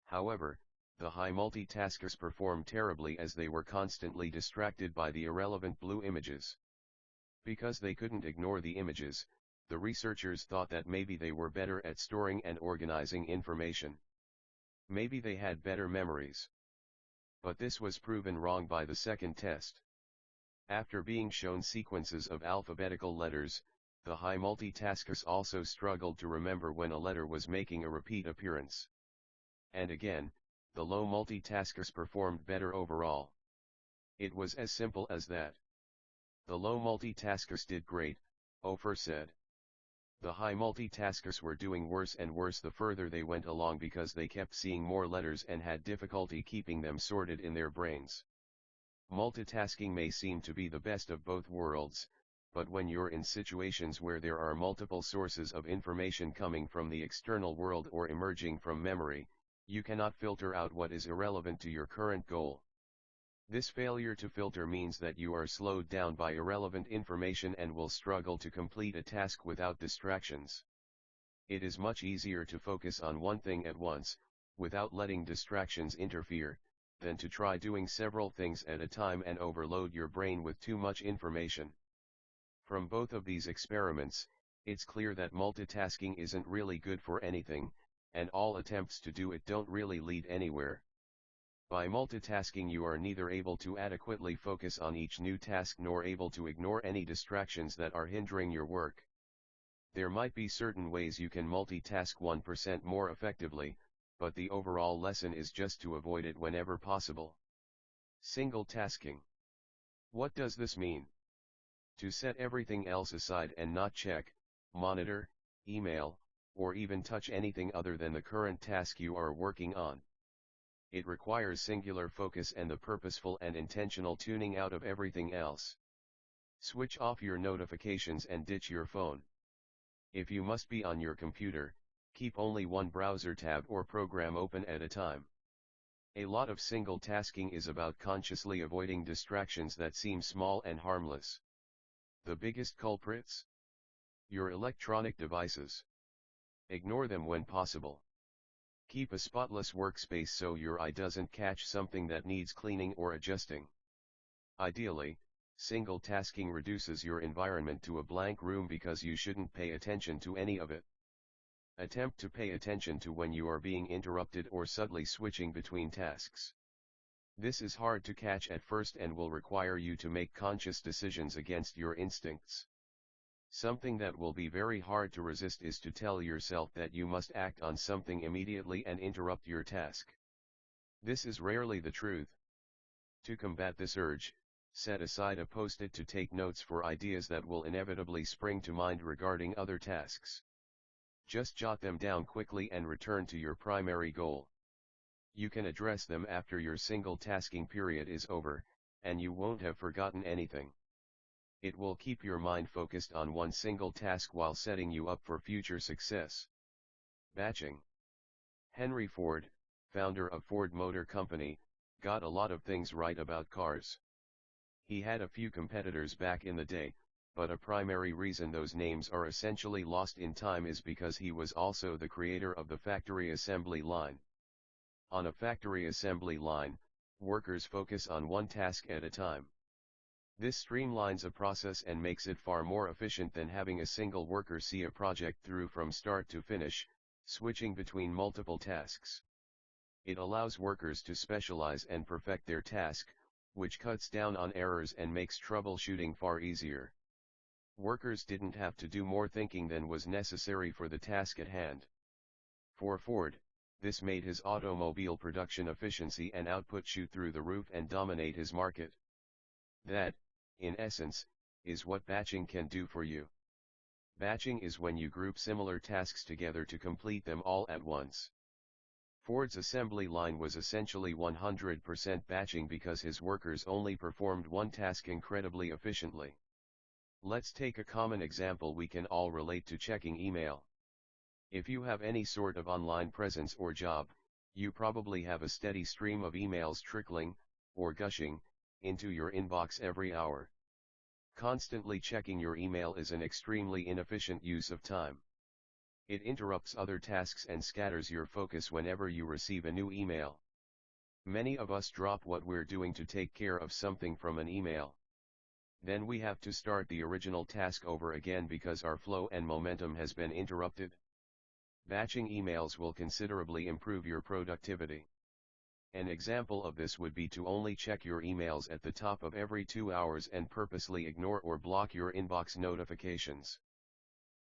However, the high multitaskers performed terribly as they were constantly distracted by the irrelevant blue images. Because they couldn't ignore the images, the researchers thought that maybe they were better at storing and organizing information. Maybe they had better memories. But this was proven wrong by the second test. After being shown sequences of alphabetical letters, the high multitaskers also struggled to remember when a letter was making a repeat appearance. And again, the low multitaskers performed better overall. It was as simple as that. The low multitaskers did great, Ofer said. The high multitaskers were doing worse and worse the further they went along because they kept seeing more letters and had difficulty keeping them sorted in their brains. Multitasking may seem to be the best of both worlds, but when you're in situations where there are multiple sources of information coming from the external world or emerging from memory, you cannot filter out what is irrelevant to your current goal. This failure to filter means that you are slowed down by irrelevant information and will struggle to complete a task without distractions. It is much easier to focus on one thing at once, without letting distractions interfere, than to try doing several things at a time and overload your brain with too much information. From both of these experiments, it's clear that multitasking isn't really good for anything, and all attempts to do it don't really lead anywhere. By multitasking you are neither able to adequately focus on each new task nor able to ignore any distractions that are hindering your work. There might be certain ways you can multitask 1% more effectively, but the overall lesson is just to avoid it whenever possible. Single tasking. What does this mean? To set everything else aside and not check, monitor, email, or even touch anything other than the current task you are working on. It requires singular focus and the purposeful and intentional tuning out of everything else. Switch off your notifications and ditch your phone. If you must be on your computer, keep only one browser tab or program open at a time. A lot of single tasking is about consciously avoiding distractions that seem small and harmless. The biggest culprits? Your electronic devices. Ignore them when possible. Keep a spotless workspace so your eye doesn't catch something that needs cleaning or adjusting. Ideally, single tasking reduces your environment to a blank room because you shouldn't pay attention to any of it. Attempt to pay attention to when you are being interrupted or subtly switching between tasks. This is hard to catch at first and will require you to make conscious decisions against your instincts. Something that will be very hard to resist is to tell yourself that you must act on something immediately and interrupt your task. This is rarely the truth. To combat this urge, set aside a post-it to take notes for ideas that will inevitably spring to mind regarding other tasks. Just jot them down quickly and return to your primary goal. You can address them after your single tasking period is over, and you won't have forgotten anything. It will keep your mind focused on one single task while setting you up for future success. Batching. Henry Ford, founder of Ford Motor Company, got a lot of things right about cars. He had a few competitors back in the day, but a primary reason those names are essentially lost in time is because he was also the creator of the factory assembly line. On a factory assembly line, workers focus on one task at a time. This streamlines a process and makes it far more efficient than having a single worker see a project through from start to finish, switching between multiple tasks. It allows workers to specialize and perfect their task, which cuts down on errors and makes troubleshooting far easier. Workers didn't have to do more thinking than was necessary for the task at hand. For Ford, this made his automobile production efficiency and output shoot through the roof and dominate his market. That, in essence, is what batching can do for you. Batching is when you group similar tasks together to complete them all at once. Ford's assembly line was essentially 100% batching because his workers only performed one task incredibly efficiently. Let's take a common example we can all relate to: checking email. If you have any sort of online presence or job, you probably have a steady stream of emails trickling, or gushing, into your inbox every hour. Constantly checking your email is an extremely inefficient use of time. It interrupts other tasks and scatters your focus whenever you receive a new email. Many of us drop what we're doing to take care of something from an email. Then we have to start the original task over again because our flow and momentum has been interrupted. Batching emails will considerably improve your productivity. An example of this would be to only check your emails at the top of every 2 hours and purposely ignore or block your inbox notifications.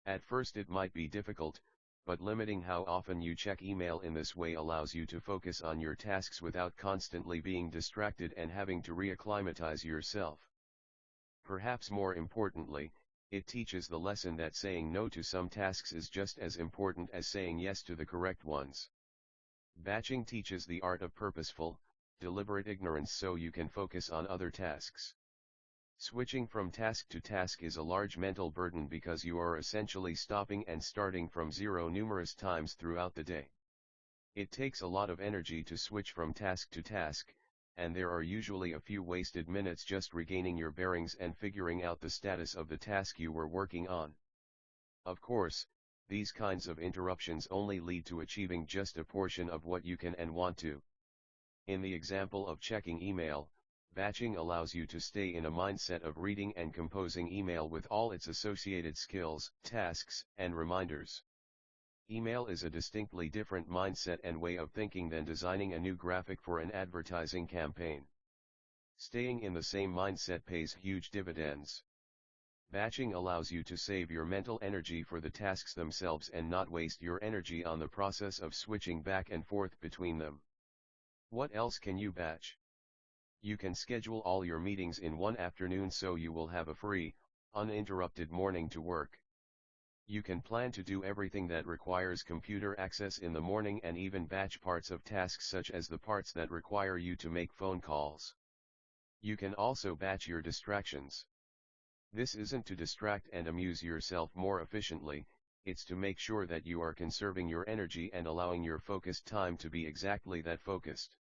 At first it might be difficult, but limiting how often you check email in this way allows you to focus on your tasks without constantly being distracted and having to reacclimatize yourself. Perhaps more importantly, It teaches the lesson that saying no to some tasks is just as important as saying yes to the correct ones. Batching teaches the art of purposeful, deliberate ignorance so you can focus on other tasks. Switching from task to task is a large mental burden because you are essentially stopping and starting from zero numerous times throughout the day. It takes a lot of energy to switch from task to task, and there are usually a few wasted minutes just regaining your bearings and figuring out the status of the task you were working on. Of course, these kinds of interruptions only lead to achieving just a portion of what you can and want to. In the example of checking email, batching allows you to stay in a mindset of reading and composing email with all its associated skills, tasks, and reminders. Email is a distinctly different mindset and way of thinking than designing a new graphic for an advertising campaign. Staying in the same mindset pays huge dividends. Batching allows you to save your mental energy for the tasks themselves and not waste your energy on the process of switching back and forth between them. What else can you batch? You can schedule all your meetings in one afternoon so you will have a free, uninterrupted morning to work. You can plan to do everything that requires computer access in the morning and even batch parts of tasks such as the parts that require you to make phone calls. You can also batch your distractions. This isn't to distract and amuse yourself more efficiently, it's to make sure that you are conserving your energy and allowing your focused time to be exactly that, focused.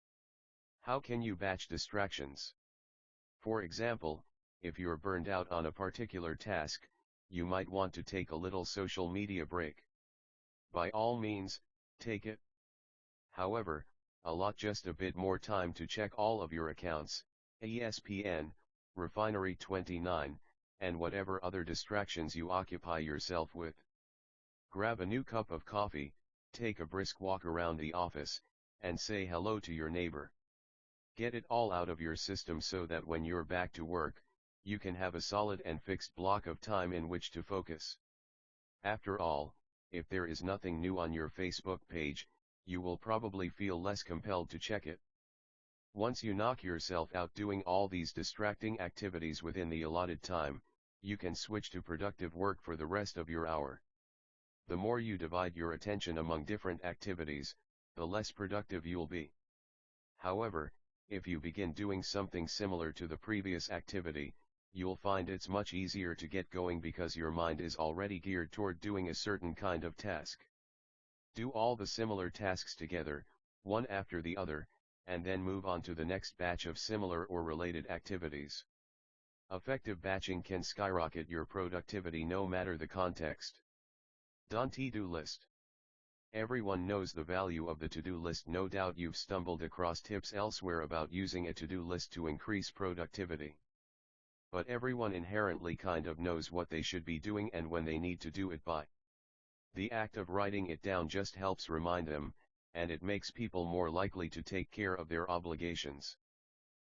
How can you batch distractions? For example, if you're burned out on a particular task, you might want to take a little social media break. By all means, take it. However, allot just a bit more time to check all of your accounts, ESPN, Refinery 29, and whatever other distractions you occupy yourself with. Grab a new cup of coffee, take a brisk walk around the office, and say hello to your neighbor. Get it all out of your system so that when you're back to work, you can have a solid and fixed block of time in which to focus. After all, if there is nothing new on your Facebook page, you will probably feel less compelled to check it. Once you knock yourself out doing all these distracting activities within the allotted time, you can switch to productive work for the rest of your hour. The more you divide your attention among different activities, the less productive you'll be. However, if you begin doing something similar to the previous activity, you'll find it's much easier to get going because your mind is already geared toward doing a certain kind of task. Do all the similar tasks together, one after the other, and then move on to the next batch of similar or related activities. Effective batching can skyrocket your productivity no matter the context. To-do list. Everyone knows the value of the to-do list. No doubt you've stumbled across tips elsewhere about using a to-do list to increase productivity. But everyone inherently kind of knows what they should be doing and when they need to do it by. The act of writing it down just helps remind them, and it makes people more likely to take care of their obligations.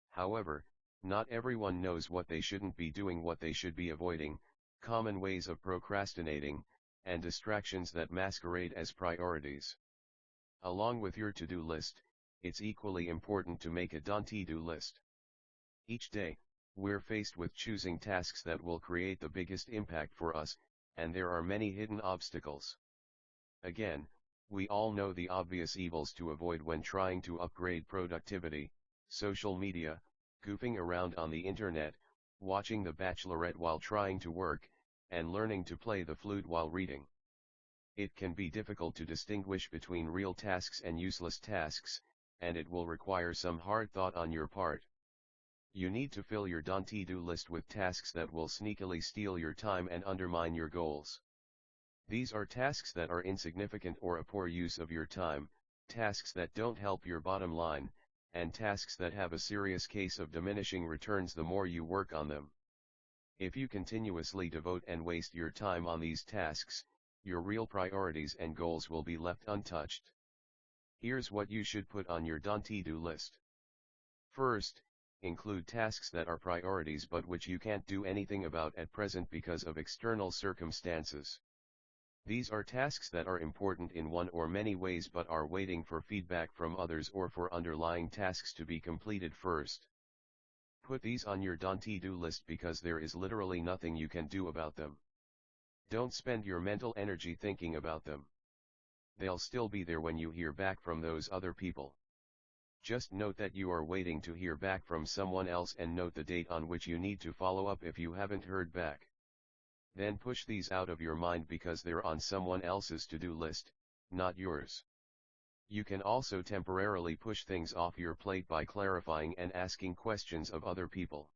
However, not everyone knows what they shouldn't be doing, what they should be avoiding, common ways of procrastinating, and distractions that masquerade as priorities. Along with your to-do list, it's equally important to make a to-do list. Each day, we're faced with choosing tasks that will create the biggest impact for us, and there are many hidden obstacles. Again, we all know the obvious evils to avoid when trying to upgrade productivity: social media, goofing around on the internet, watching The Bachelorette while trying to work, and learning to play the flute while reading. It can be difficult to distinguish between real tasks and useless tasks, and it will require some hard thought on your part. You need to fill your to-do list with tasks that will sneakily steal your time and undermine your goals. These are tasks that are insignificant or a poor use of your time, tasks that don't help your bottom line, and tasks that have a serious case of diminishing returns the more you work on them. If you continuously devote and waste your time on these tasks, your real priorities and goals will be left untouched. Here's what you should put on your to-do list. First, include tasks that are priorities but which you can't do anything about at present because of external circumstances. These are tasks that are important in one or many ways but are waiting for feedback from others or for underlying tasks to be completed first. Put these on your to-do list because there is literally nothing you can do about them. Don't spend your mental energy thinking about them. They'll still be there when you hear back from those other people. Just note that you are waiting to hear back from someone else and note the date on which you need to follow up if you haven't heard back. Then push these out of your mind because they're on someone else's to-do list, not yours. You can also temporarily push things off your plate by clarifying and asking questions of other people.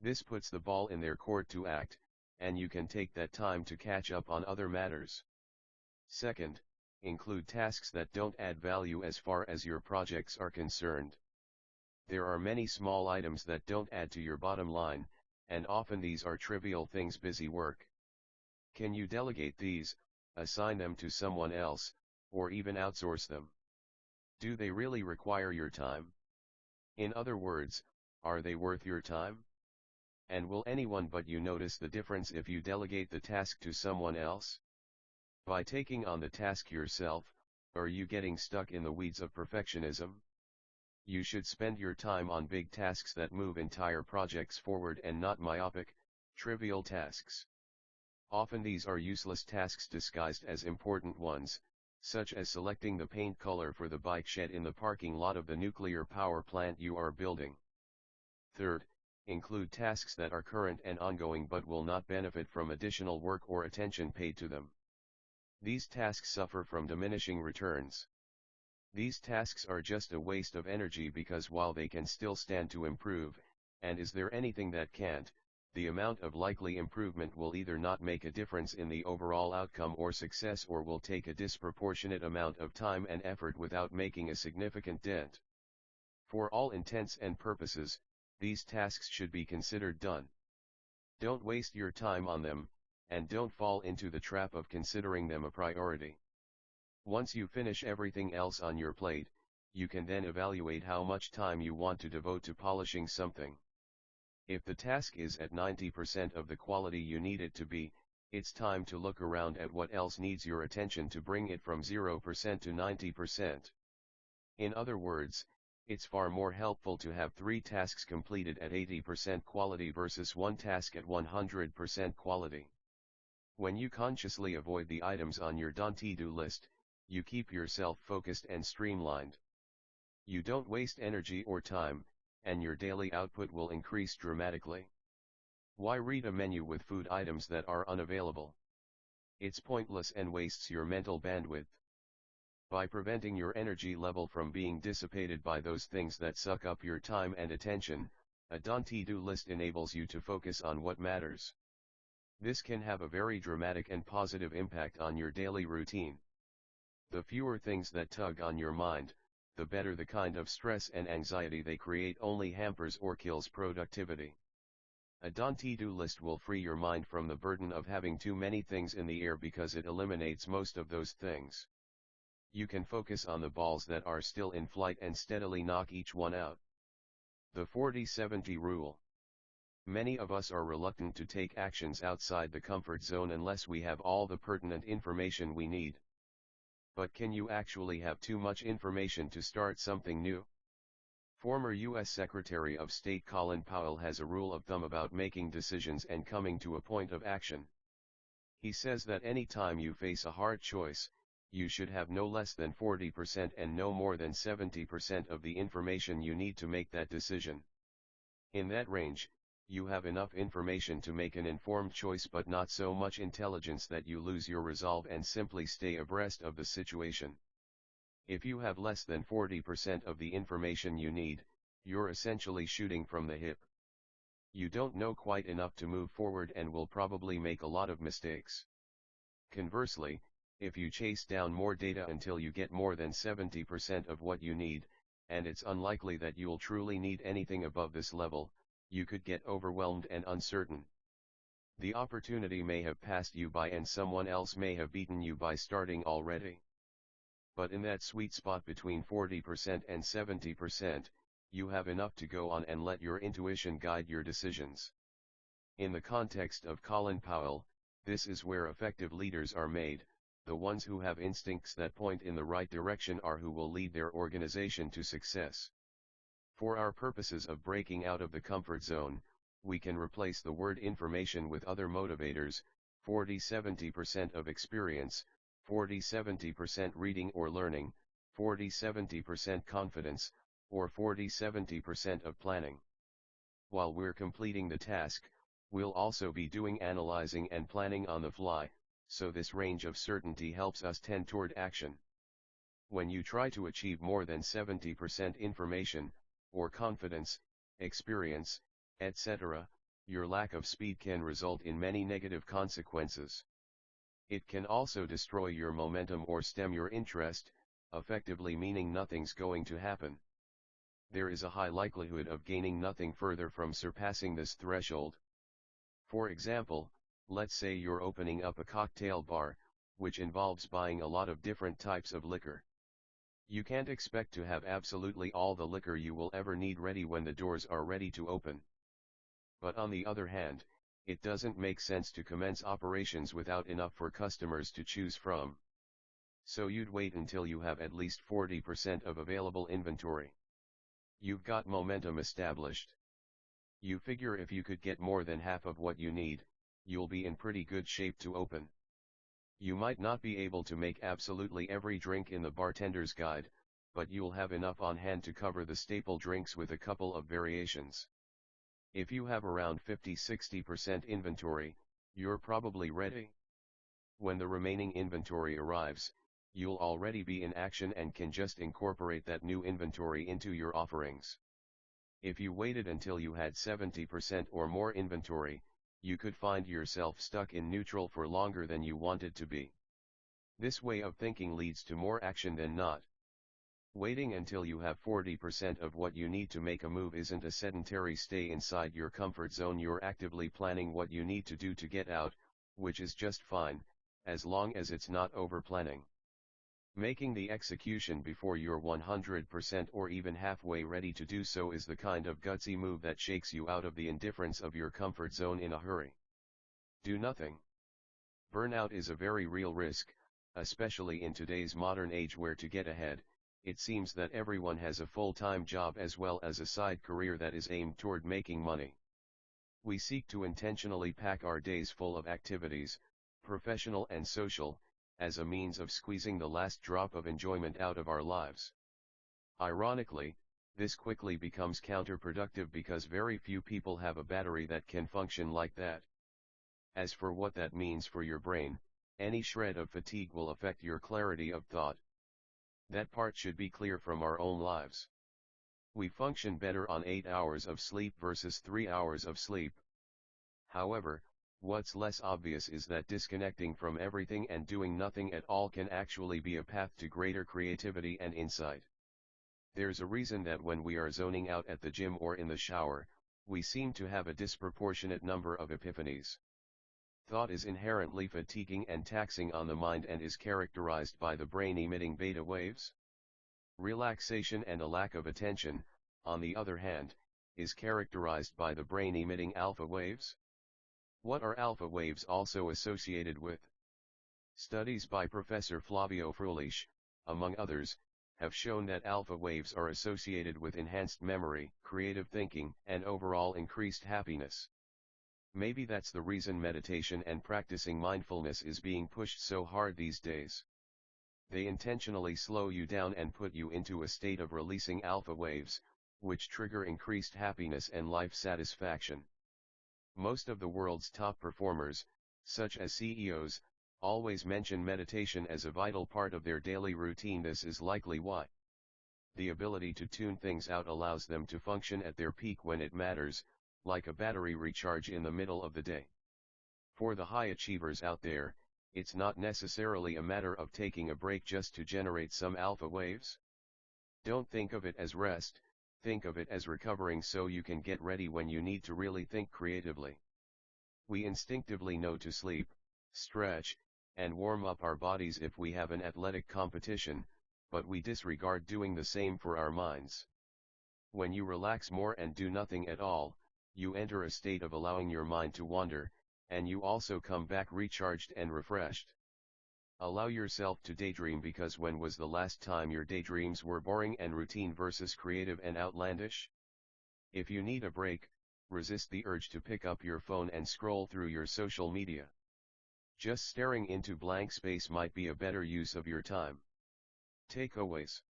This puts the ball in their court to act, and you can take that time to catch up on other matters. Second, include tasks that don't add value as far as your projects are concerned. There are many small items that don't add to your bottom line, and often these are trivial things, busy work. Can you delegate these, assign them to someone else, or even outsource them? Do they really require your time? In other words, are they worth your time? And will anyone but you notice the difference if you delegate the task to someone else? By taking on the task yourself, are you getting stuck in the weeds of perfectionism? You should spend your time on big tasks that move entire projects forward and not myopic, trivial tasks. Often these are useless tasks disguised as important ones, such as selecting the paint color for the bike shed in the parking lot of the nuclear power plant you are building. Third, include tasks that are current and ongoing but will not benefit from additional work or attention paid to them. These tasks suffer from diminishing returns. These tasks are just a waste of energy because while they can still stand to improve, and is there anything that can't, the amount of likely improvement will either not make a difference in the overall outcome or success or will take a disproportionate amount of time and effort without making a significant dent. For all intents and purposes, these tasks should be considered done. Don't waste your time on them, and don't fall into the trap of considering them a priority. Once you finish everything else on your plate, you can then evaluate how much time you want to devote to polishing something. If the task is at 90% of the quality you need it to be, it's time to look around at what else needs your attention to bring it from 0% to 90%. In other words, it's far more helpful to have 3 tasks completed at 80% quality versus 1 task at 100% quality. When you consciously avoid the items on your to-do list, you keep yourself focused and streamlined. You don't waste energy or time, and your daily output will increase dramatically. Why read a menu with food items that are unavailable? It's pointless and wastes your mental bandwidth. By preventing your energy level from being dissipated by those things that suck up your time and attention, a to-do list enables you to focus on what matters. This can have a very dramatic and positive impact on your daily routine. The fewer things that tug on your mind, the better. The kind of stress and anxiety they create only hampers or kills productivity. A to-do list will free your mind from the burden of having too many things in the air because it eliminates most of those things. You can focus on the balls that are still in flight and steadily knock each one out. The 40-70 rule. Many of us are reluctant to take actions outside the comfort zone unless we have all the pertinent information we need. But can you actually have too much information to start something new? Former U.S. Secretary of State Colin Powell has a rule of thumb about making decisions and coming to a point of action. He says that any time you face a hard choice, you should have no less than 40% and no more than 70% of the information you need to make that decision. In that range, you have enough information to make an informed choice but not so much intelligence that you lose your resolve and simply stay abreast of the situation. If you have less than 40% of the information you need, you're essentially shooting from the hip. You don't know quite enough to move forward and will probably make a lot of mistakes. Conversely, if you chase down more data until you get more than 70% of what you need, and it's unlikely that you'll truly need anything above this level, you could get overwhelmed and uncertain. The opportunity may have passed you by and someone else may have beaten you by starting already. But in that sweet spot between 40% and 70%, you have enough to go on and let your intuition guide your decisions. In the context of Colin Powell, this is where effective leaders are made. The ones who have instincts that point in the right direction are who will lead their organization to success. For our purposes of breaking out of the comfort zone, we can replace the word information with other motivators: 40-70% of experience, 40-70% reading or learning, 40-70% confidence, or 40-70% of planning. While we're completing the task, we'll also be doing analyzing and planning on the fly, so this range of certainty helps us tend toward action. When you try to achieve more than 70% information, or confidence, experience, etc., your lack of speed can result in many negative consequences. It can also destroy your momentum or stem your interest, effectively meaning nothing's going to happen. There is a high likelihood of gaining nothing further from surpassing this threshold. For example, let's say you're opening up a cocktail bar, which involves buying a lot of different types of liquor. You can't expect to have absolutely all the liquor you will ever need ready when the doors are ready to open. But on the other hand, it doesn't make sense to commence operations without enough for customers to choose from. So you'd wait until you have at least 40% of available inventory. You've got momentum established. You figure if you could get more than half of what you need, you'll be in pretty good shape to open. You might not be able to make absolutely every drink in the bartender's guide, but you'll have enough on hand to cover the staple drinks with a couple of variations. If you have around 50-60% inventory, you're probably ready. When the remaining inventory arrives, you'll already be in action and can just incorporate that new inventory into your offerings. If you waited until you had 70% or more inventory, you could find yourself stuck in neutral for longer than you wanted to be. This way of thinking leads to more action than not. Waiting until you have 40% of what you need to make a move isn't a sedentary stay inside your comfort zone. You're actively planning what you need to do to get out, which is just fine, as long as it's not over-planning. Making the execution before you're 100% or even halfway ready to do so is the kind of gutsy move that shakes you out of the indifference of your comfort zone in a hurry. Do nothing. Burnout is a very real risk, especially in today's modern age where to get ahead, it seems that everyone has a full-time job as well as a side career that is aimed toward making money. We seek to intentionally pack our days full of activities, professional and social, as a means of squeezing the last drop of enjoyment out of our lives. Ironically, this quickly becomes counterproductive because very few people have a battery that can function like that. As for what that means for your brain, any shred of fatigue will affect your clarity of thought. That part should be clear from our own lives. We function better on 8 hours of sleep versus 3 hours of sleep. However, what's less obvious is that disconnecting from everything and doing nothing at all can actually be a path to greater creativity and insight. There's a reason that when we are zoning out at the gym or in the shower, we seem to have a disproportionate number of epiphanies. Thought is inherently fatiguing and taxing on the mind and is characterized by the brain emitting beta waves. Relaxation and a lack of attention, on the other hand, is characterized by the brain emitting alpha waves. What are alpha waves also associated with? Studies by Professor Flavio Frulich, among others, have shown that alpha waves are associated with enhanced memory, creative thinking, and overall increased happiness. Maybe that's the reason meditation and practicing mindfulness is being pushed so hard these days. They intentionally slow you down and put you into a state of releasing alpha waves, which trigger increased happiness and life satisfaction. Most of the world's top performers, such as CEOs, always mention meditation as a vital part of their daily routine. This is likely why. The ability to tune things out allows them to function at their peak when it matters, like a battery recharge in the middle of the day. For the high achievers out there, it's not necessarily a matter of taking a break just to generate some alpha waves. Don't think of it as rest, think of it as recovering so you can get ready when you need to really think creatively. We instinctively know to sleep, stretch, and warm up our bodies if we have an athletic competition, but we disregard doing the same for our minds. When you relax more and do nothing at all, you enter a state of allowing your mind to wander, and you also come back recharged and refreshed. Allow yourself to daydream, because when was the last time your daydreams were boring and routine versus creative and outlandish? If you need a break, resist the urge to pick up your phone and scroll through your social media. Just staring into blank space might be a better use of your time. Takeaways.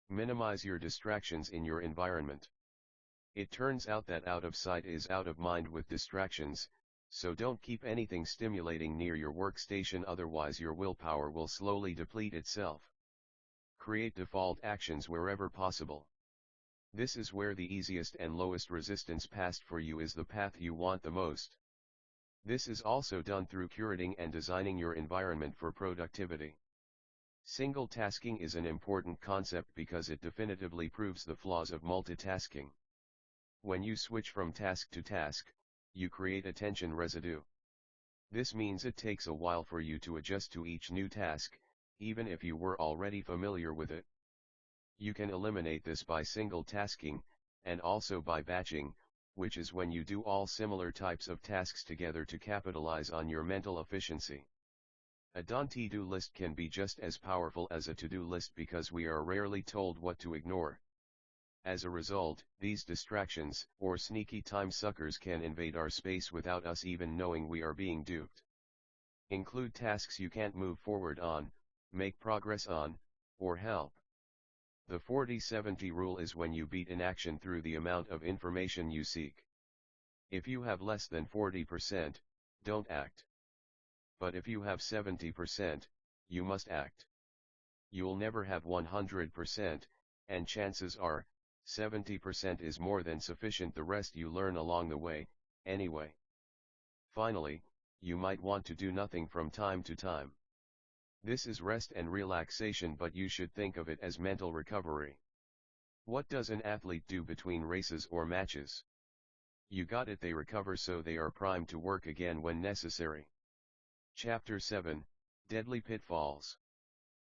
Minimize your distractions in your environment. It turns out that out of sight is out of mind with distractions, so don't keep anything stimulating near your workstation, otherwise your willpower will slowly deplete itself. Create default actions wherever possible. This is where the easiest and lowest resistance path for you is the path you want the most. This is also done through curating and designing your environment for productivity. Single tasking is an important concept because it definitively proves the flaws of multitasking. When you switch from task to task, you create attention residue. This means it takes a while for you to adjust to each new task, even if you were already familiar with it. You can eliminate this by single tasking, and also by batching, which is when you do all similar types of tasks together to capitalize on your mental efficiency. A to-do list can be just as powerful as a to-do list because we are rarely told what to ignore. As a result, these distractions, or sneaky time suckers, can invade our space without us even knowing we are being duped. Include tasks you can't move forward on, make progress on, or help. The 40-70 rule is when you beat inaction through the amount of information you seek. If you have less than 40%, don't act. But if you have 70%, you must act. You'll never have 100%, and chances are, 70% is more than sufficient. The rest you learn along the way, anyway. Finally, you might want to do nothing from time to time. This is rest and relaxation, but you should think of it as mental recovery. What does an athlete do between races or matches? You got it, they recover so they are primed to work again when necessary. Chapter 7, Deadly Pitfalls.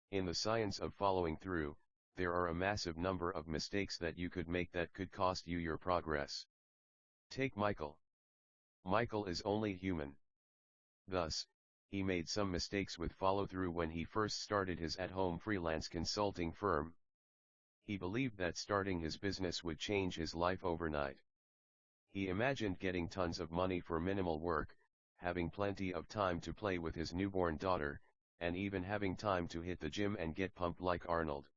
In the science of following through, there are a massive number of mistakes that you could make that could cost you your progress. Take Michael. Michael is only human. Thus, he made some mistakes with follow-through when he first started his at-home freelance consulting firm. He believed that starting his business would change his life overnight. He imagined getting tons of money for minimal work, having plenty of time to play with his newborn daughter, and even having time to hit the gym and get pumped like Arnold.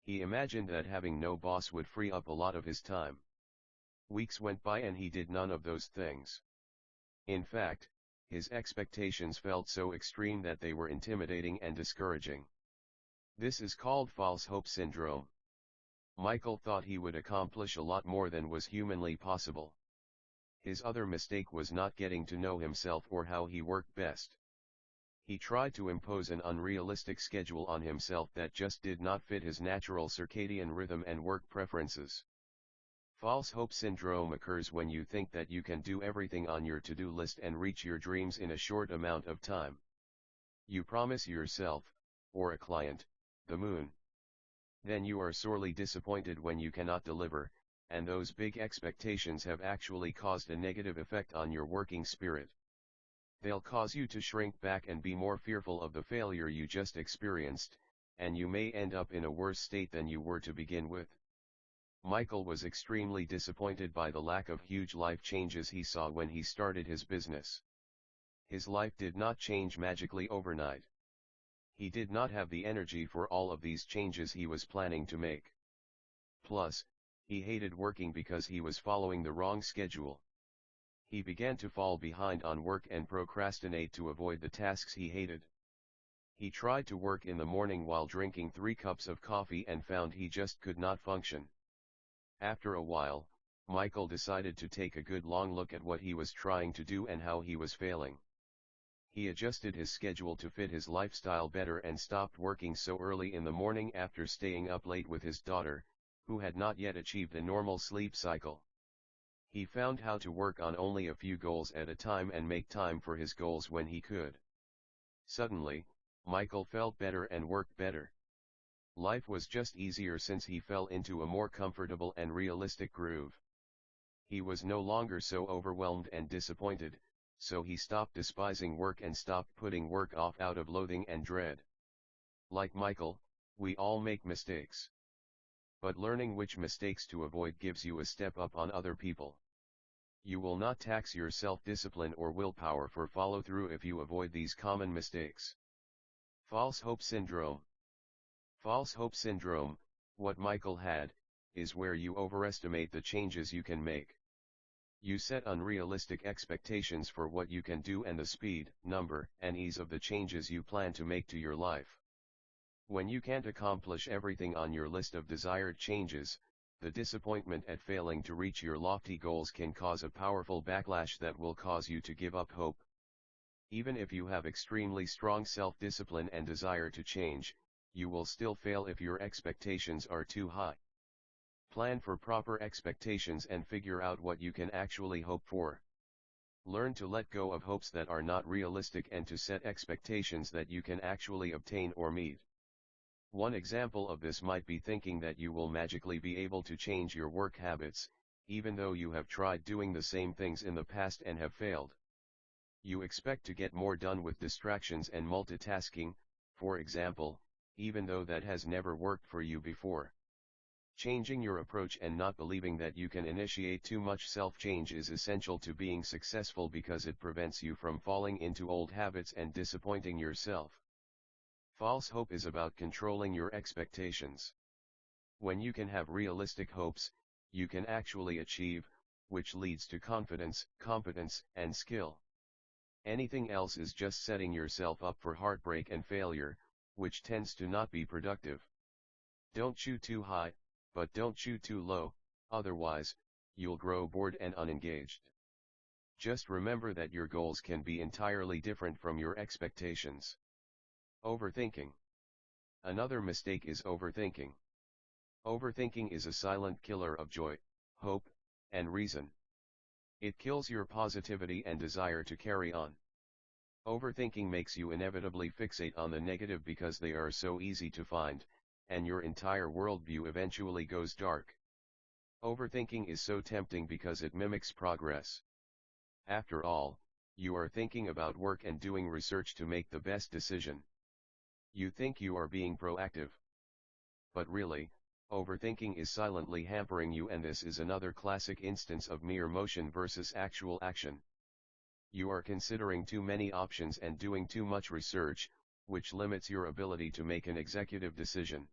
He imagined that having no boss would free up a lot of his time. Weeks went by and he did none of those things. In fact, his expectations felt so extreme that they were intimidating and discouraging. This is called false hope syndrome. Michael thought he would accomplish a lot more than was humanly possible. His other mistake was not getting to know himself or how he worked best. He tried to impose an unrealistic schedule on himself that just did not fit his natural circadian rhythm and work preferences. False hope syndrome occurs when you think that you can do everything on your to-do list and reach your dreams in a short amount of time. You promise yourself, or a client, the moon. Then you are sorely disappointed when you cannot deliver, and those big expectations have actually caused a negative effect on your working spirit. They'll cause you to shrink back and be more fearful of the failure you just experienced, and you may end up in a worse state than you were to begin with. Michael was extremely disappointed by the lack of huge life changes he saw when he started his business. His life did not change magically overnight. He did not have the energy for all of these changes he was planning to make. Plus, he hated working because he was following the wrong schedule. He began to fall behind on work and procrastinate to avoid the tasks he hated. He tried to work in the morning while drinking 3 cups of coffee and found he just could not function. After a while, Michael decided to take a good long look at what he was trying to do and how he was failing. He adjusted his schedule to fit his lifestyle better and stopped working so early in the morning after staying up late with his daughter, who had not yet achieved a normal sleep cycle. He found how to work on only a few goals at a time and make time for his goals when he could. Suddenly, Michael felt better and worked better. Life was just easier since he fell into a more comfortable and realistic groove. He was no longer so overwhelmed and disappointed, so he stopped despising work and stopped putting work off out of loathing and dread. Like Michael, we all make mistakes. But learning which mistakes to avoid gives you a step up on other people. You will not tax your self-discipline or willpower for follow-through if you avoid these common mistakes. False hope syndrome. False hope syndrome, what Michael had, is where you overestimate the changes you can make. You set unrealistic expectations for what you can do and the speed, number, and ease of the changes you plan to make to your life. When you can't accomplish everything on your list of desired changes, the disappointment at failing to reach your lofty goals can cause a powerful backlash that will cause you to give up hope. Even if you have extremely strong self-discipline and desire to change, you will still fail if your expectations are too high. Plan for proper expectations and figure out what you can actually hope for. Learn to let go of hopes that are not realistic and to set expectations that you can actually obtain or meet. One example of this might be thinking that you will magically be able to change your work habits, even though you have tried doing the same things in the past and have failed. You expect to get more done with distractions and multitasking, for example, even though that has never worked for you before. Changing your approach and not believing that you can initiate too much self-change is essential to being successful because it prevents you from falling into old habits and disappointing yourself. False hope is about controlling your expectations. When you can have realistic hopes, you can actually achieve, which leads to confidence, competence, and skill. Anything else is just setting yourself up for heartbreak and failure, which tends to not be productive. Don't shoot too high, but don't shoot too low, otherwise, you'll grow bored and unengaged. Just remember that your goals can be entirely different from your expectations. Overthinking. Another mistake is overthinking. Overthinking is a silent killer of joy, hope, and reason. It kills your positivity and desire to carry on. Overthinking makes you inevitably fixate on the negative because they are so easy to find, and your entire worldview eventually goes dark. Overthinking is so tempting because it mimics progress. After all, you are thinking about work and doing research to make the best decision. You think you are being proactive. But really, overthinking is silently hampering you, and this is another classic instance of mere motion versus actual action. You are considering too many options and doing too much research, which limits your ability to make an executive decision.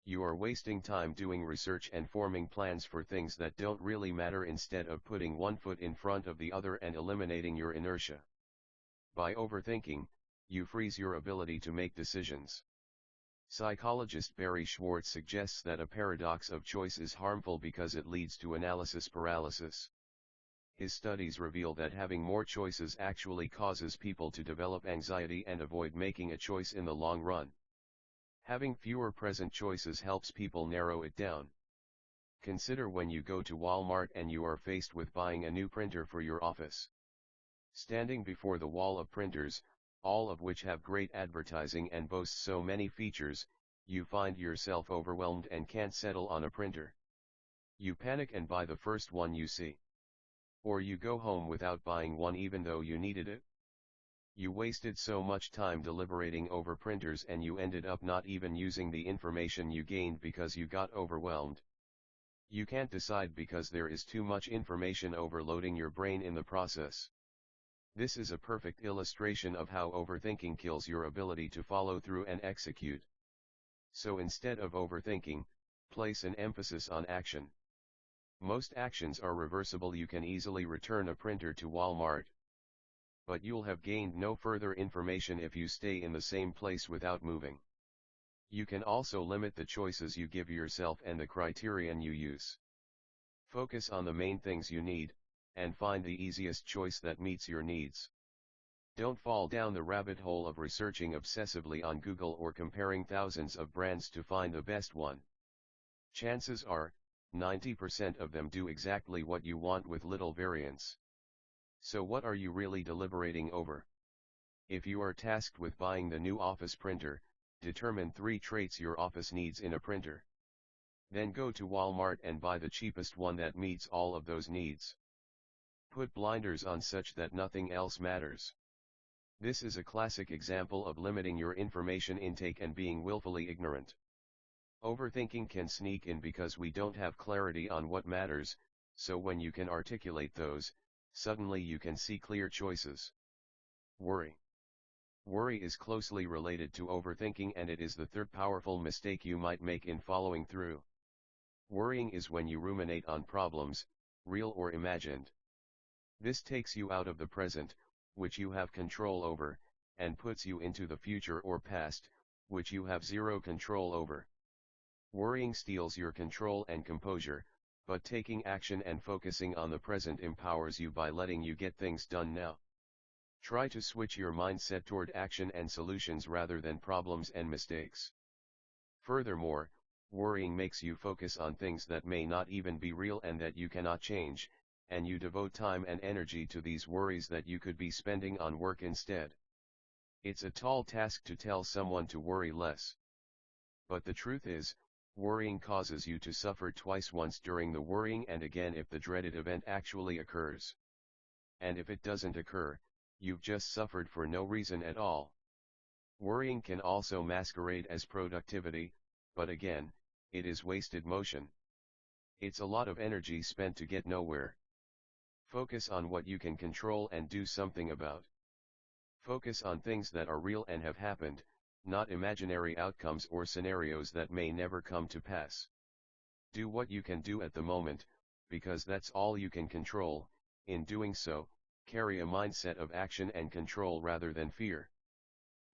You are wasting time doing research and forming plans for things that don't really matter instead of putting one foot in front of the other and eliminating your inertia. By overthinking, you freeze your ability to make decisions. Psychologist Barry Schwartz suggests that a paradox of choice is harmful because it leads to analysis paralysis. His studies reveal that having more choices actually causes people to develop anxiety and avoid making a choice in the long run. Having fewer present choices helps people narrow it down. Consider when you go to Walmart and you are faced with buying a new printer for your office. Standing before the wall of printers, all of which have great advertising and boast so many features, you find yourself overwhelmed and can't settle on a printer. You panic and buy the first one you see. Or you go home without buying one even though you needed it. You wasted so much time deliberating over printers and you ended up not even using the information you gained because you got overwhelmed. You can't decide because there is too much information overloading your brain in the process. This is a perfect illustration of how overthinking kills your ability to follow through and execute. So instead of overthinking, place an emphasis on action. Most actions are reversible. You can easily return a printer to Walmart. But you'll have gained no further information if you stay in the same place without moving. You can also limit the choices you give yourself and the criterion you use. Focus on the main things you need, and find the easiest choice that meets your needs. Don't fall down the rabbit hole of researching obsessively on Google or comparing thousands of brands to find the best one. Chances are, 90% of them do exactly what you want with little variance. So what are you really deliberating over? If you are tasked with buying the new office printer, determine 3 traits your office needs in a printer. Then go to Walmart and buy the cheapest one that meets all of those needs. Put blinders on such that nothing else matters. This is a classic example of limiting your information intake and being willfully ignorant. Overthinking can sneak in because we don't have clarity on what matters, so when you can articulate those, suddenly you can see clear choices. Worry. Worry is closely related to overthinking, and it is the third powerful mistake you might make in following through. Worrying is when you ruminate on problems, real or imagined. This takes you out of the present, which you have control over, and puts you into the future or past, which you have zero control over. Worrying steals your control and composure, but taking action and focusing on the present empowers you by letting you get things done now. Try to switch your mindset toward action and solutions rather than problems and mistakes. Furthermore, worrying makes you focus on things that may not even be real and that you cannot change, and you devote time and energy to these worries that you could be spending on work instead. It's a tall task to tell someone to worry less. But the truth is, worrying causes you to suffer twice, once during the worrying and again if the dreaded event actually occurs. And if it doesn't occur, you've just suffered for no reason at all. Worrying can also masquerade as productivity, but again, it is wasted motion. It's a lot of energy spent to get nowhere. Focus on what you can control and do something about. Focus on things that are real and have happened, not imaginary outcomes or scenarios that may never come to pass. Do what you can do at the moment, because that's all you can control. In doing so, carry a mindset of action and control rather than fear.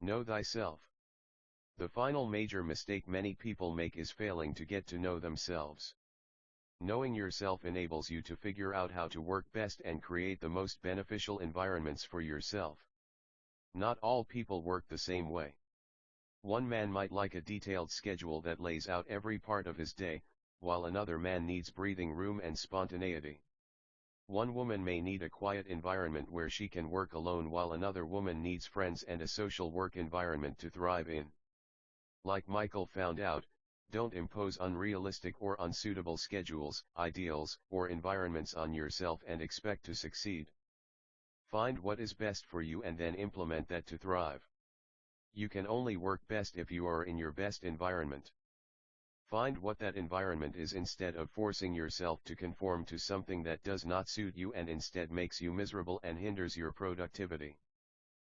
Know thyself. The final major mistake many people make is failing to get to know themselves. Knowing yourself enables you to figure out how to work best and create the most beneficial environments for yourself. Not all people work the same way. One man might like a detailed schedule that lays out every part of his day, while another man needs breathing room and spontaneity. One woman may need a quiet environment where she can work alone, while another woman needs friends and a social work environment to thrive in. Like Michael found out, don't impose unrealistic or unsuitable schedules, ideals, or environments on yourself and expect to succeed. Find what is best for you and then implement that to thrive. You can only work best if you are in your best environment. Find what that environment is instead of forcing yourself to conform to something that does not suit you and instead makes you miserable and hinders your productivity.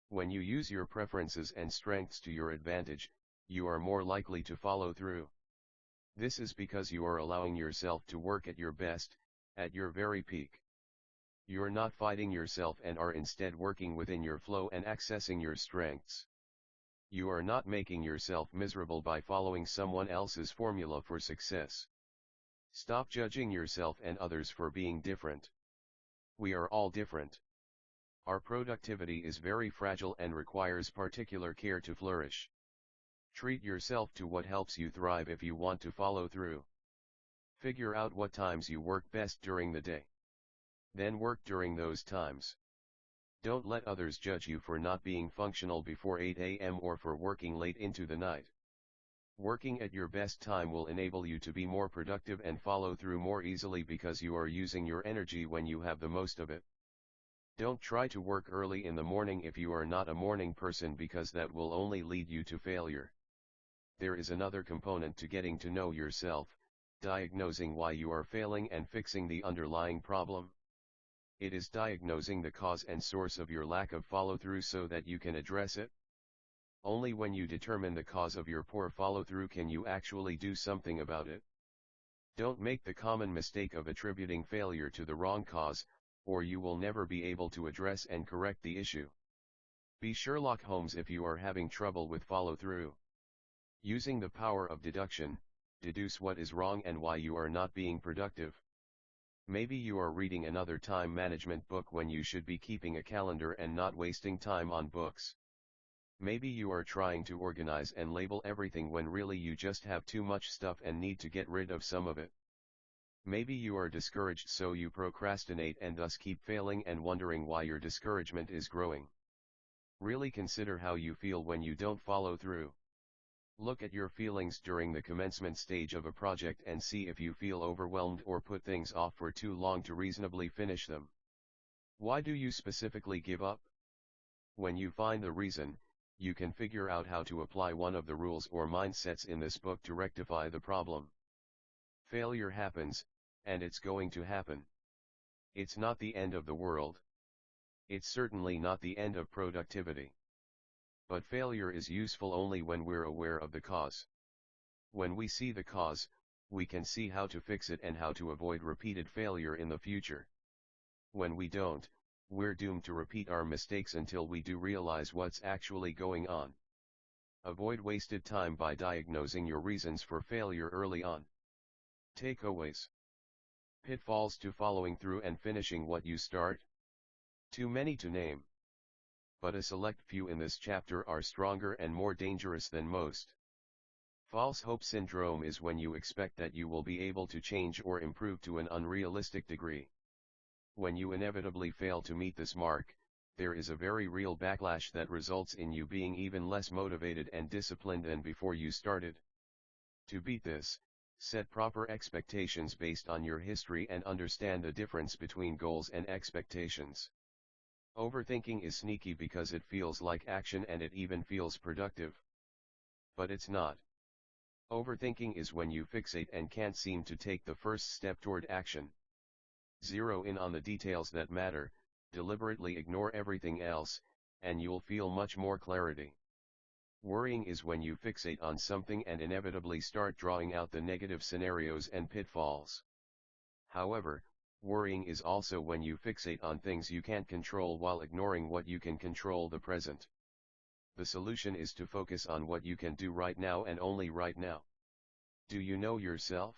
When you use your preferences and strengths to your advantage, you are more likely to follow through. This is because you are allowing yourself to work at your best, at your very peak. You're not fighting yourself and are instead working within your flow and accessing your strengths. You are not making yourself miserable by following someone else's formula for success. Stop judging yourself and others for being different. We are all different. Our productivity is very fragile and requires particular care to flourish. Treat yourself to what helps you thrive if you want to follow through. Figure out what times you work best during the day. Then work during those times. Don't let others judge you for not being functional before 8 a.m. or for working late into the night. Working at your best time will enable you to be more productive and follow through more easily because you are using your energy when you have the most of it. Don't try to work early in the morning if you are not a morning person, because that will only lead you to failure. There is another component to getting to know yourself: diagnosing why you are failing and fixing the underlying problem. It is diagnosing the cause and source of your lack of follow-through so that you can address it. Only when you determine the cause of your poor follow-through can you actually do something about it. Don't make the common mistake of attributing failure to the wrong cause, or you will never be able to address and correct the issue. Be Sherlock Holmes if you are having trouble with follow-through. Using the power of deduction, deduce what is wrong and why you are not being productive. Maybe you are reading another time management book when you should be keeping a calendar and not wasting time on books. Maybe you are trying to organize and label everything when really you just have too much stuff and need to get rid of some of it. Maybe you are discouraged so you procrastinate and thus keep failing and wondering why your discouragement is growing. Really consider how you feel when you don't follow through. Look at your feelings during the commencement stage of a project and see if you feel overwhelmed or put things off for too long to reasonably finish them. Why do you specifically give up? When you find the reason, you can figure out how to apply one of the rules or mindsets in this book to rectify the problem. Failure happens, and it's going to happen. It's not the end of the world. It's certainly not the end of productivity. But failure is useful only when we're aware of the cause. When we see the cause, we can see how to fix it and how to avoid repeated failure in the future. When we don't, we're doomed to repeat our mistakes until we do realize what's actually going on. Avoid wasted time by diagnosing your reasons for failure early on. Takeaways. Pitfalls to following through and finishing what you start. Too many to name. But a select few in this chapter are stronger and more dangerous than most. False hope syndrome is when you expect that you will be able to change or improve to an unrealistic degree. When you inevitably fail to meet this mark, there is a very real backlash that results in you being even less motivated and disciplined than before you started. To beat this, set proper expectations based on your history and understand the difference between goals and expectations. Overthinking is sneaky because it feels like action and it even feels productive. But it's not. Overthinking is when you fixate and can't seem to take the first step toward action. Zero in on the details that matter, deliberately ignore everything else, and you'll feel much more clarity. Worrying is when you fixate on something and inevitably start drawing out the negative scenarios and pitfalls. However, worrying is also when you fixate on things you can't control while ignoring what you can control, the present. The solution is to focus on what you can do right now and only right now. Do you know yourself?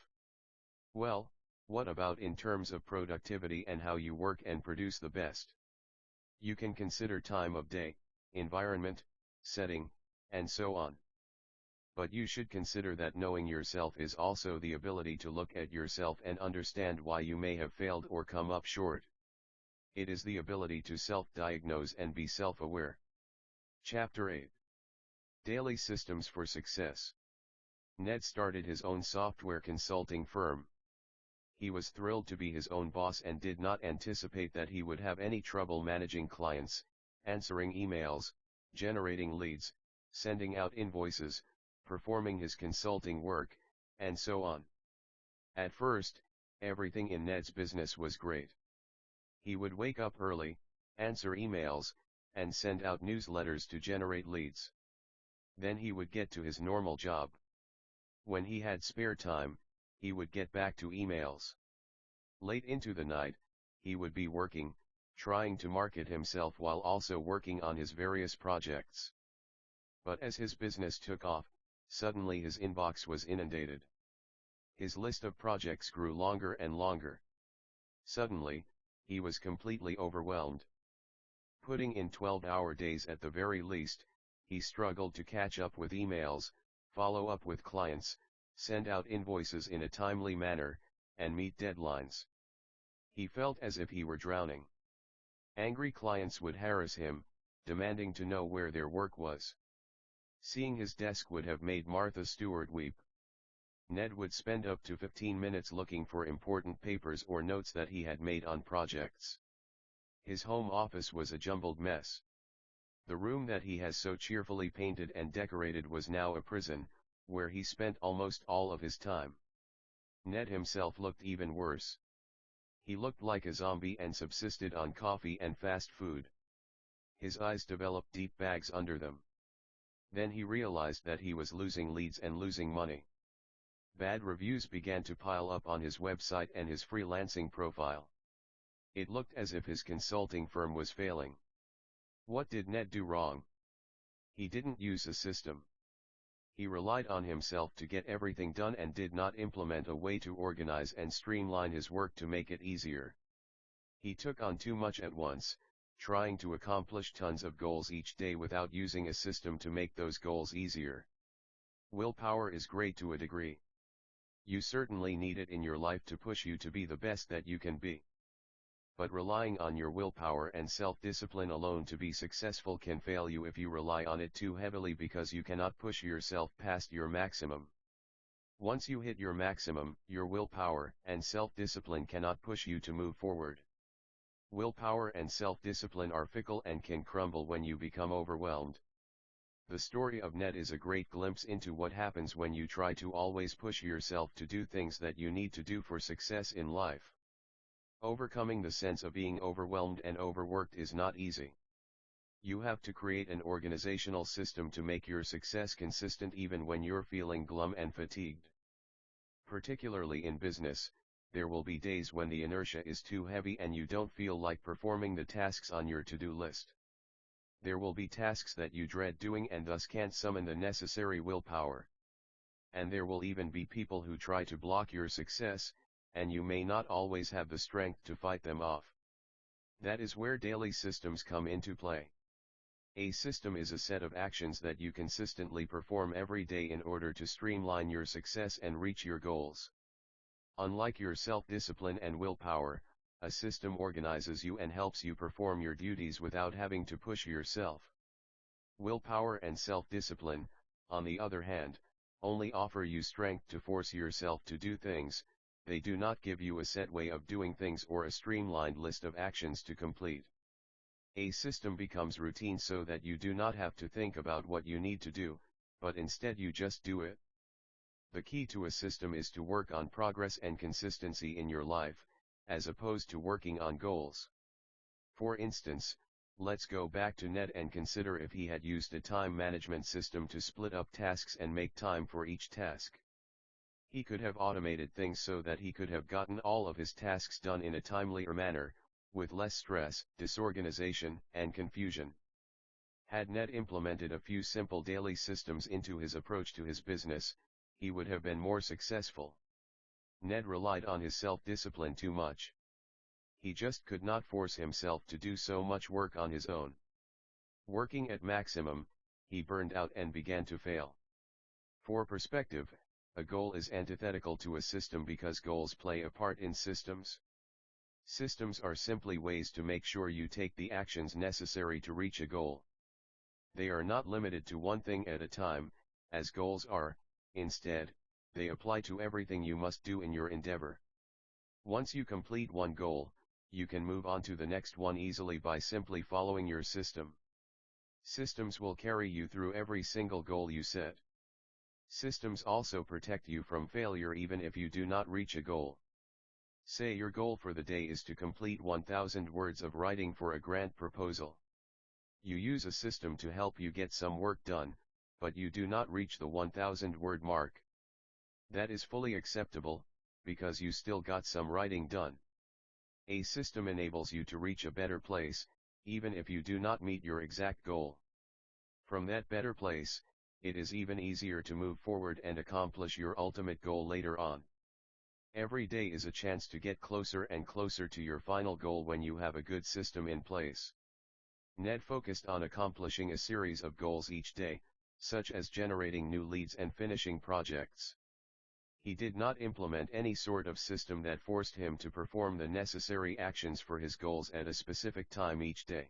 Well, what about in terms of productivity and how you work and produce the best? You can consider time of day, environment, setting, and so on. But you should consider that knowing yourself is also the ability to look at yourself and understand why you may have failed or come up short. It is the ability to self-diagnose and be self-aware. Chapter 8. Daily Systems for Success. Ned started his own software consulting firm. He was thrilled to be his own boss and did not anticipate that he would have any trouble managing clients, answering emails, generating leads, sending out invoices, performing his consulting work, and so on. At first, everything in Ned's business was great. He would wake up early, answer emails, and send out newsletters to generate leads. Then he would get to his normal job. When he had spare time, he would get back to emails. Late into the night, he would be working, trying to market himself while also working on his various projects. But as his business took off, suddenly his inbox was inundated. His list of projects grew longer and longer. Suddenly, he was completely overwhelmed. Putting in 12-hour days at the very least, he struggled to catch up with emails, follow up with clients, send out invoices in a timely manner, and meet deadlines. He felt as if he were drowning. Angry clients would harass him, demanding to know where their work was. Seeing his desk would have made Martha Stewart weep. Ned would spend up to 15 minutes looking for important papers or notes that he had made on projects. His home office was a jumbled mess. The room that he has so cheerfully painted and decorated was now a prison, where he spent almost all of his time. Ned himself looked even worse. He looked like a zombie and subsisted on coffee and fast food. His eyes developed deep bags under them. Then he realized that he was losing leads and losing money. Bad reviews began to pile up on his website and his freelancing profile. It looked as if his consulting firm was failing. What did Ned do wrong? He didn't use a system. He relied on himself to get everything done and did not implement a way to organize and streamline his work to make it easier. He took on too much at once, trying to accomplish tons of goals each day without using a system to make those goals easier. Willpower is great to a degree. You certainly need it in your life to push you to be the best that you can be. But relying on your willpower and self-discipline alone to be successful can fail you if you rely on it too heavily because you cannot push yourself past your maximum. Once you hit your maximum, your willpower and self-discipline cannot push you to move forward. Willpower and self-discipline are fickle and can crumble when you become overwhelmed. The story of Ned is a great glimpse into what happens when you try to always push yourself to do things that you need to do for success in life. Overcoming the sense of being overwhelmed and overworked is not easy. You have to create an organizational system to make your success consistent even when you're feeling glum and fatigued. Particularly in business, there will be days when the inertia is too heavy and you don't feel like performing the tasks on your to-do list. There will be tasks that you dread doing and thus can't summon the necessary willpower. And there will even be people who try to block your success, and you may not always have the strength to fight them off. That is where daily systems come into play. A system is a set of actions that you consistently perform every day in order to streamline your success and reach your goals. Unlike your self-discipline and willpower, a system organizes you and helps you perform your duties without having to push yourself. Willpower and self-discipline, on the other hand, only offer you strength to force yourself to do things. They do not give you a set way of doing things or a streamlined list of actions to complete. A system becomes routine so that you do not have to think about what you need to do, but instead you just do it. The key to a system is to work on progress and consistency in your life, as opposed to working on goals. For instance, let's go back to Ned and consider if he had used a time management system to split up tasks and make time for each task. He could have automated things so that he could have gotten all of his tasks done in a timelier manner, with less stress, disorganization, and confusion. Had Ned implemented a few simple daily systems into his approach to his business, he would have been more successful. Ned relied on his self-discipline too much. He just could not force himself to do so much work on his own. Working at maximum, he burned out and began to fail. For perspective, a goal is antithetical to a system because goals play a part in systems. Systems are simply ways to make sure you take the actions necessary to reach a goal. They are not limited to one thing at a time, as goals are. Instead, they apply to everything you must do in your endeavor. Once you complete one goal, you can move on to the next one easily by simply following your system. Systems will carry you through every single goal you set. Systems also protect you from failure even if you do not reach a goal. Say your goal for the day is to complete 1,000 words of writing for a grant proposal. You use a system to help you get some work done, but you do not reach the 1,000-word mark. That is fully acceptable, because you still got some writing done. A system enables you to reach a better place, even if you do not meet your exact goal. From that better place, it is even easier to move forward and accomplish your ultimate goal later on. Every day is a chance to get closer and closer to your final goal when you have a good system in place. Ned focused on accomplishing a series of goals each day, such as generating new leads and finishing projects. He did not implement any sort of system that forced him to perform the necessary actions for his goals at a specific time each day.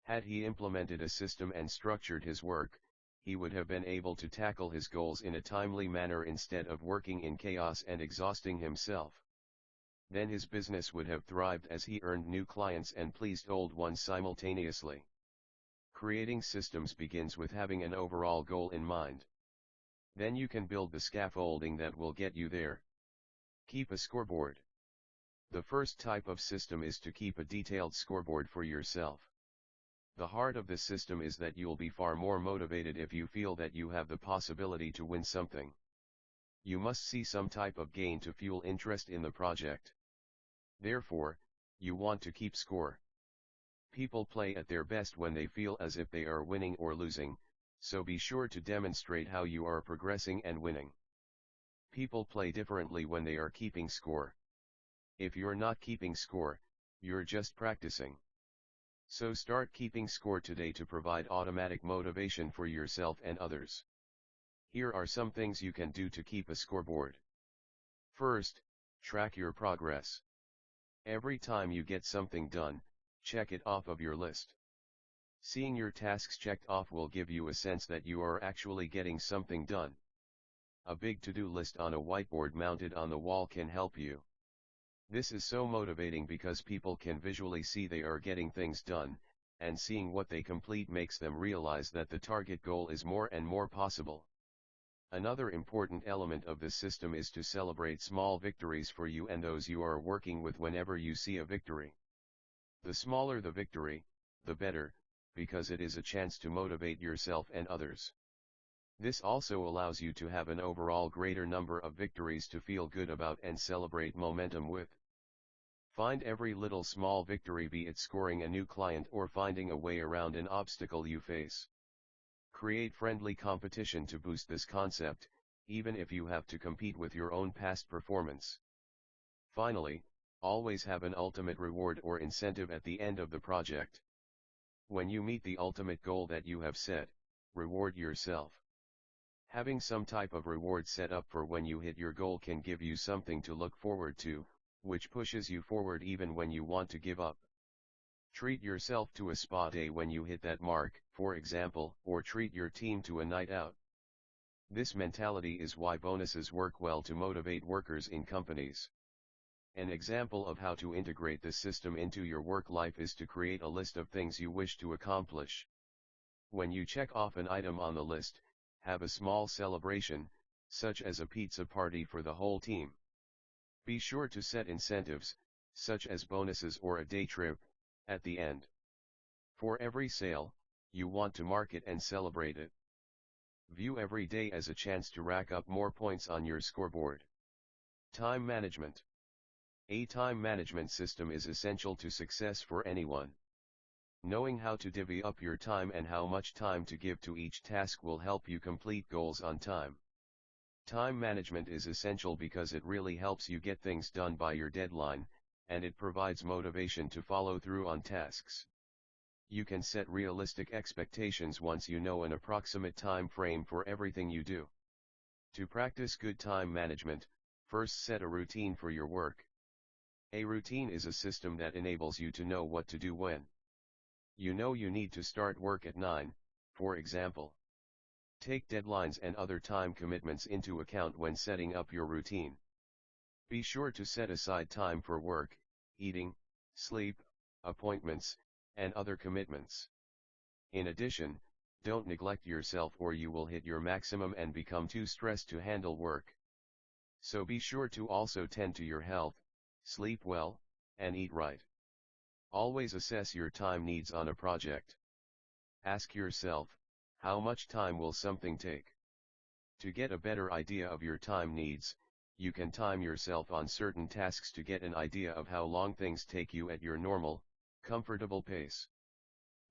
Had he implemented a system and structured his work, he would have been able to tackle his goals in a timely manner instead of working in chaos and exhausting himself. Then his business would have thrived as he earned new clients and pleased old ones simultaneously. Creating systems begins with having an overall goal in mind. Then you can build the scaffolding that will get you there. Keep a scoreboard. The first type of system is to keep a detailed scoreboard for yourself. The heart of the system is that you'll be far more motivated if you feel that you have the possibility to win something. You must see some type of gain to fuel interest in the project. Therefore, you want to keep score. People play at their best when they feel as if they are winning or losing, so be sure to demonstrate how you are progressing and winning. People play differently when they are keeping score. If you're not keeping score, you're just practicing. So start keeping score today to provide automatic motivation for yourself and others. Here are some things you can do to keep a scoreboard. First, track your progress. Every time you get something done, check it off of your list. Seeing your tasks checked off will give you a sense that you are actually getting something done. A big to-do list on a whiteboard mounted on the wall can help you. This is so motivating because people can visually see they are getting things done, and seeing what they complete makes them realize that the target goal is more and more possible. Another important element of this system is to celebrate small victories for you and those you are working with whenever you see a victory. The smaller the victory, the better, because it is a chance to motivate yourself and others. This also allows you to have an overall greater number of victories to feel good about and celebrate momentum with. Find every little small victory, be it scoring a new client or finding a way around an obstacle you face. Create friendly competition to boost this concept, even if you have to compete with your own past performance. Finally, always have an ultimate reward or incentive at the end of the project. When you meet the ultimate goal that you have set, reward yourself. Having some type of reward set up for when you hit your goal can give you something to look forward to, which pushes you forward even when you want to give up. Treat yourself to a spa day when you hit that mark, for example, or treat your team to a night out. This mentality is why bonuses work well to motivate workers in companies. An example of how to integrate this system into your work life is to create a list of things you wish to accomplish. When you check off an item on the list, have a small celebration, such as a pizza party for the whole team. Be sure to set incentives, such as bonuses or a day trip, at the end. For every sale, you want to mark it and celebrate it. View every day as a chance to rack up more points on your scoreboard. Time management. A time management system is essential to success for anyone. Knowing how to divvy up your time and how much time to give to each task will help you complete goals on time. Time management is essential because it really helps you get things done by your deadline, and it provides motivation to follow through on tasks. You can set realistic expectations once you know an approximate time frame for everything you do. To practice good time management, first set a routine for your work. A routine is a system that enables you to know what to do when. You know you need to start work at 9, for example. Take deadlines and other time commitments into account when setting up your routine. Be sure to set aside time for work, eating, sleep, appointments, and other commitments. In addition, don't neglect yourself or you will hit your maximum and become too stressed to handle work. So be sure to also tend to your health, sleep well, and eat right. Always assess your time needs on a project. Ask yourself, how much time will something take? To get a better idea of your time needs, you can time yourself on certain tasks to get an idea of how long things take you at your normal, comfortable pace.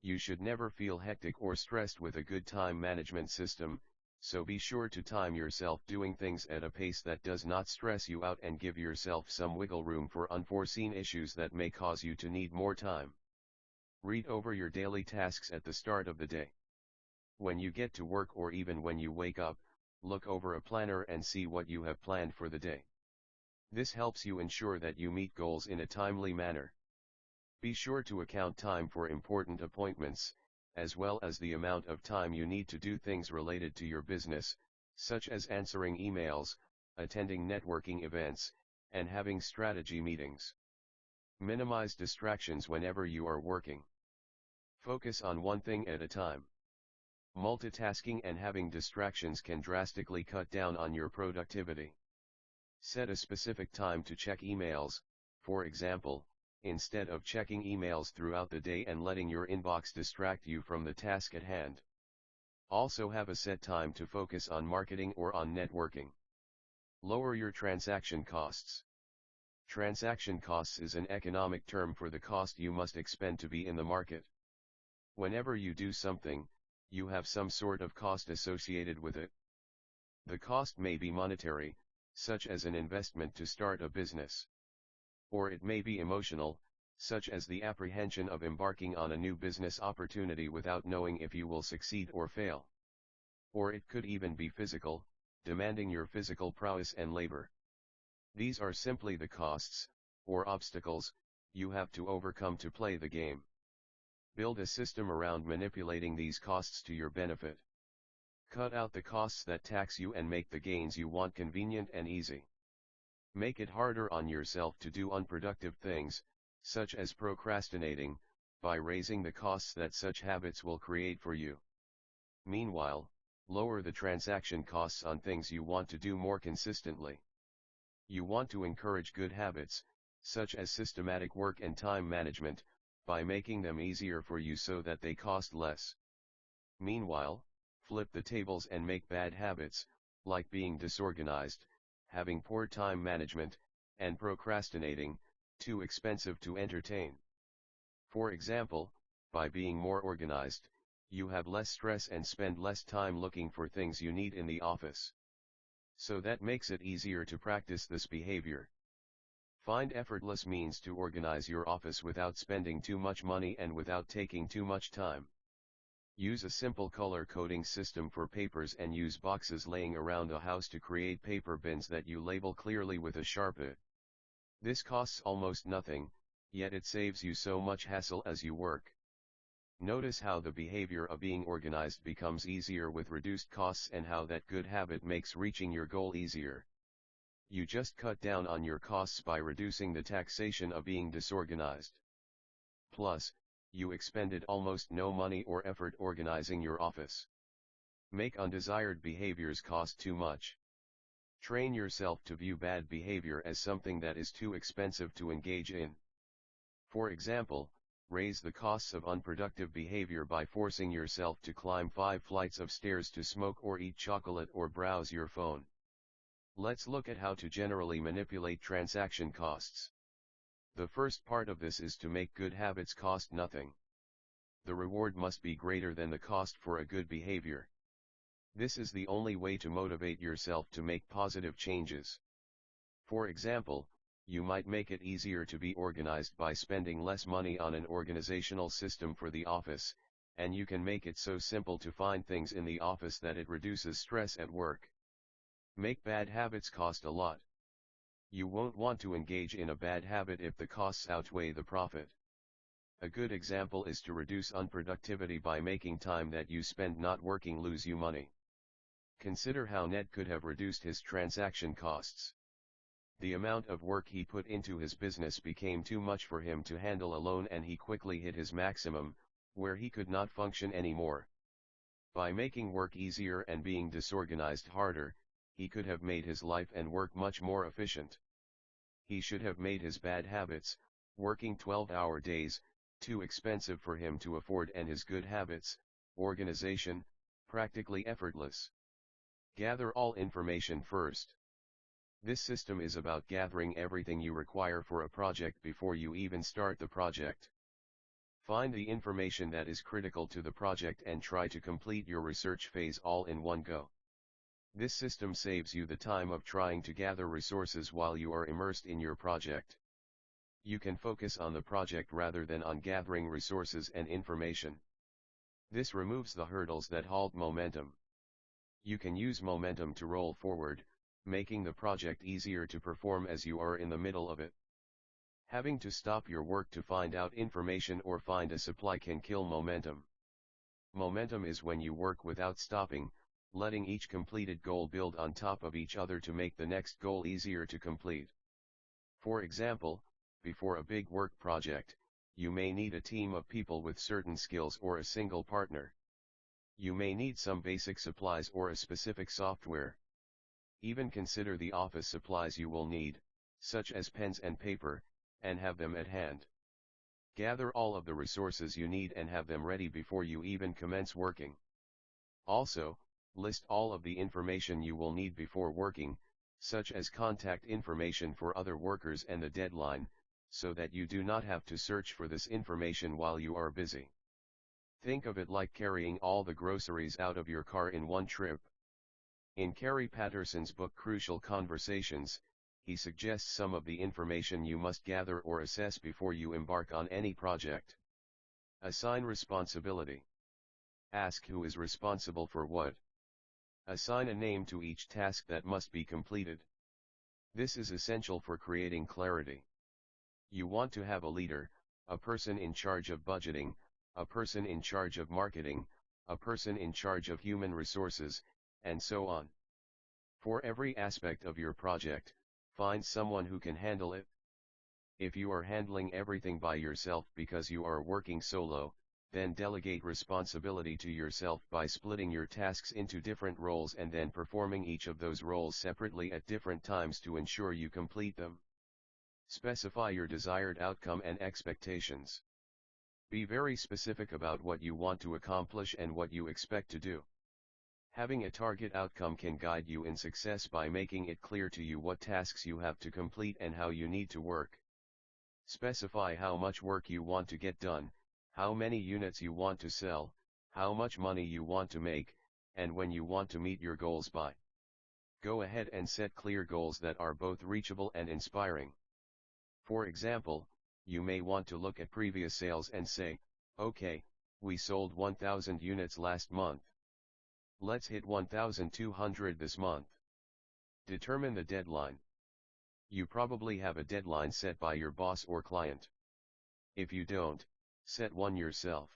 You should never feel hectic or stressed with a good time management system, so be sure to time yourself doing things at a pace that does not stress you out and give yourself some wiggle room for unforeseen issues that may cause you to need more time. Read over your daily tasks at the start of the day. When you get to work or even when you wake up, look over a planner and see what you have planned for the day. This helps you ensure that you meet goals in a timely manner. Be sure to account time for important appointments, as well as the amount of time you need to do things related to your business, such as answering emails, attending networking events, and having strategy meetings. Minimize distractions whenever you are working. Focus on one thing at a time. Multitasking and having distractions can drastically cut down on your productivity. Set a specific time to check emails, for example, instead of checking emails throughout the day and letting your inbox distract you from the task at hand. Also have a set time to focus on marketing or on networking. Lower your transaction costs. Transaction costs is an economic term for the cost you must expend to be in the market. Whenever you do something, you have some sort of cost associated with it. The cost may be monetary, such as an investment to start a business. Or it may be emotional, such as the apprehension of embarking on a new business opportunity without knowing if you will succeed or fail. Or it could even be physical, demanding your physical prowess and labor. These are simply the costs, or obstacles, you have to overcome to play the game. Build a system around manipulating these costs to your benefit. Cut out the costs that tax you and make the gains you want convenient and easy. Make it harder on yourself to do unproductive things, such as procrastinating, by raising the costs that such habits will create for you. Meanwhile, lower the transaction costs on things you want to do more consistently. You want to encourage good habits, such as systematic work and time management, by making them easier for you so that they cost less. Meanwhile, flip the tables and make bad habits, like being disorganized, having poor time management, and procrastinating, too expensive to entertain. For example, by being more organized, you have less stress and spend less time looking for things you need in the office. So that makes it easier to practice this behavior. Find effortless means to organize your office without spending too much money and without taking too much time. Use a simple color coding system for papers and use boxes laying around a house to create paper bins that you label clearly with a Sharpie. This costs almost nothing, yet it saves you so much hassle as you work. Notice how the behavior of being organized becomes easier with reduced costs and how that good habit makes reaching your goal easier. You just cut down on your costs by reducing the taxation of being disorganized. Plus, you expended almost no money or effort organizing your office. Make undesired behaviors cost too much. Train yourself to view bad behavior as something that is too expensive to engage in. For example, raise the costs of unproductive behavior by forcing yourself to climb 5 flights of stairs to smoke or eat chocolate or browse your phone. Let's look at how to generally manipulate transaction costs. The first part of this is to make good habits cost nothing. The reward must be greater than the cost for a good behavior. This is the only way to motivate yourself to make positive changes. For example, you might make it easier to be organized by spending less money on an organizational system for the office, and you can make it so simple to find things in the office that it reduces stress at work. Make bad habits cost a lot. You won't want to engage in a bad habit if the costs outweigh the profit. A good example is to reduce unproductivity by making time that you spend not working lose you money. Consider how Ned could have reduced his transaction costs. The amount of work he put into his business became too much for him to handle alone and he quickly hit his maximum, where he could not function anymore. By making work easier and being disorganized harder, he could have made his life and work much more efficient. He should have made his bad habits, working 12-hour days, too expensive for him to afford and his good habits, organization, practically effortless. Gather all information first. This system is about gathering everything you require for a project before you even start the project. Find the information that is critical to the project and try to complete your research phase all in one go. This system saves you the time of trying to gather resources while you are immersed in your project. You can focus on the project rather than on gathering resources and information. This removes the hurdles that halt momentum. You can use momentum to roll forward, making the project easier to perform as you are in the middle of it. Having to stop your work to find out information or find a supply can kill momentum. Momentum is when you work without stopping, letting each completed goal build on top of each other to make the next goal easier to complete. For example, before a big work project, you may need a team of people with certain skills or a single partner. You may need some basic supplies or a specific software. Even consider the office supplies you will need, such as pens and paper, and have them at hand. Gather all of the resources you need and have them ready before you even commence working. Also, list all of the information you will need before working, such as contact information for other workers and the deadline, so that you do not have to search for this information while you are busy. Think of it like carrying all the groceries out of your car in one trip. In Carey Patterson's book Crucial Conversations, he suggests some of the information you must gather or assess before you embark on any project. Assign responsibility. Ask who is responsible for what. Assign a name to each task that must be completed. This is essential for creating clarity. You want to have a leader, a person in charge of budgeting, a person in charge of marketing, a person in charge of human resources, and so on. For every aspect of your project, Find someone who can handle it. If you are handling everything by yourself because you are working solo, then delegate responsibility to yourself by splitting your tasks into different roles and then performing each of those roles separately at different times to ensure you complete them. Specify your desired outcome and expectations. Be very specific about what you want to accomplish and what you expect to do. Having a target outcome can guide you in success by making it clear to you what tasks you have to complete and how you need to work. Specify how much work you want to get done, how many units you want to sell, how much money you want to make, and when you want to meet your goals by. Go ahead and set clear goals that are both reachable and inspiring. For example, you may want to look at previous sales and say, okay, we sold 1,000 units last month. Let's hit 1,200 this month. Determine the deadline. You probably have a deadline set by your boss or client. If you don't, set one yourself.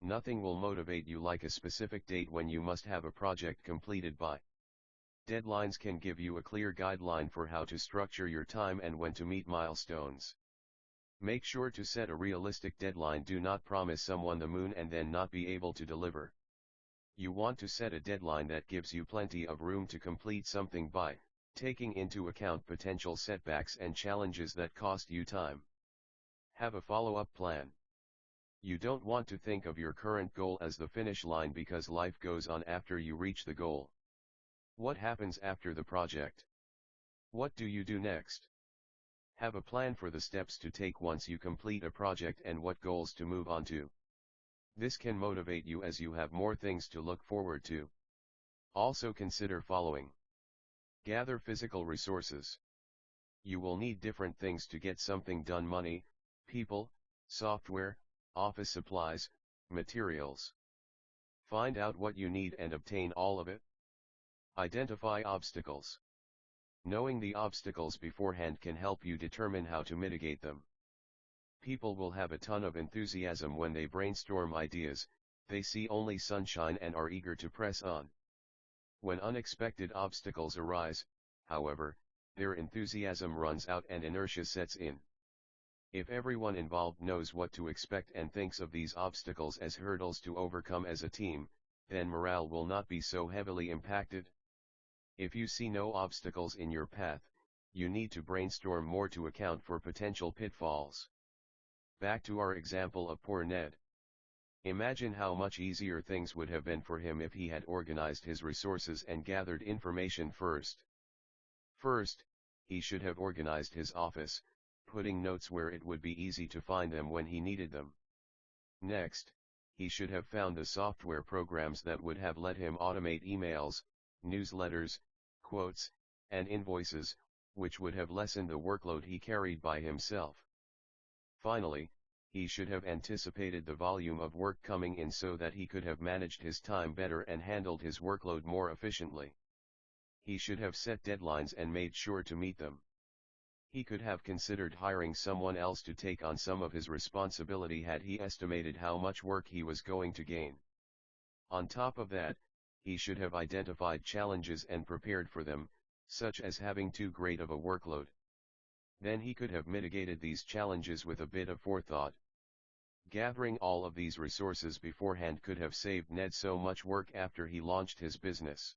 Nothing will motivate you like a specific date when you must have a project completed by. Deadlines can give you a clear guideline for how to structure your time and when to meet milestones. Make sure to set a realistic deadline. Do not promise someone the moon and then not be able to deliver. You want to set a deadline that gives you plenty of room to complete something by, taking into account potential setbacks and challenges that cost you time. Have a follow-up plan. You don't want to think of your current goal as the finish line because life goes on after you reach the goal. What happens after the project? What do you do next? Have a plan for the steps to take once you complete a project and what goals to move on to. This can motivate you as you have more things to look forward to. Also consider following. Gather physical resources. You will need different things to get something done: money, people, software, office supplies, materials. Find out what you need and obtain all of it. Identify obstacles. Knowing the obstacles beforehand can help you determine how to mitigate them. People will have a ton of enthusiasm when they brainstorm ideas. They see only sunshine and are eager to press on. When unexpected obstacles arise, however, their enthusiasm runs out and inertia sets in. If everyone involved knows what to expect and thinks of these obstacles as hurdles to overcome as a team, then morale will not be so heavily impacted. If you see no obstacles in your path, you need to brainstorm more to account for potential pitfalls. Back to our example of poor Ned. Imagine how much easier things would have been for him if he had organized his resources and gathered information first. First, he should have organized his office, putting notes where it would be easy to find them when he needed them. Next, he should have found the software programs that would have let him automate emails, newsletters, quotes, and invoices, which would have lessened the workload he carried by himself. Finally, he should have anticipated the volume of work coming in so that he could have managed his time better and handled his workload more efficiently. He should have set deadlines and made sure to meet them. He could have considered hiring someone else to take on some of his responsibility had he estimated how much work he was going to gain. On top of that, he should have identified challenges and prepared for them, such as having too great of a workload. Then he could have mitigated these challenges with a bit of forethought. Gathering all of these resources beforehand could have saved Ned so much work after he launched his business.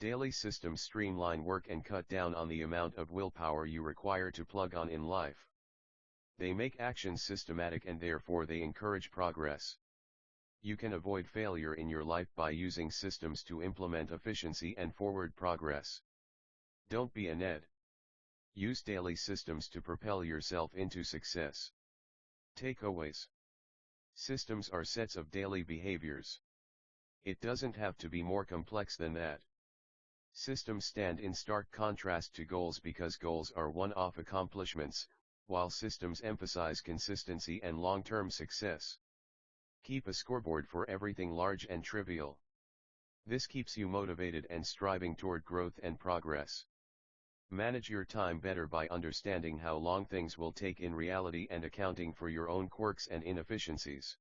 Daily systems streamline work and cut down on the amount of willpower you require to plug on in life. They make actions systematic and therefore they encourage progress. You can avoid failure in your life by using systems to implement efficiency and forward progress. Don't be a Ned. Use daily systems to propel yourself into success. Takeaways. Systems are sets of daily behaviors. It doesn't have to be more complex than that. Systems stand in stark contrast to goals because goals are one-off accomplishments, while systems emphasize consistency and long-term success. Keep a scoreboard for everything large and trivial. This keeps you motivated and striving toward growth and progress. Manage your time better by understanding how long things will take in reality and accounting for your own quirks and inefficiencies.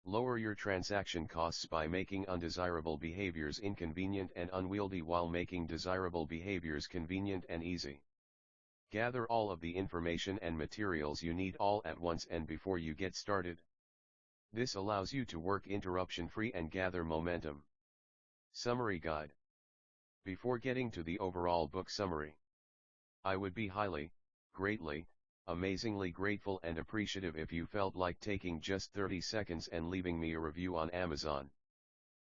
Lower your transaction costs by making undesirable behaviors inconvenient and unwieldy while making desirable behaviors convenient and easy. Gather all of the information and materials you need all at once and before you get started. This allows you to work interruption-free and gather momentum. Summary Guide. Before getting to the overall book summary, I would be highly, greatly, amazingly grateful and appreciative if you felt like taking just 30 seconds and leaving me a review on Amazon.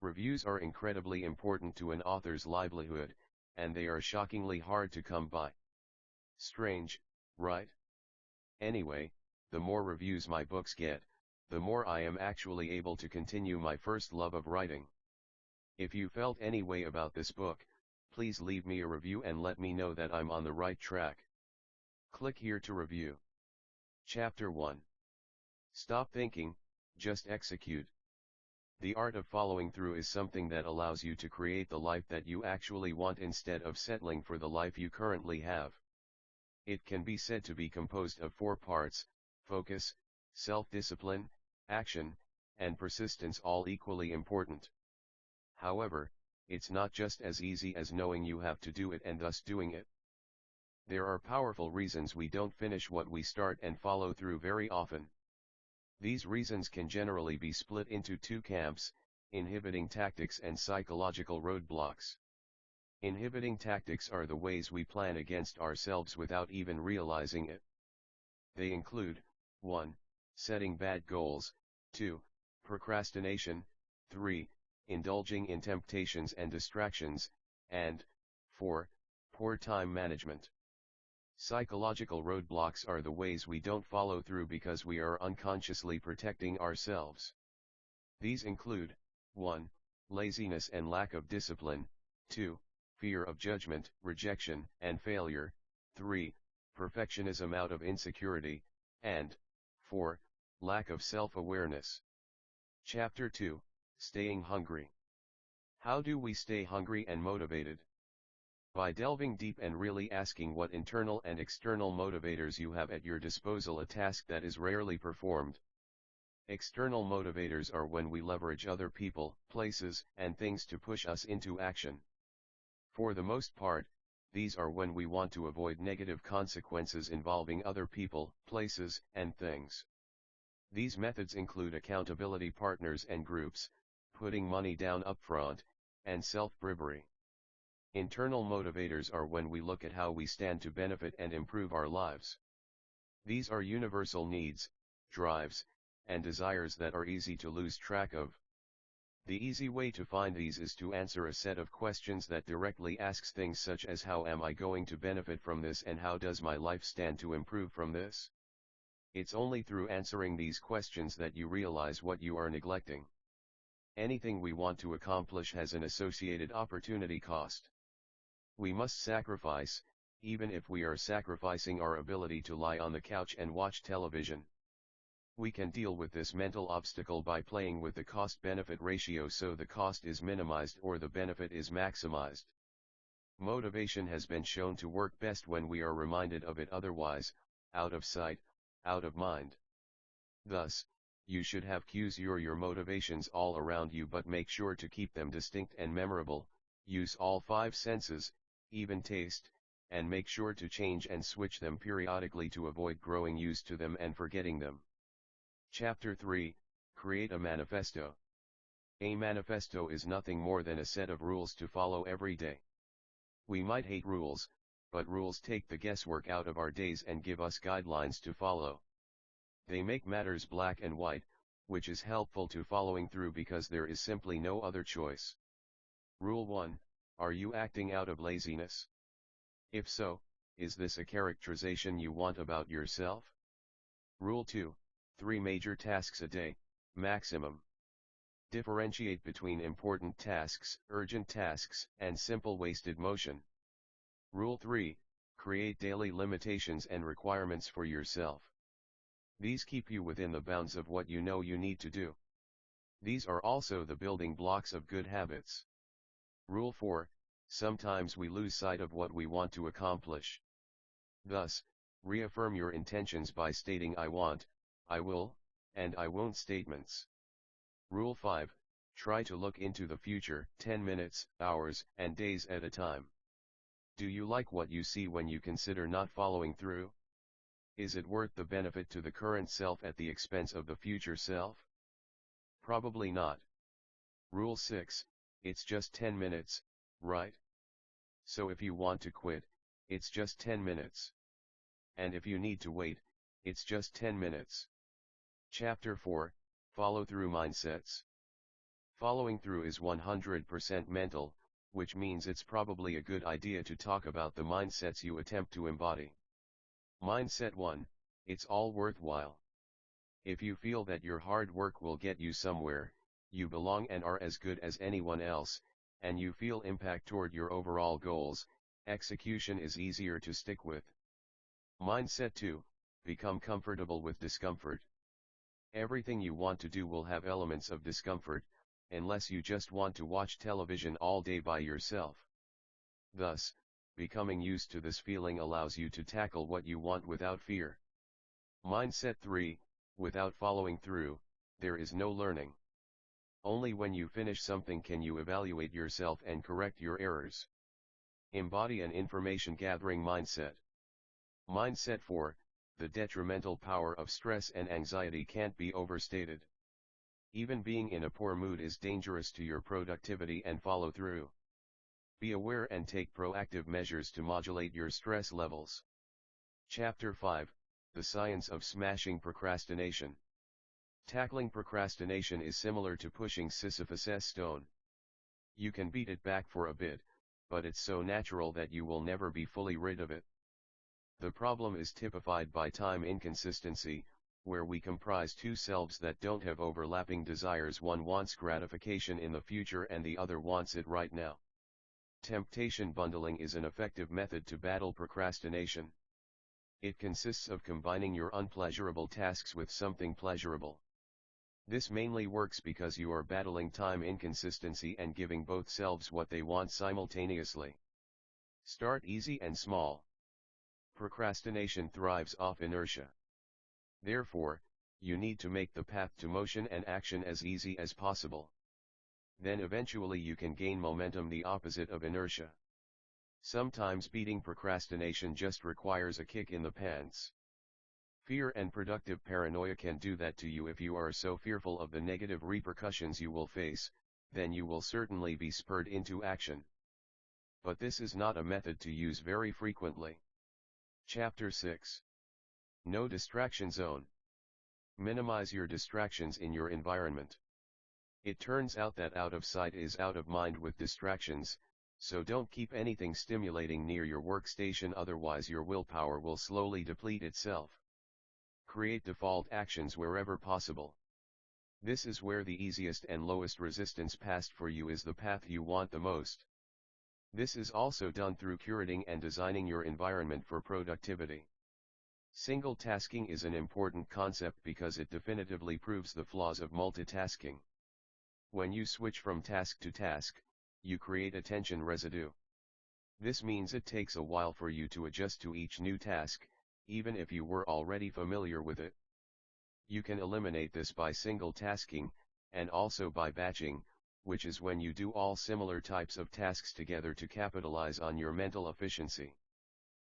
Reviews are incredibly important to an author's livelihood, and they are shockingly hard to come by. Strange, right? Anyway, the more reviews my books get, the more I am actually able to continue my first love of writing. If you felt any way about this book, please leave me a review and let me know that I'm on the right track. Click here to review. Chapter 1. Stop thinking, just execute. The art of following through is something that allows you to create the life that you actually want instead of settling for the life you currently have. It can be said to be composed of 4 parts: focus, self-discipline, action, and persistence, all equally important. However, it's not just as easy as knowing you have to do it and thus doing it. There are powerful reasons we don't finish what we start and follow through very often. These reasons can generally be split into 2 camps: inhibiting tactics and psychological roadblocks. Inhibiting tactics are the ways we plan against ourselves without even realizing it. They include: 1. Setting bad goals, 2. Procrastination, 3. Indulging in temptations and distractions, and 4. Poor time management. Psychological roadblocks are the ways we don't follow through because we are unconsciously protecting ourselves. These include: 1. Laziness and lack of discipline, 2. Fear of judgment, rejection, and failure, 3. Perfectionism out of insecurity, and 4. Lack of self-awareness. Chapter 2. Staying hungry. How do we stay hungry and motivated? By delving deep and really asking what internal and external motivators you have at your disposal, a task that is rarely performed. External motivators are when we leverage other people, places, and things to push us into action. For the most part, these are when we want to avoid negative consequences involving other people, places, and things. These methods include accountability partners and groups, putting money down upfront, and self-bribery. Internal motivators are when we look at how we stand to benefit and improve our lives. These are universal needs, drives, and desires that are easy to lose track of. The easy way to find these is to answer a set of questions that directly asks things such as: how am I going to benefit from this, and how does my life stand to improve from this? It's only through answering these questions that you realize what you are neglecting. Anything we want to accomplish has an associated opportunity cost. We must sacrifice, even if we are sacrificing our ability to lie on the couch and watch television. We can deal with this mental obstacle by playing with the cost-benefit ratio so the cost is minimized or the benefit is maximized. Motivation has been shown to work best when we are reminded of it, otherwise, out of sight, out of mind. Thus, you should have cues your motivations all around you, but make sure to keep them distinct and memorable. Use all 5 senses, even taste, and make sure to change and switch them periodically to avoid growing used to them and forgetting them. Chapter 3. Create a manifesto. A manifesto is nothing more than a set of rules to follow every day. We might hate rules, but rules take the guesswork out of our days and give us guidelines to follow. They make matters black and white, which is helpful to following through because there is simply no other choice. Rule 1. Are you acting out of laziness? If so, is this a characterization you want about yourself? Rule 2. 3 major tasks a day, maximum. Differentiate between important tasks, urgent tasks, and simple wasted motion. Rule 3. Create daily limitations and requirements for yourself. These keep you within the bounds of what you know you need to do. These are also the building blocks of good habits. Rule 4. Sometimes we lose sight of what we want to accomplish. Thus, reaffirm your intentions by stating "I want," "I will," and "I won't" statements. Rule 5, try to look into the future, 10 minutes, hours, and days at a time. Do you like what you see when you consider not following through? Is it worth the benefit to the current self at the expense of the future self? Probably not. Rule 6, it's just 10 minutes, right? So if you want to quit, it's just 10 minutes. And if you need to wait, it's just 10 minutes. Chapter 4, Follow Through Mindsets. Following through is 100% mental, which means it's probably a good idea to talk about the mindsets you attempt to embody. Mindset 1, it's all worthwhile. If you feel that your hard work will get you somewhere, you belong and are as good as anyone else, and you feel impact toward your overall goals, execution is easier to stick with. Mindset 2, become comfortable with discomfort. Everything you want to do will have elements of discomfort, unless you just want to watch television all day by yourself. Thus, becoming used to this feeling allows you to tackle what you want without fear. Mindset 3, without following through, there is no learning. Only when you finish something can you evaluate yourself and correct your errors. Embody an information gathering mindset. Mindset 4, the detrimental power of stress and anxiety can't be overstated. Even being in a poor mood is dangerous to your productivity and follow through. Be aware and take proactive measures to modulate your stress levels. Chapter 5, The Science of Smashing Procrastination. Tackling procrastination is similar to pushing Sisyphus' stone. You can beat it back for a bit, but it's so natural that you will never be fully rid of it. The problem is typified by time inconsistency, where we comprise two selves that don't have overlapping desires. One wants gratification in the future and the other wants it right now. Temptation bundling is an effective method to battle procrastination. It consists of combining your unpleasurable tasks with something pleasurable. This mainly works because you are battling time inconsistency and giving both selves what they want simultaneously. Start easy and small. Procrastination thrives off inertia. Therefore, you need to make the path to motion and action as easy as possible. Then eventually you can gain momentum, the opposite of inertia. Sometimes beating procrastination just requires a kick in the pants. Fear and productive paranoia can do that to you. If you are so fearful of the negative repercussions you will face, then you will certainly be spurred into action. But this is not a method to use very frequently. Chapter 6. No distraction zone. Minimize your distractions in your environment. It turns out that out of sight is out of mind with distractions, so don't keep anything stimulating near your workstation, otherwise your willpower will slowly deplete itself. Create default actions wherever possible. This is where the easiest and lowest resistance path for you is the path you want the most. This is also done through curating and designing your environment for productivity. Single tasking is an important concept because it definitively proves the flaws of multitasking. When you switch from task to task, you create attention residue. This means it takes a while for you to adjust to each new task, even if you were already familiar with it. You can eliminate this by single tasking, and also by batching, which is when you do all similar types of tasks together to capitalize on your mental efficiency.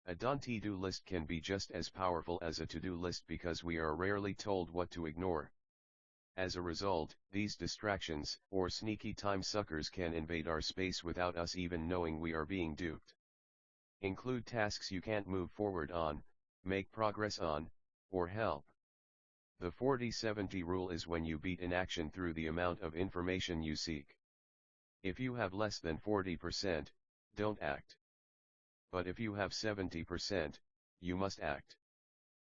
A done to-do list can be just as powerful as a to-do list because we are rarely told what to ignore. As a result, these distractions, or sneaky time suckers, can invade our space without us even knowing we are being duped. Include tasks you can't move forward on, make progress on, or help. The 40-70 rule is when you beat inaction through the amount of information you seek. If you have less than 40%, don't act. But if you have 70%, you must act.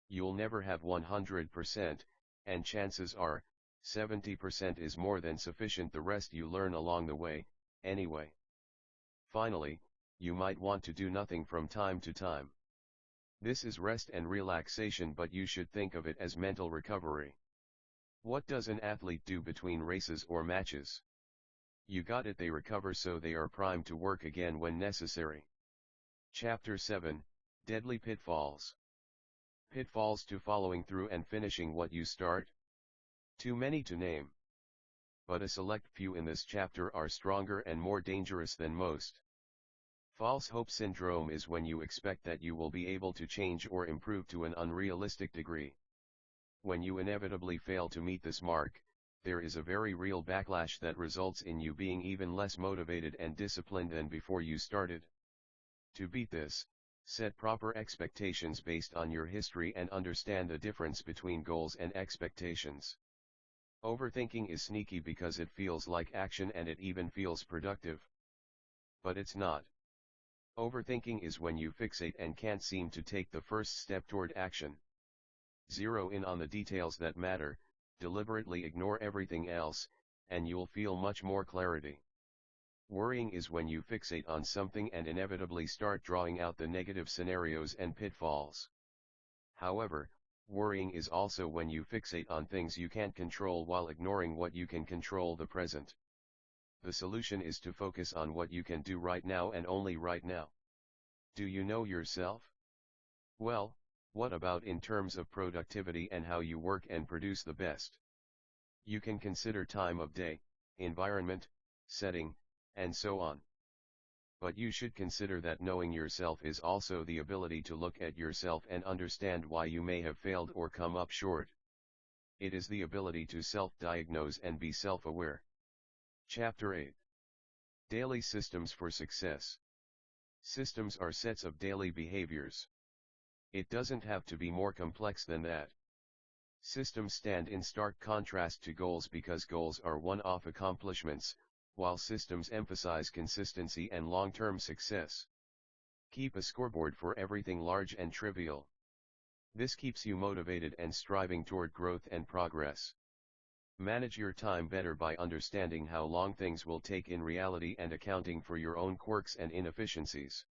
You'll never have 100%, and chances are, 70% is more than sufficient. The rest you learn along the way, anyway. Finally, you might want to do nothing from time to time. This is rest and relaxation, but you should think of it as mental recovery. What does an athlete do between races or matches? You got it, they recover so they are primed to work again when necessary. Chapter 7, Deadly Pitfalls. Pitfalls to following through and finishing what you start? Too many to name. but a select few in this chapter are stronger and more dangerous than most. False hope syndrome is when you expect that you will be able to change or improve to an unrealistic degree. When you inevitably fail to meet this mark, there is a very real backlash that results in you being even less motivated and disciplined than before you started. To beat this, set proper expectations based on your history and understand the difference between goals and expectations. Overthinking is sneaky because it feels like action and it even feels productive. But it's not. Overthinking is when you fixate and can't seem to take the first step toward action. Zero in on the details that matter, deliberately ignore everything else, and you'll feel much more clarity. Worrying is when you fixate on something and inevitably start drawing out the negative scenarios and pitfalls. However, worrying is also when you fixate on things you can't control while ignoring what you can control, the present. The solution is to focus on what you can do right now and only right now. Do you know yourself? Well, what about in terms of productivity and how you work and produce the best? You can consider time of day, environment, setting, and so on. But you should consider that knowing yourself is also the ability to look at yourself and understand why you may have failed or come up short. It is the ability to self-diagnose and be self-aware. Chapter 8. Daily Systems for Success. Systems are sets of daily behaviors. It doesn't have to be more complex than that. Systems stand in stark contrast to goals because goals are one-off accomplishments, while systems emphasize consistency and long-term success. Keep a scoreboard for everything large and trivial. This keeps you motivated and striving toward growth and progress. Manage your time better by understanding how long things will take in reality and accounting for your own quirks and inefficiencies.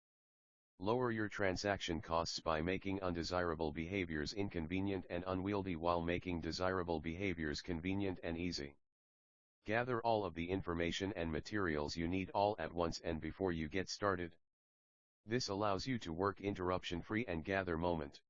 Lower your transaction costs by making undesirable behaviors inconvenient and unwieldy while making desirable behaviors convenient and easy. Gather all of the information and materials you need all at once and before you get started. This allows you to work interruption-free and gather moment.